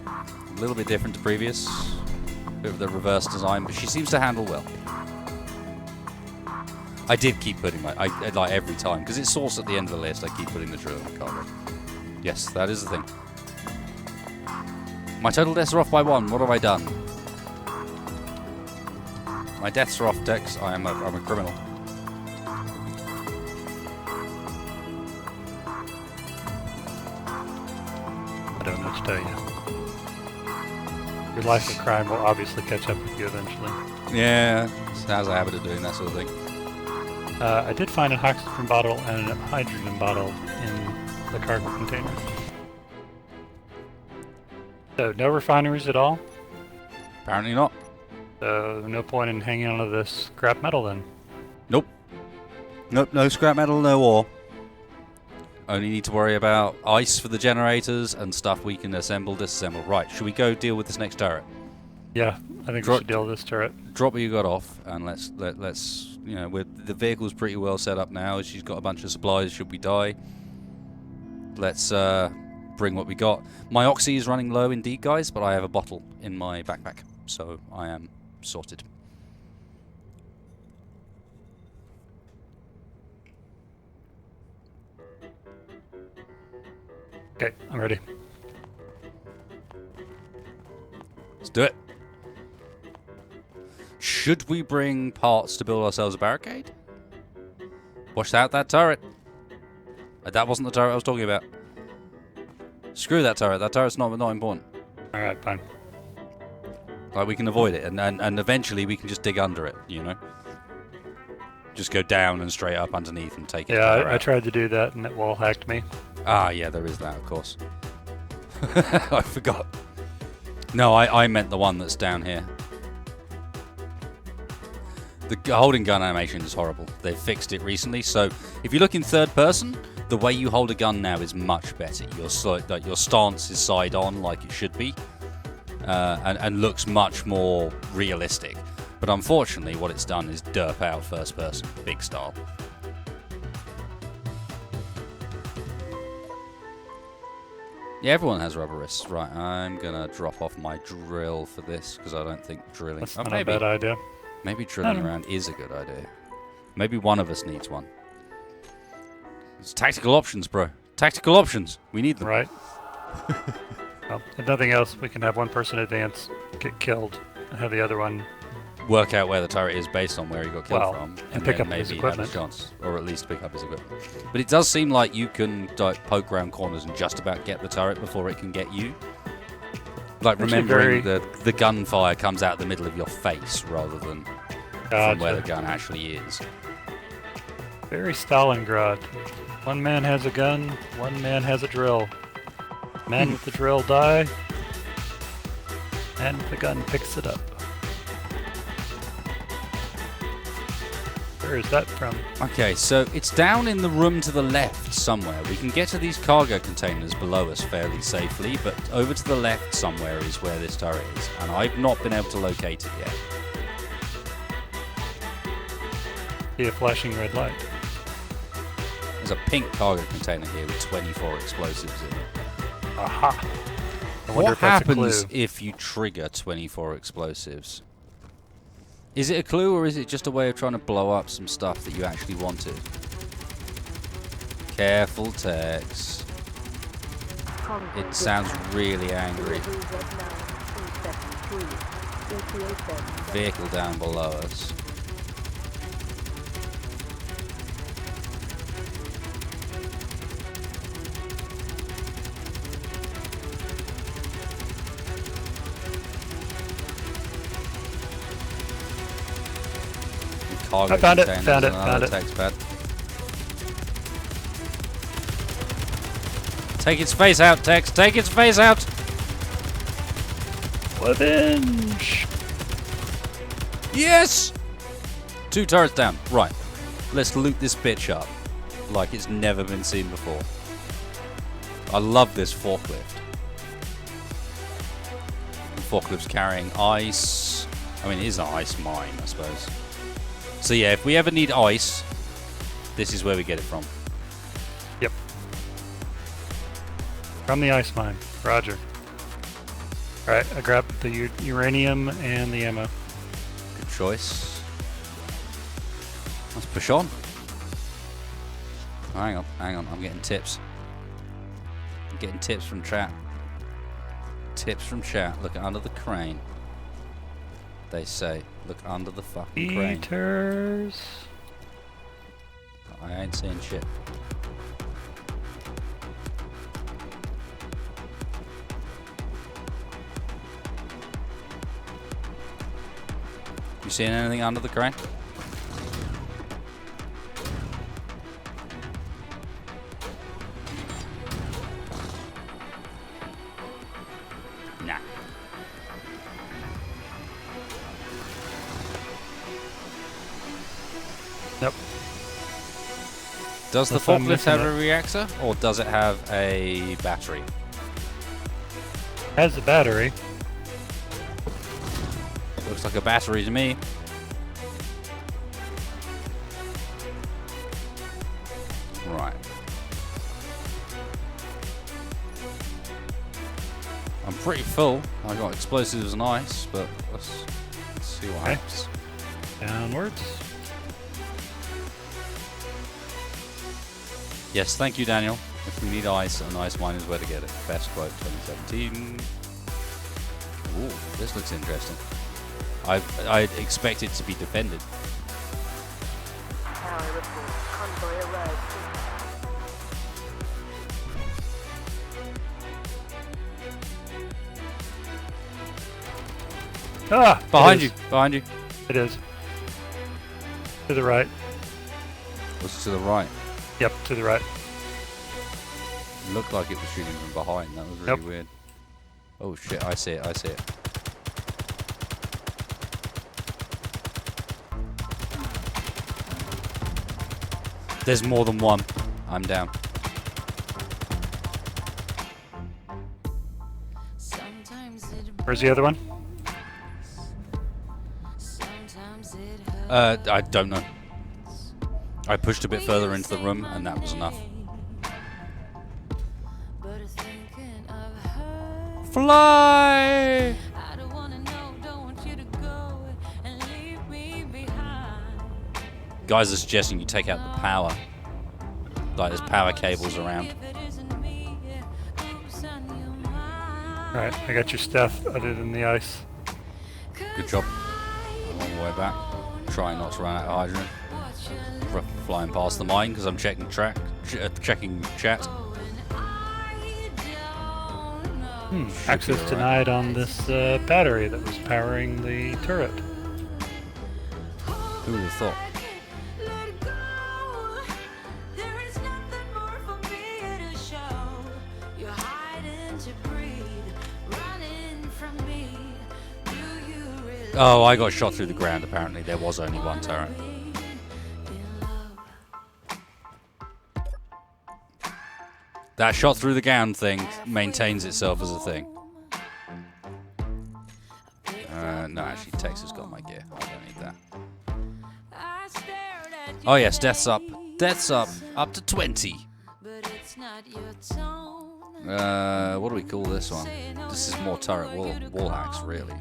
A little bit different to previous. Bit of the reverse design, but she seems to handle well. I did keep putting like every time, because it's source at the end of the list, I keep putting the drill in the cargo. Yes, that is the thing. My total deaths are off by 1. What have I done? My deaths are off, Tex. I'm a criminal. I don't know what to tell you. Your life of crime will obviously catch up with you eventually. Yeah, it has a habit of doing that sort of thing. I did find an oxygen bottle and a hydrogen bottle in the cargo container. So, no refineries at all? Apparently not. So, no point in hanging on to this scrap metal then? Nope. Nope, no scrap metal, no ore. Only need to worry about ice for the generators and stuff we can assemble, disassemble. Right, should we go deal with this next turret? Yeah, I think we should deal with this turret. Drop what you got off, and let's you know, the vehicle's pretty well set up now. She's got a bunch of supplies should we die. Let's bring what we got. My oxy is running low indeed, guys, but I have a bottle in my backpack, so I am sorted. Okay, I'm ready. Let's do it. Should we bring parts to build ourselves a barricade? Watch out, that turret. That wasn't the turret I was talking about. Screw that turret. That turret's not important. Alright, fine. Like, we can avoid it, and eventually we can just dig under it, you know? Just go down and straight up underneath and take it. Yeah, I tried to do that and it wall hacked me. Ah, yeah, there is that, of course. I forgot. No, I meant the one that's down here. The holding gun animation is horrible. They've fixed it recently, so if you look in third person, the way you hold a gun now is much better. Your stance is side on, like it should be, and looks much more realistic. But unfortunately, what it's done is derp out first person, big style. Yeah, everyone has rubber wrists. Right, I'm gonna drop off my drill for this because I don't think drilling. That's not a bad idea. Maybe drilling around is a good idea. Maybe one of us needs one. It's tactical options, bro. Tactical options. We need them. Right. Well, if nothing else, we can have one person advance, get killed, and have the other one work out where the turret is based on where he got killed from, and pick up maybe his equipment. have a chance, or at least pick up his equipment. But it does seem like you can poke round corners and just about get the turret before it can get you. Like, remembering the gunfire comes out the middle of your face rather than from where the gun actually is. Very Stalingrad. One man has a gun, one man has a drill. Man with the drill die, and the gun picks it up. Where is that from? Okay, so it's down in the room to the left somewhere. We can get to these cargo containers below us fairly safely, but over to the left somewhere is where this turret is, and I've not been able to locate it yet. See a flashing red light. There's a pink cargo container here with 24 explosives in it. Aha! I wonder What if that's a happens clue. if you trigger 24 explosives? Is it a clue, or is it just a way of trying to blow up some stuff that you actually wanted? Careful, Tex. It sounds really angry. Vehicle down below us. I found it, found it. Text pad. Take its face out, Tex. Take its face out. Revenge. Yes! 2 turrets down. Right. Let's loot this bitch up like it's never been seen before. I love this forklift. The forklift's carrying ice. I mean, it is an ice mine, I suppose. So yeah, if we ever need ice, this is where we get it from. Yep. From the ice mine. Roger. Alright, I grabbed the uranium and the ammo. Good choice. Let's push on. Oh, hang on. I'm getting tips. I'm getting tips from chat. Tips from chat. Look under the crane. They say, look under the fucking crane. Eaters. I ain't saying shit. You seeing anything under the crane? Nah. Nope. Does the That's why I'm forklift missing have it. a reactor, or does it have a battery? Has the battery. Looks like a battery to me. Right. I'm pretty full. I got explosives and ice, but let's see what Okay. happens. Downwards. Yes, thank you, Daniel. If we need ice, an ice mine is where to get it. Best quote 2017. Ooh, this looks interesting. I'd expect it to be defended. Tower report. Convoy arrived. Ah! Behind it you, is. behind you. It is. To the right. Was it to the right? Yep, to the right. It looked like it was shooting from behind. That was really Yep. weird. Oh shit, I see it, I see it. There's more than one. I'm down. Where's the other one? I don't know. I pushed a bit further into the room and that was enough. Fly! Guys are suggesting you take out the power. Like there's power cables around. Alright, I got your stuff other than the ice. Good job. I'm on the way back. Trying not to run out of hydrogen. Flying past the mine because I'm checking checking chat. Access alright. denied on this battery that was powering the turret. Who would have thought? Oh, I got shot through the ground apparently. There was only one turret. That shot through the ground thing maintains itself as a thing. No, actually, Texas got my gear. I don't need that. Oh yes, death's up. Death's up. Up to 20. What do we call this one? This is more turret wall hacks, really.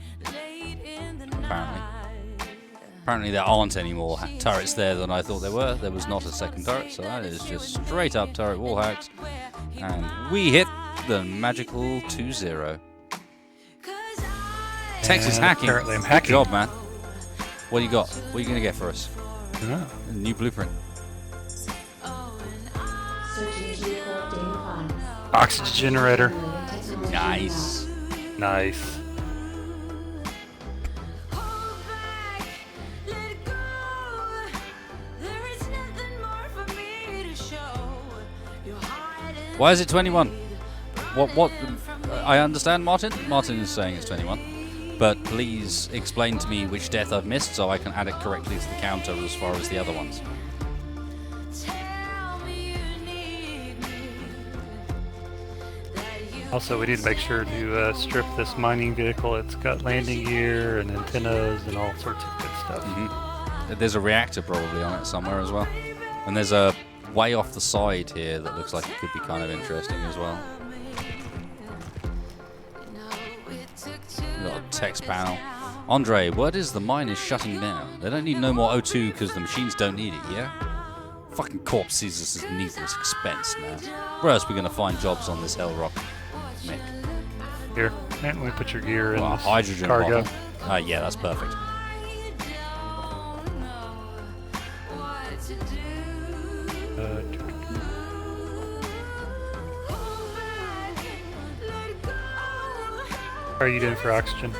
Apparently there aren't any more turrets there than I thought there were. There was not a second turret, so that is just straight up turret wall hacks. And we hit than magical 2-0. Texas And hacking. apparently I'm Good hacking. job, man. What do you got? What are you going to get for us? Yeah. A new blueprint. Searching G-Core data files. Oxygen generator. Technology Nice. Nice. Why is it 21? What? I understand, Martin. Martin is saying it's 21. But please explain to me which death I've missed so I can add it correctly to the counter as far as the other ones. Also, we need to make sure to strip this mining vehicle. It's got landing gear and antennas and all sorts of good stuff. There's a reactor probably on it somewhere as well. And there's a way off the side here that looks like it could be kind of interesting as well. We've got a text panel. Andre, word is the mine is shutting down. They don't need no more O2 because the machines don't need it, yeah? Fucking Corp sees this as needless expense now. Where else are we going to find jobs on this hell rock, Mick? Here, let me put your gear in Well, a this hydrogen cargo. bottle. Yeah, that's perfect. How are you doing for oxygen?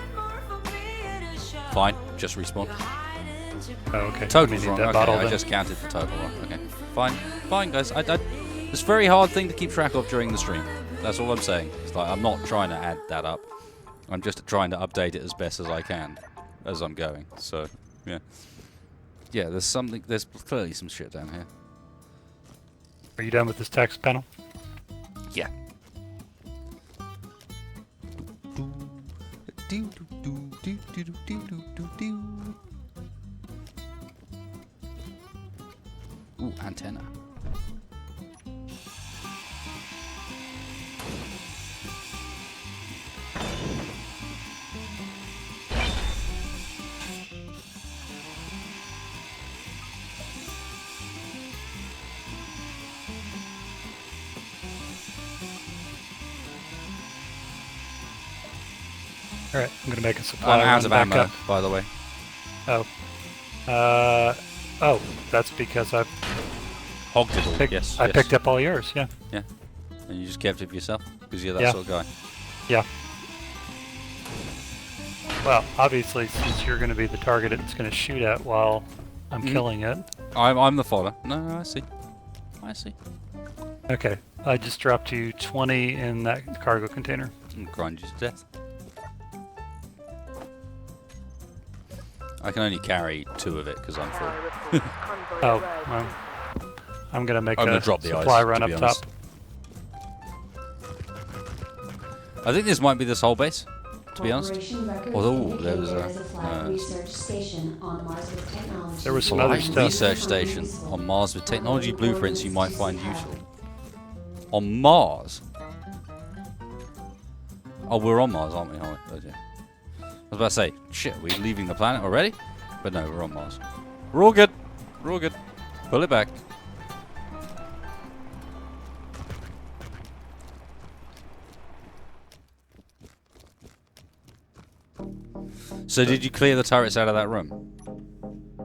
Fine, just respawn. Oh, okay. Total's We need wrong. that Okay, bottle I then. just counted the total wrong. Okay, fine, fine, guys. It's a very hard thing to keep track of during the stream. That's all I'm saying. It's like I'm not trying to add that up. I'm just trying to update it as best as I can as I'm going. So, yeah. Yeah, there's something. There's clearly some shit down here. Are you done with this text panel? Yeah. Ooh, antenna. All right, I'm gonna make a supply I'm out run of back ammo, up. by the way. Oh, that's because I Hogged it all. picked. Yes. I yes. picked up all yours. Yeah. Yeah. And you just kept it for yourself because you're that Yeah. sort of guy. Yeah. Well, obviously, since you're going to be the target it's going to shoot at while I'm killing it. I'm the fodder. No, I see. I see. Okay, I just dropped you 20 in that cargo container. And grind you to death. I can only carry 2 of it because I'm full. Oh, well, I'm going to make I'm a gonna drop the supply ice, run to up be top. honest. I think this might be this whole base, to be honest. Corporation records Although, indicate there was there a- is flight research station on Mars with technology. There was some other Flight stuff. research station on Mars with technology blueprints you might find useful. On Mars? Oh, we're on Mars, aren't we? Oh, yeah. I was about to say, shit, are we leaving the planet already? But no, we're on Mars. We're all good. We're all good. Pull it back. So did you clear the turrets out of that room?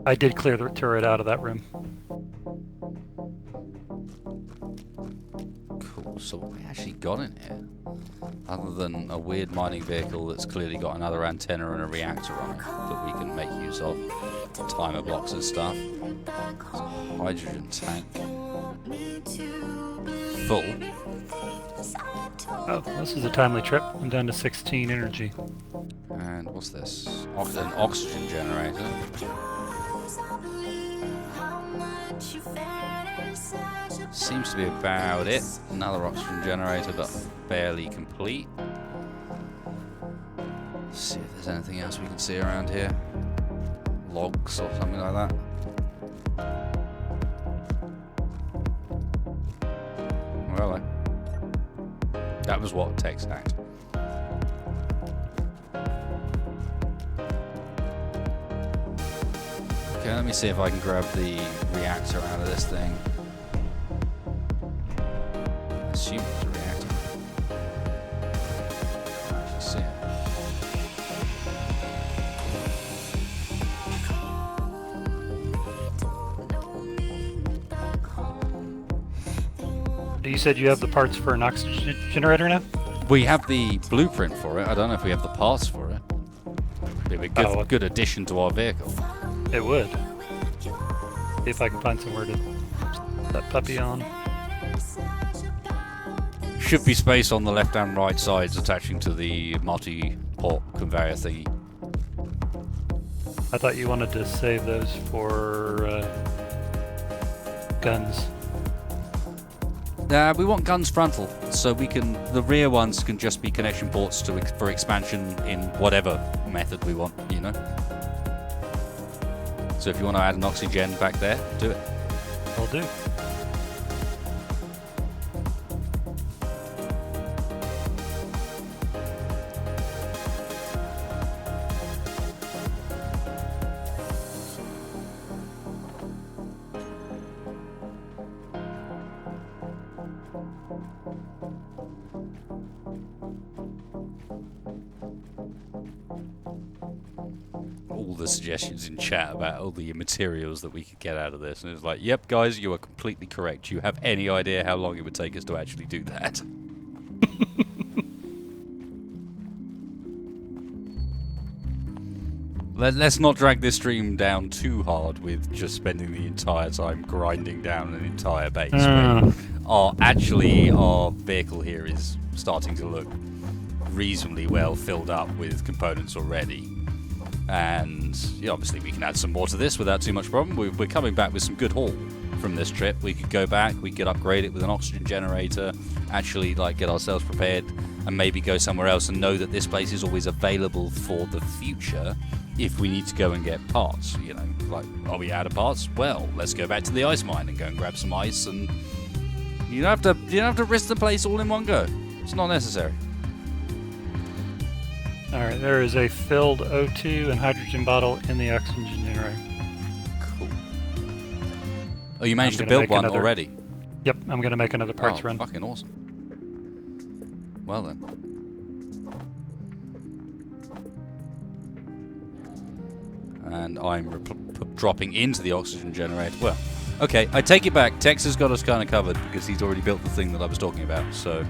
I did clear the turret out of that room. Cool. So what we actually got in here? Other than a weird mining vehicle that's clearly got another antenna and a reactor on it that we can make use of. Timer blocks and stuff. Hydrogen tank. Full. Oh, this is a timely trip. I'm down to 16 energy. And what's this? An oxygen generator. Seems to be about it. Another oxygen generator, but barely complete. Let's see if there's anything else we can see around here. Logs or something like that. Well, that was what Tex hacked. Okay, let me see if I can grab the reactor out of this thing. I assume it's a reactor. You said you have the parts for an oxygen generator now? We have the blueprint for it. I don't know if we have the parts for it. It'd be a good, Oh. good addition to our vehicle. It would. See if I can find somewhere to put that puppy on. Should be space on the left and right sides attaching to the multi-port conveyor thingy. I thought you wanted to save those for guns. We want guns frontal, so we can. The rear ones can just be connection ports for expansion in whatever method we want, you know. So if you want to add an oxygen back there, do it. Will do. All the suggestions in chat about all the materials that we could get out of this, and it's like, yep, guys, you are completely correct. Do you have any idea how long it would take us to actually do that? Let's not drag this stream down too hard with just spending the entire time grinding down an entire base. Our vehicle here is starting to look reasonably well filled up with components already. And yeah, obviously we can add some more to this without too much problem. We're coming back with some good haul from this trip. We could go back, we could upgrade it with an oxygen generator, actually like get ourselves prepared, and maybe go somewhere else and know that this place is always available for the future if we need to go and get parts. You know, like, are we out of parts? Well, let's go back to the ice mine and go and grab some ice, and you don't have to risk the place all in one go. It's not necessary. Alright, there is a filled O2 and hydrogen bottle in the oxygen generator. Cool. Oh, you managed to gonna build make one another- already? Yep, I'm going to make another parts Oh, run. fucking awesome. Well then. And I'm dropping into the oxygen generator. Well, okay, I take it back. Tex has got us kind of covered because he's already built the thing that I was talking about, so...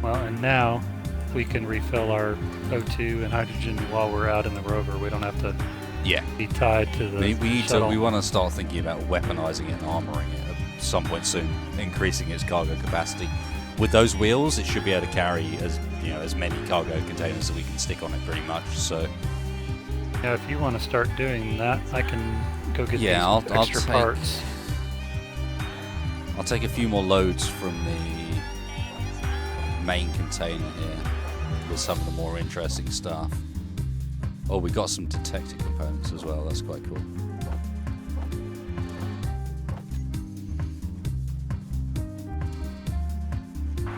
Well, and now we can refill our O2 and hydrogen while we're out in the rover. We don't have to Yeah. be tied to the shuttle. We want to start thinking about weaponizing it and armoring it at some point soon, increasing its cargo capacity. With those wheels, it should be able to carry as many cargo containers that we can stick on it, pretty much. So Yeah, if you want to start doing that, I can go get Yeah, these I'll extra take- parts. I'll take a few more loads from the main container here with some of the more interesting stuff. Oh, we got some detector components as well. That's quite cool.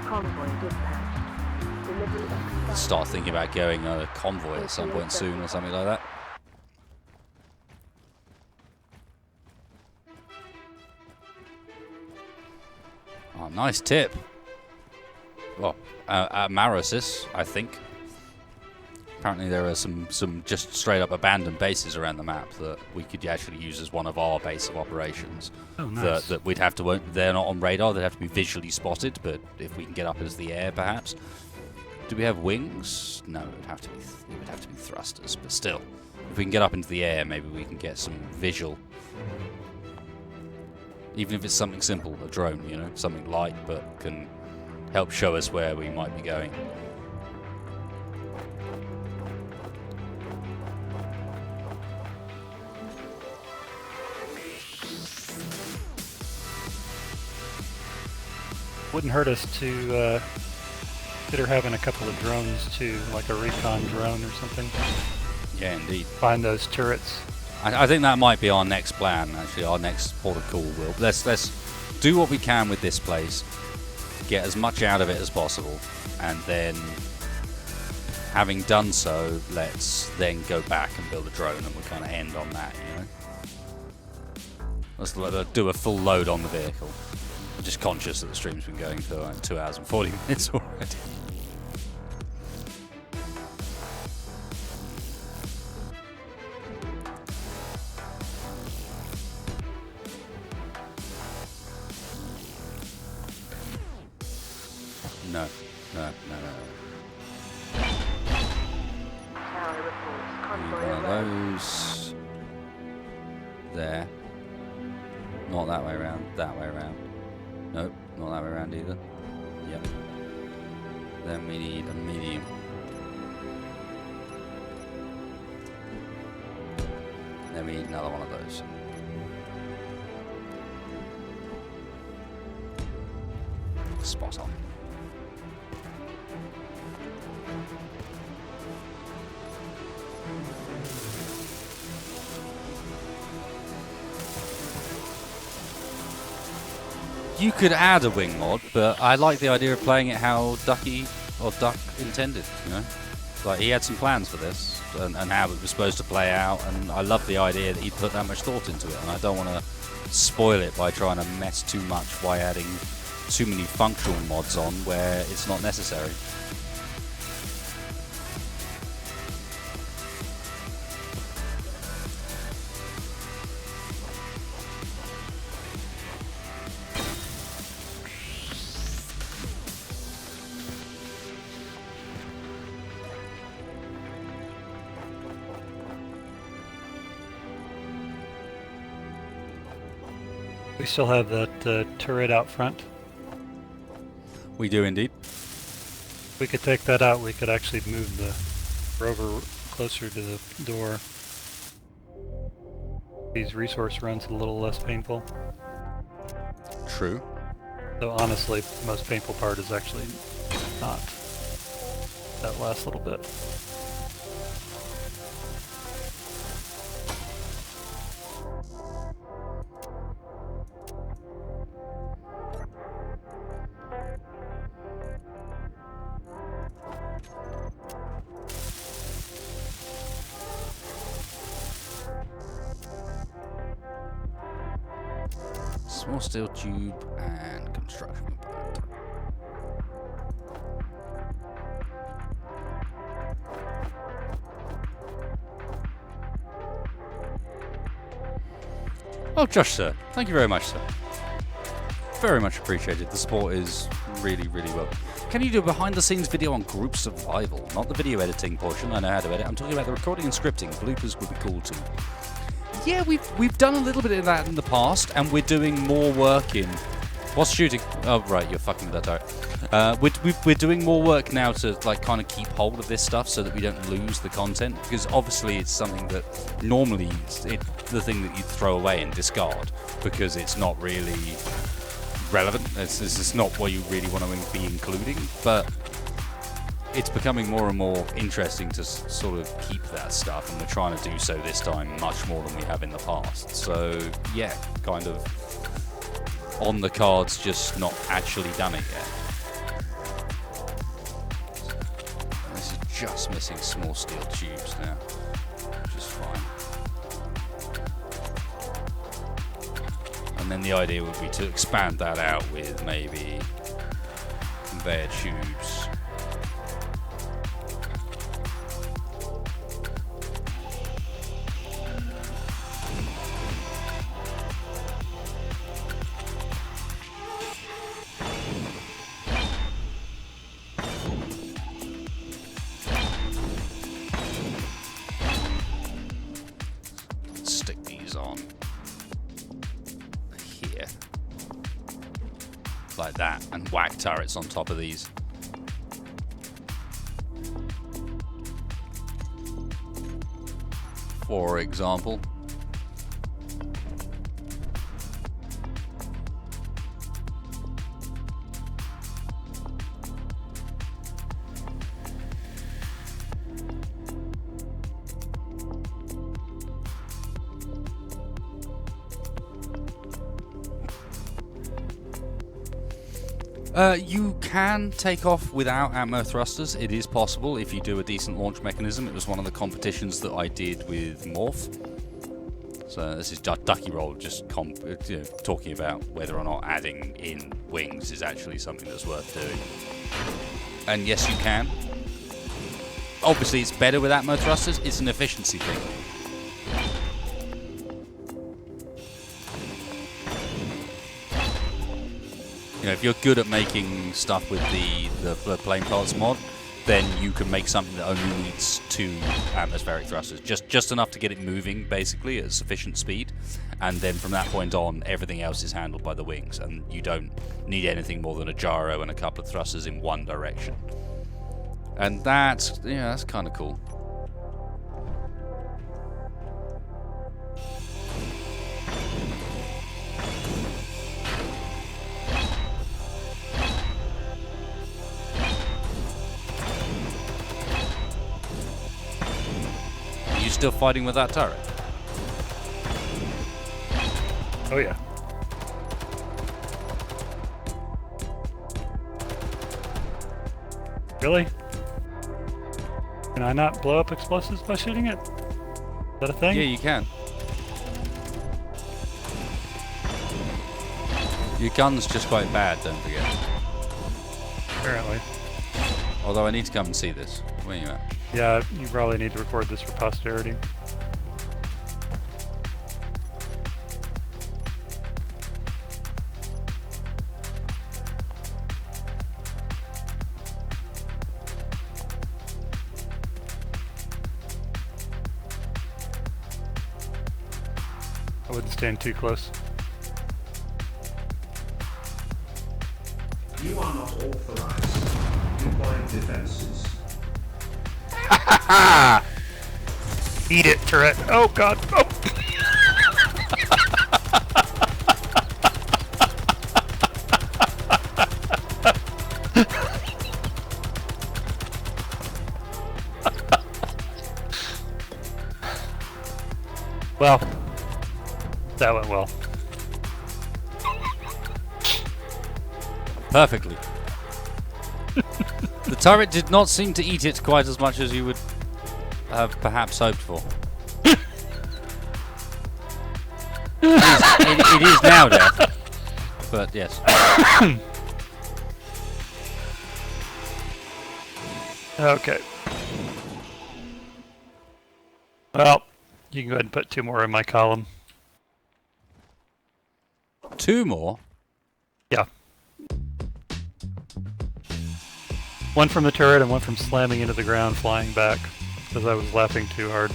Convoy dispatched. Delivery expected. Start thinking about going on a convoy at some point soon or something like that. Oh, nice tip. Well, Marosis, I think. Apparently there are some just straight up abandoned bases around the map that we could actually use as one of our base of operations. Oh, nice. That we'd have to, they're not on radar, they'd have to be visually spotted, but if we can get up into the air perhaps. Do we have wings? No, it would have to be thrusters, but still. If we can get up into the air, maybe we can get some visual. Even if it's something simple, a drone, something light but can help show us where we might be going. Wouldn't hurt us to consider having a couple of drones too, like a recon drone or something. Yeah, indeed. Find those turrets. I think that might be our next plan, actually, our next port of call. Let's do what we can with this place, get as much out of it as possible, and then, having done so, let's then go back and build a drone, and we'll kind of end on that, Let's do a full load on the vehicle. I'm just conscious that the stream's been going for like 2 hours and 40 minutes already. I did. No. Tower reports convoy One of arrived. those. There. Not that way around. That way around. Nope, not that way around either. Yep. Then we need a medium. Then we need another one of those. Spot on. You could add a wing mod, but I like the idea of playing it how Duck intended, you know? Like, he had some plans for this, and how it was supposed to play out, and I love the idea that he put that much thought into it, and I don't want to spoil it by trying to mess too much by adding too many functional mods on where it's not necessary. We still have that turret out front. We do indeed. If we could take that out, we could actually move the rover closer to the door. These resource runs a little less painful. True. So honestly, the most painful part is actually not that last little bit. Small steel tube and construction component. Oh, Josh, sir. Thank you very much, sir. Very much appreciated. The support is really, really well. Can you do a behind-the-scenes video on group survival? Not the video editing portion. I know how to edit. I'm talking about the recording and scripting. Bloopers would be cool too. Yeah, we've done a little bit of that in the past, and we're doing more work in. What's shooting? Oh, right, you're fucking with that turret. We're doing more work now to like kind of keep hold of this stuff so that we don't lose the content, because obviously it's something that normally it's the thing that you throw away and discard because it's not really relevant. It's not what you really want to be including, but it's becoming more and more interesting to sort of keep that stuff, and we're trying to do so this time much more than we have in the past. So yeah, kind of on the cards, just not actually done it yet. This is just missing small steel tubes now, which is fine. And then the idea would be to expand that out with maybe conveyor tubes. Stick these on here like that and whack turrets on top of these. For example. You can take off without atmo thrusters. It is possible if you do a decent launch mechanism. It was one of the competitions that I did with Morph. So this is Duckroll just talking about whether or not adding in wings is actually something that's worth doing. And yes, you can. Obviously, it's better with Atmo thrusters. It's an efficiency thing. You know, if you're good at making stuff with the floodplain parts mod, then you can make something that only needs 2 atmospheric thrusters, just enough to get it moving, basically, at sufficient speed. And then from that point on, everything else is handled by the wings, and you don't need anything more than a gyro and a couple of thrusters in one direction. And that's kind of cool. Are you still fighting with that turret? Oh yeah. Really? Can I not blow up explosives by shooting it? Is that a thing? Yeah, you can. Your gun's just quite bad, don't forget. Apparently. Although I need to come and see this. Where are you at? Yeah, you probably need to record this for posterity. I wouldn't stand too close. You are not authorized. Goodbye defenses. Eat it, turret! Oh god! Oh! Well, that went well. Perfectly. The turret did not seem to eat it quite as much as you would have perhaps hoped for. It is now death. But yes. Okay. Well, you can go ahead and put 2 more in my column. 2 more? Yeah. 1 from the turret and 1 from slamming into the ground flying back because I was laughing too hard.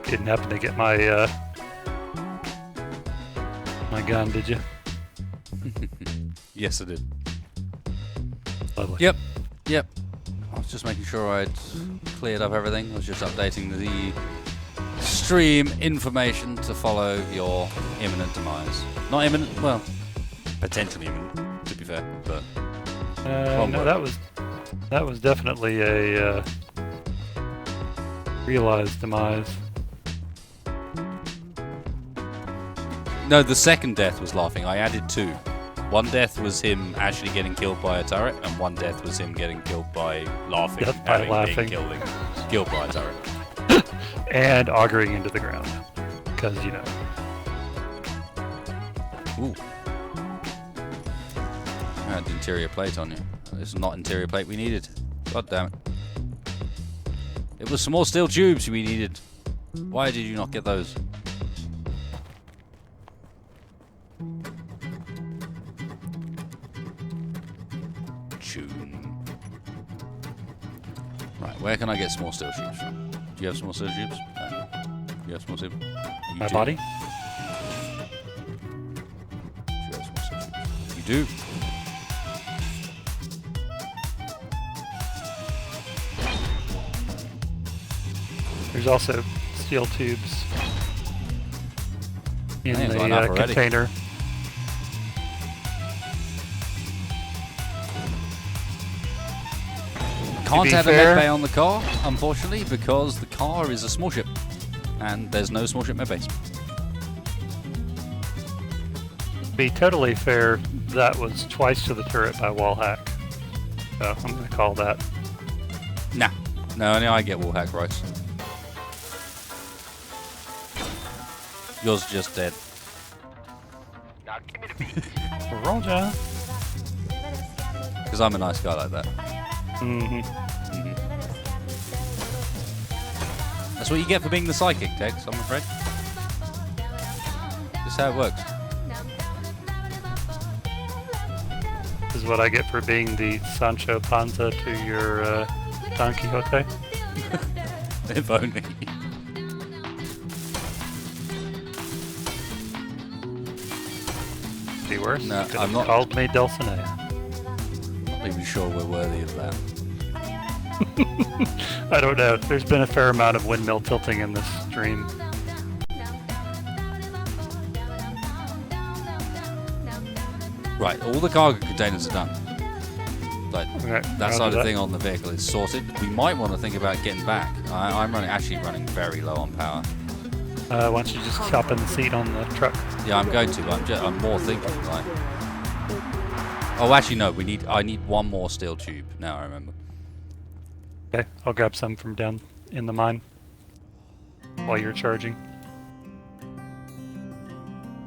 Didn't happen to get my my gun, did you? Yes, I did. Lovely. Yep. I was just making sure I'd cleared up everything. I was just updating the stream information to follow your imminent demise. Not imminent, well, potentially imminent, to be fair, but... No, that was definitely a realized demise. No, the second death was laughing. I added 2. 1 death was him actually getting killed by a turret, and 1 death was him getting killed by laughing. Death by laughing. Killed by a turret. And augering into the ground. Because, you know. Ooh. I had interior plate on you. This is not interior plate we needed. God damn it. It was some more steel tubes we needed. Why did you not get those? Tune. Right, where can I get small steel tubes from? Do you have small steel tubes? No. Do you have small steel? My body? Do you have small steel tubes? You do. There's also steel tubes in Name's the line up already. container. Can't be have a fair- med bay on the car, unfortunately, because the car is a small ship, and there's no small ship med base. To be totally fair, that was twice to the turret by wall hack. So I'm going to call that. Nah, no, I get wall hack rights. Yours just dead. Roll, John. Because I'm a nice guy like that. Mm-hmm. That's what you get for being the psychic, Tex, I'm afraid. This is how it works. This is what I get for being the Sancho Panza to your Don Quixote. If only. Be worse. No, You could I'm have not- called me Dulcinea. Not even sure we're worthy of that. I don't know. There's been a fair amount of windmill tilting in this stream. Right, all the cargo containers are done. Like, Okay, that roger side of the that. thing on the vehicle is sorted. We might want to think about getting back. I'm actually running very low on power. Why don't you just hop in the seat on the truck? Yeah, I'm going to. I'm more thinking like. Oh, actually no. I need one more steel tube. Now I remember. Okay, I'll grab some from down in the mine while you're charging.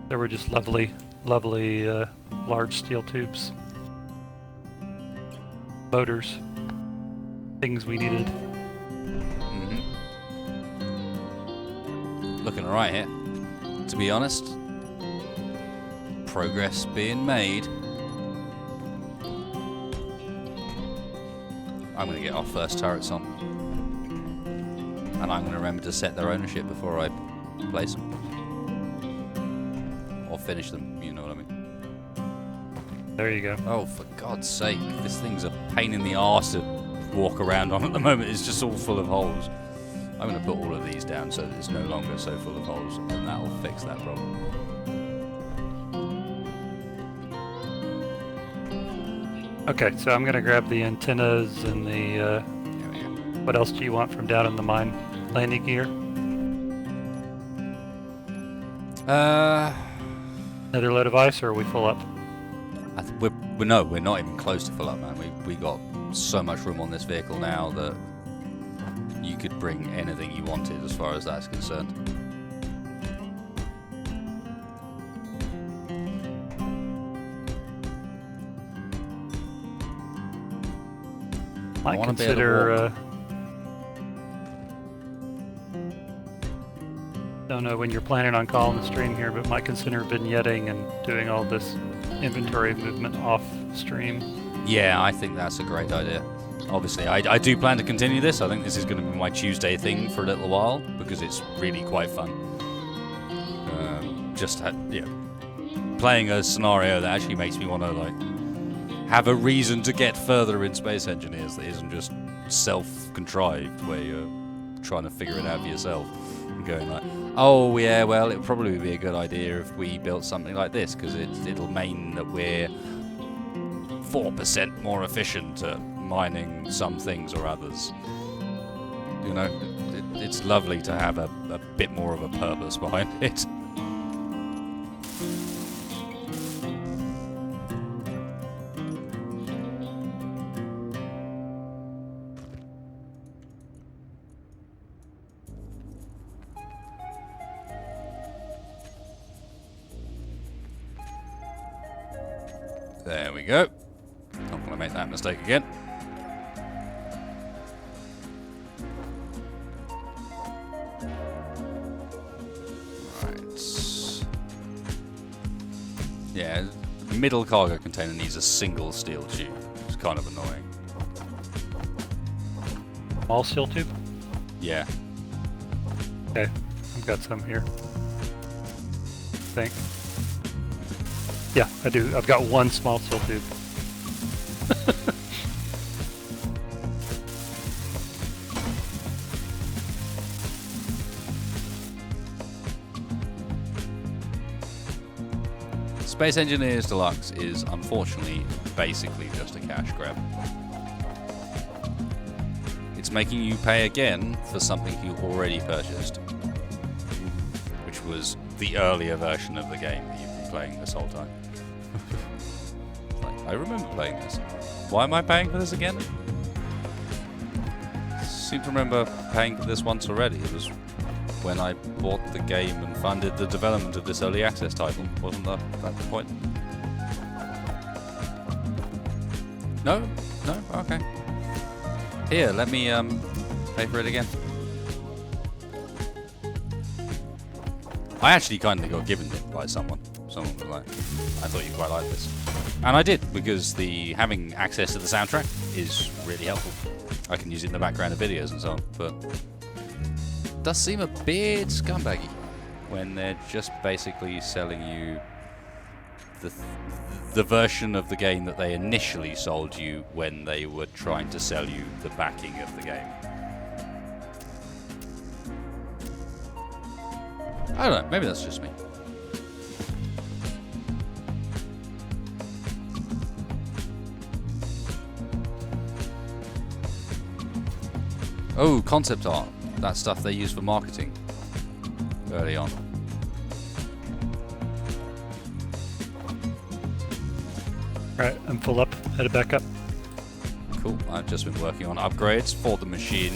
There were just lovely large steel tubes. Motors. Things we needed. hmm Looking alright here. To be honest, progress being made. I'm going to get our first turrets on. And I'm going to remember to set their ownership before I place them. Or finish them, you know what I mean. There you go. Oh, for God's sake, this thing's a pain in the arse to walk around on at the moment. It's just all full of holes. I'm going to put all of these down so that it's no longer so full of holes, and that will fix that problem. Okay, so I'm gonna grab the antennas and the, There we go. what else do you want from down in the mine? Landing gear? Another load of ice, or are we full up? We're not even close to full up, man. We got so much room on this vehicle now that you could bring anything you wanted as far as that's concerned. Might wanna be able to consider, walk. don't know when you're planning on calling the stream here, but might consider vignetting and doing all this inventory movement off stream. Yeah, I think that's a great idea. Obviously, I do plan to continue this. I think this is going to be my Tuesday thing for a little while because it's really quite fun. Playing a scenario that actually makes me want to like have a reason to get further in Space Engineers that isn't just self-contrived where you're trying to figure it out for yourself and going like, oh yeah, well it would probably be a good idea if we built something like this because it'll mean that we're 4% more efficient at mining some things or others. You know, it's lovely to have a bit more of a purpose behind it. There we go. Not going to make that mistake again. Right. Yeah, the middle cargo container needs a single steel tube. It's kind of annoying. All steel tube? Yeah. Okay, I've got some here. Think. Yeah, I do. I've got one small steel tube. Space Engineers Deluxe is unfortunately basically just a cash grab. It's making you pay again for something you already purchased, which was the earlier version of the game that you've been playing this whole time. Like, I remember playing this. Why am I paying for this again? I seem to remember paying for this once already. It was when I bought the game and funded the development of this early access title. Wasn't that the point? No? No? Okay. Here, let me pay for it again. I actually kind of got given it by someone. Someone was like, I thought you'd quite like this. And I did, because having access to the soundtrack is really helpful. I can use it in the background of videos and so on, but it does seem a bit scumbaggy when they're just basically selling you the version of the game that they initially sold you when they were trying to sell you the backing of the game. I don't know, maybe that's just me. Oh, concept art. That stuff they use for marketing early on. Alright, I'm full up. Headed back up. Cool. I've just been working on upgrades for the machine.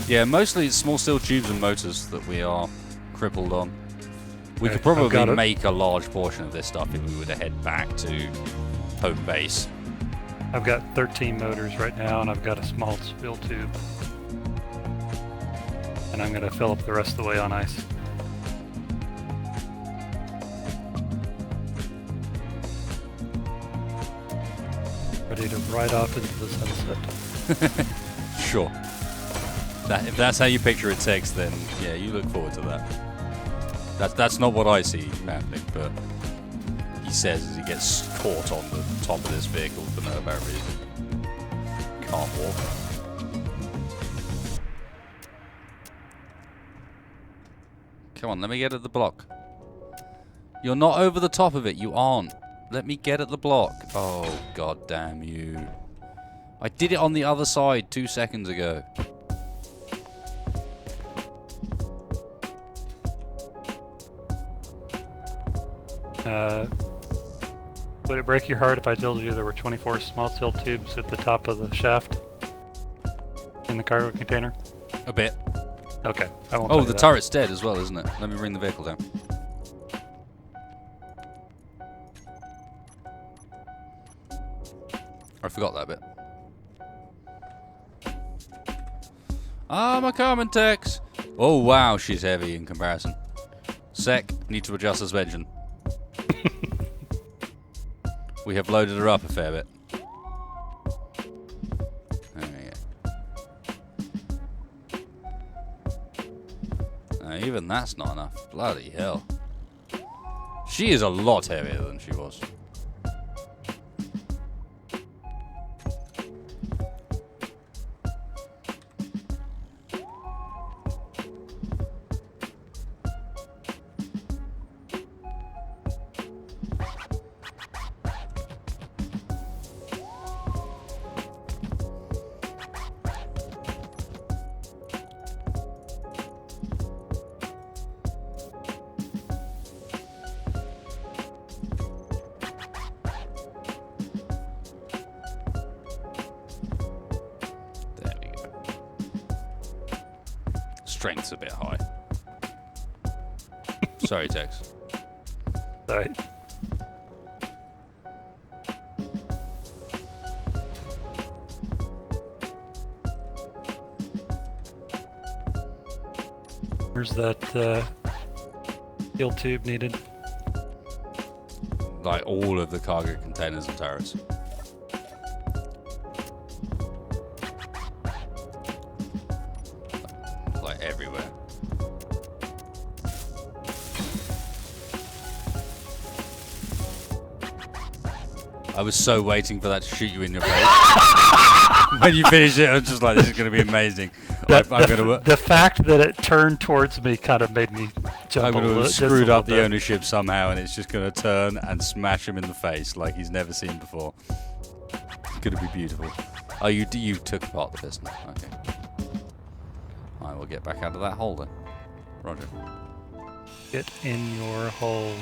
Yeah, mostly it's small steel tubes and motors that we are crippled on. We could probably make a large portion of this stuff if we were to head back to home base. I've got 13 motors right now, and I've got a small steel tube. And I'm going to fill up the rest of the way on ice. Ready to ride off into the sunset. Sure. If that's how you picture it, Tex, then yeah, you look forward to that. That's not what I see happening, but he says as he gets caught on the top of this vehicle for no apparent reason. Can't walk. Come on, let me get at the block. You're not over the top of it, you aren't. Let me get at the block. Oh, god damn you. I did it on the other side 2 seconds ago. Would it break your heart if I told you there were 24 small steel tubes at the top of the shaft in the cargo container? A bit. Okay, I won't. Oh, the turret's dead as well, isn't it? Let me bring the vehicle down. I forgot that bit. I'm a coming, Tex. Oh wow, she's heavy in comparison. Sec, need to adjust suspension. We have loaded her up a fair bit. There we go. Now, even that's not enough. Bloody hell. She is a lot heavier than she was. Strength's a bit high. Sorry, Tex. Sorry. Where's that steel tube needed? Like all of the cargo containers and turrets. Like everywhere. I was so waiting for that to shoot you in your face. When you finish it, I was just like, this is going to be amazing. The fact that it turned towards me kind of made me jump I'm a going to li- have just a screwed little up the bit. ownership somehow, and it's just going to turn and smash him in the face like he's never seen before. It's going to be beautiful. Oh, you took apart the piston. Okay. I will get back out of that hole then. Roger. Get in your hole.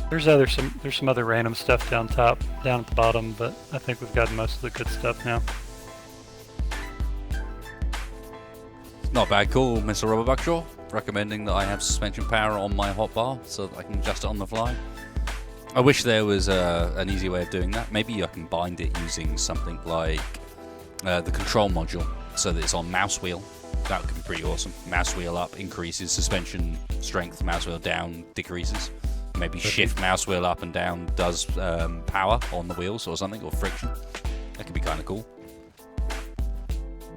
There's some other random stuff down at the bottom, but I think we've got most of the good stuff now. Not bad call, Mr. Rubber Buckshaw. Recommending that I have suspension power on my hotbar so that I can adjust it on the fly. I wish there was an easy way of doing that. Maybe I can bind it using something like the control module so that it's on mouse wheel. That could be pretty awesome. Mouse wheel up increases suspension strength, mouse wheel down decreases. Maybe shift mouse wheel up and down does power on the wheels or something, or friction. That could be kind of cool.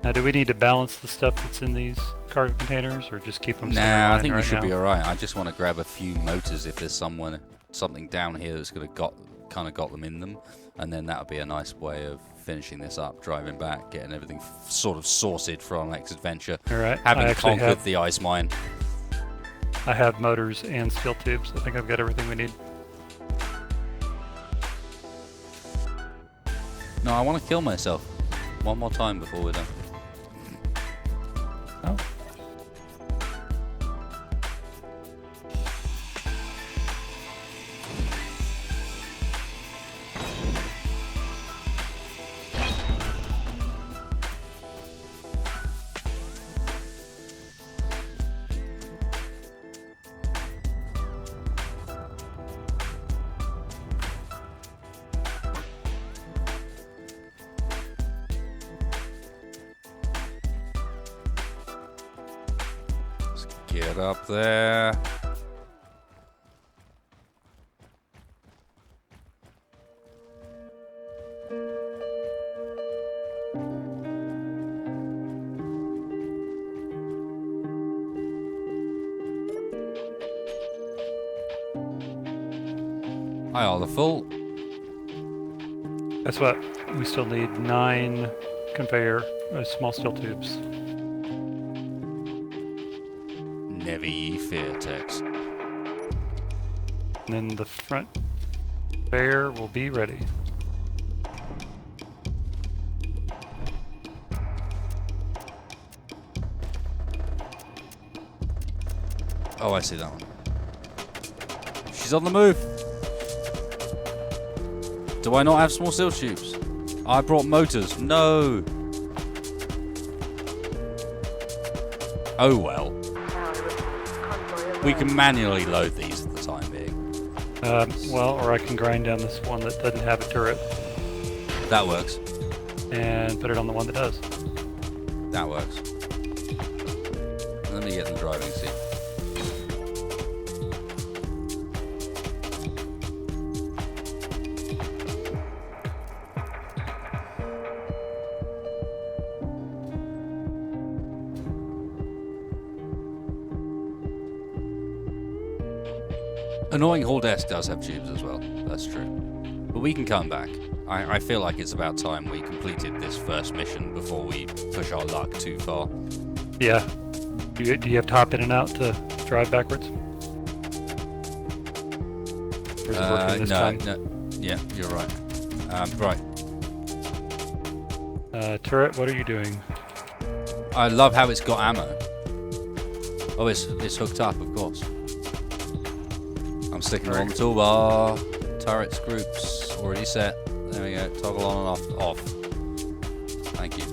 Now, do we need to balance the stuff that's in these cargo containers, or just keep them? Nah, I think we right should now? be alright. I just want to grab a few motors if there's something down here that's going to got them in them, and then that would be a nice way of finishing this up, driving back, getting everything sort of sorted for our next adventure. All right. Having conquered the ice mine. I have motors and steel tubes. I think I've got everything we need. No, I want to kill myself one more time before we're done. Oh. Get up there. Hi, all the full. Guess what? We still need 9 conveyor small steel tubes. Never ye fear, Tex. And then the front conveyor will be ready. Oh, I see that one. She's on the move. Do I not have small steel tubes? I brought motors. No. Oh well. We can manually load these at the time being. Well, or I can grind down this one that doesn't have a turret That works. and put it on the one that does. That works. Let me get in the driving seat. Annoying Hall Desk does have tubes as well, that's true. But we can come back. I feel like it's about time we completed this first mission before we push our luck too far. Yeah. Do you have to hop in and out to drive backwards? Or is it working this time? no. Yeah, you're right. Right. Turret, what are you doing? I love how it's got ammo. Oh, it's hooked up, of course. I'm sticking her on the toolbar. Turrets groups already set. There we go. Toggle on and off. Thank you.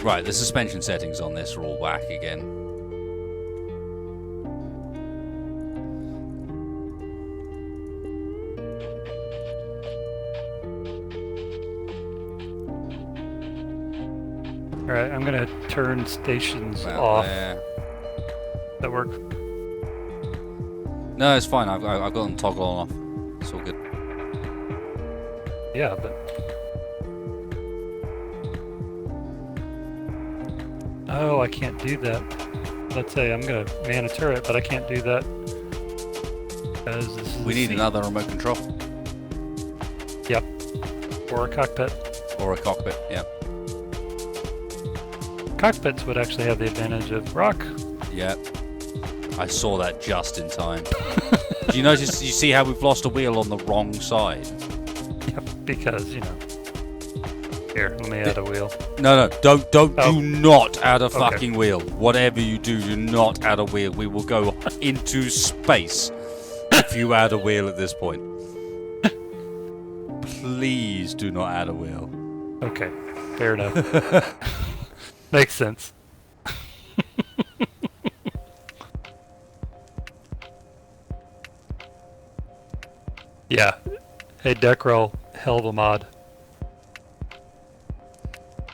Right, the suspension settings on this are all whack again. Alright, I'm gonna turn stations About off. there. That work? No, it's fine. I've got them toggle on and off. It's all good. Yeah, but... Oh, I can't do that. Let's say I'm gonna man a turret, but I can't do that because this is We a need seat. another remote control. Yep. Or a cockpit. Or a cockpit, yeah. Cockpits would actually have the advantage of rock. Yeah. I saw that just in time. Do you notice, you see how we've lost a wheel on the wrong side? Yep, because, you know. Here, let me add a wheel. No, don't, Oh. do not add a Okay. fucking wheel. Whatever you do not add a wheel. We will go into space if you add a wheel at this point. Please do not add a wheel. Okay, fair enough. Makes sense. Yeah. Hey, Duckroll, hell of a mod.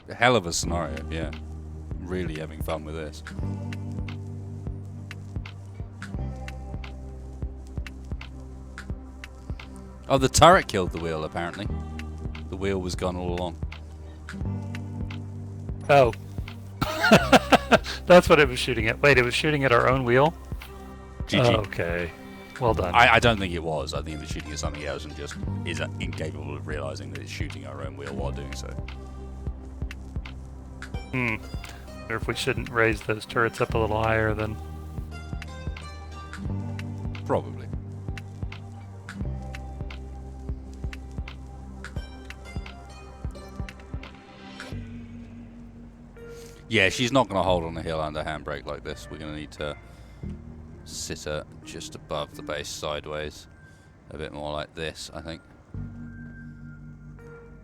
A hell of a scenario, yeah. Really having fun with this. Oh, the turret killed the wheel, apparently. The wheel was gone all along. Oh. That's what it was shooting at. Wait, it was shooting at our own wheel? GG. Okay. Well done. I don't think it was. I think it was shooting at something else and just is incapable of realizing that it's shooting our own wheel while doing so. Or if we shouldn't raise those turrets up a little higher, then... Probably. Yeah, she's not going to hold on the hill under handbrake like this. We're going to need to sit her just above the base sideways. A bit more like this, I think.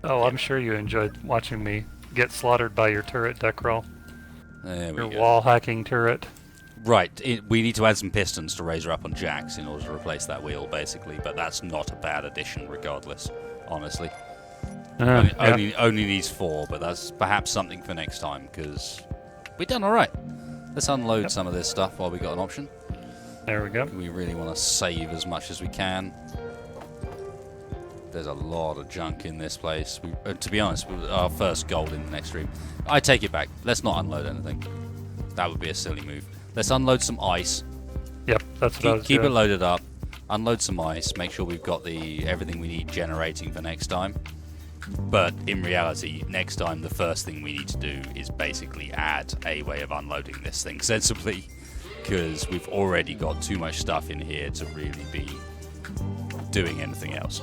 Oh, I'm sure you enjoyed watching me get slaughtered by your turret, Duckroll. There we Your go. wall hacking turret. Right, we need to add some pistons to raise her up on jacks in order to replace that wheel, basically. But that's not a bad addition, regardless, honestly. Yeah. Only needs 4, but that's perhaps something for next time, because we've done alright. Let's unload some of this stuff while we got an option. There we go. We really want to save as much as we can. There's a lot of junk in this place. To be honest, our first goal in the next stream. I take it back. Let's not unload anything. That would be a silly move. Let's unload some ice. Yep, that's what I was Keep it doing. loaded up. Unload some ice. Make sure we've got everything we need generating for next time. But in reality, next time the first thing we need to do is basically add a way of unloading this thing sensibly, because we've already got too much stuff in here to really be doing anything else.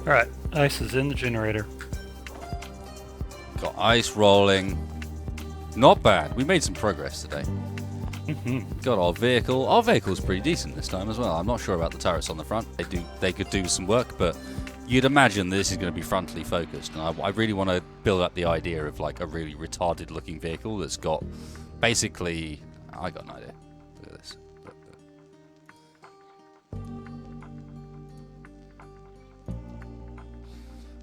Alright, ice is in the generator. Got ice rolling. Not bad. We made some progress today. Got our vehicle. Our vehicle's pretty decent this time as well. I'm not sure about the turrets on the front. They could do some work, but you'd imagine this is going to be frontally focused. And I really want to build up the idea of like a really retarded looking vehicle that's got basically... I got an idea. Look at this.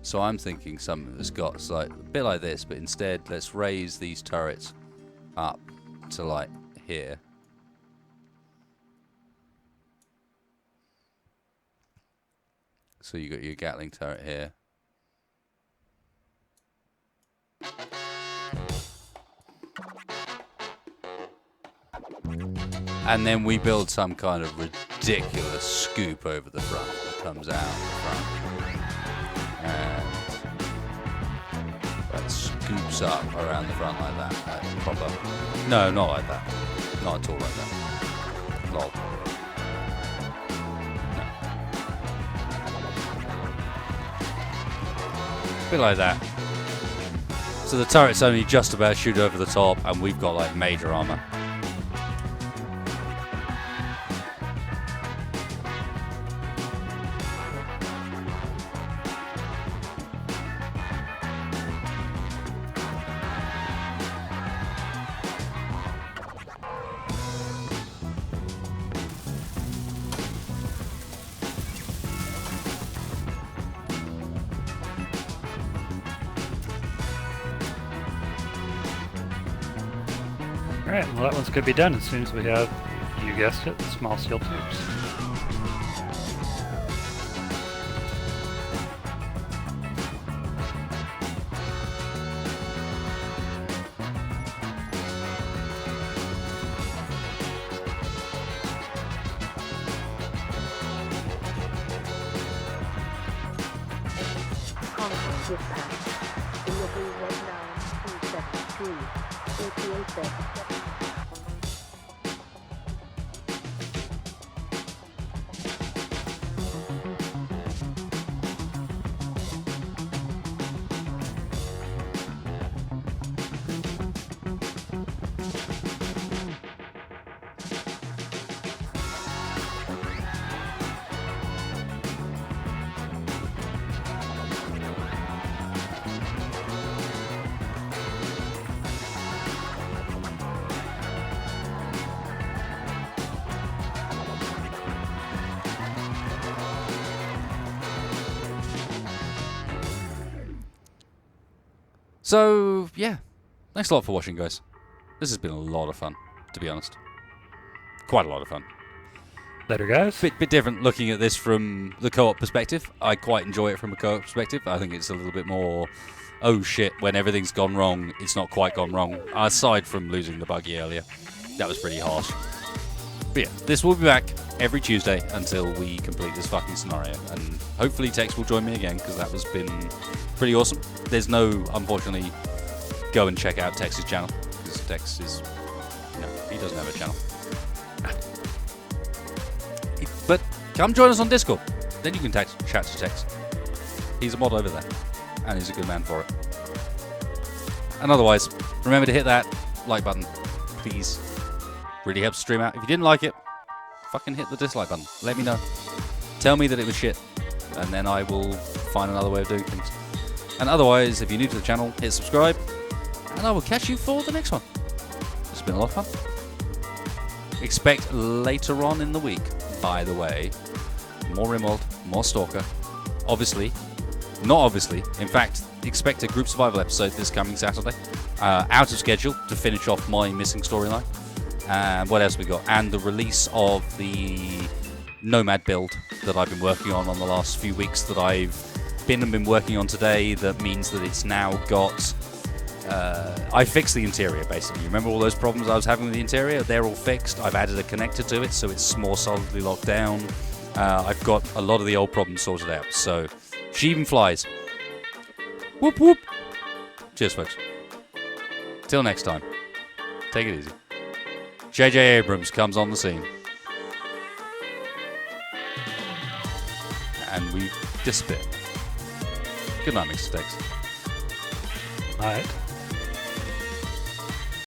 So I'm thinking something that's got like a bit like this, but instead let's raise these turrets up to like here. So you got your Gatling turret here. And then we build some kind of ridiculous scoop over the front that comes out the front. And that scoops up around the front like that. Like proper. No, not like that. Not at all like that. Lol. No. A bit like that. So the turret's only just about shoot over the top, and we've got like major armor. Alright, well that one's going to be done as soon as we have, you guessed it, small steel tubes. dispatch. Delivery 19273. ETA 37. So, yeah. Thanks a lot for watching, guys. This has been a lot of fun, to be honest. Quite a lot of fun. Later, guys. Bit different looking at this from the co-op perspective. I quite enjoy it from a co-op perspective. I think it's a little bit more, oh shit, when everything's gone wrong, it's not quite gone wrong. Aside from losing the buggy earlier. That was pretty harsh. But yeah, this will be back every Tuesday until we complete this fucking scenario. And hopefully Tex will join me again, because that has been pretty awesome. There's no, unfortunately, go and check out Tex's channel, because Tex is, no, he doesn't have a channel. But come join us on Discord. Then you can chat to Tex. He's a mod over there, and he's a good man for it. And otherwise, remember to hit that like button, please. Really helps the stream out. If you didn't like it, fucking hit the dislike button. Let me know. Tell me that it was shit, and then I will find another way of doing things. And otherwise, if you're new to the channel, hit subscribe, and I will catch you for the next one. It's been a lot of fun. Expect later on in the week, by the way, more Rimworld, more Stalker. Obviously, not obviously, in fact, expect a group survival episode this coming Saturday. Out of schedule to finish off my missing storyline. And what else we got? And the release of the Nomad build that I've been working on the last few weeks that I've been working on today. That means that it's now got... I fixed the interior, basically. Remember all those problems I was having with the interior? They're all fixed. I've added a connector to it, so it's more solidly locked down. I've got a lot of the old problems sorted out. So, she even flies. Whoop, whoop. Cheers, folks. Till next time. Take it easy. J.J. Abrams comes on the scene. And we disappear. Good night, Mr. Tex. All right.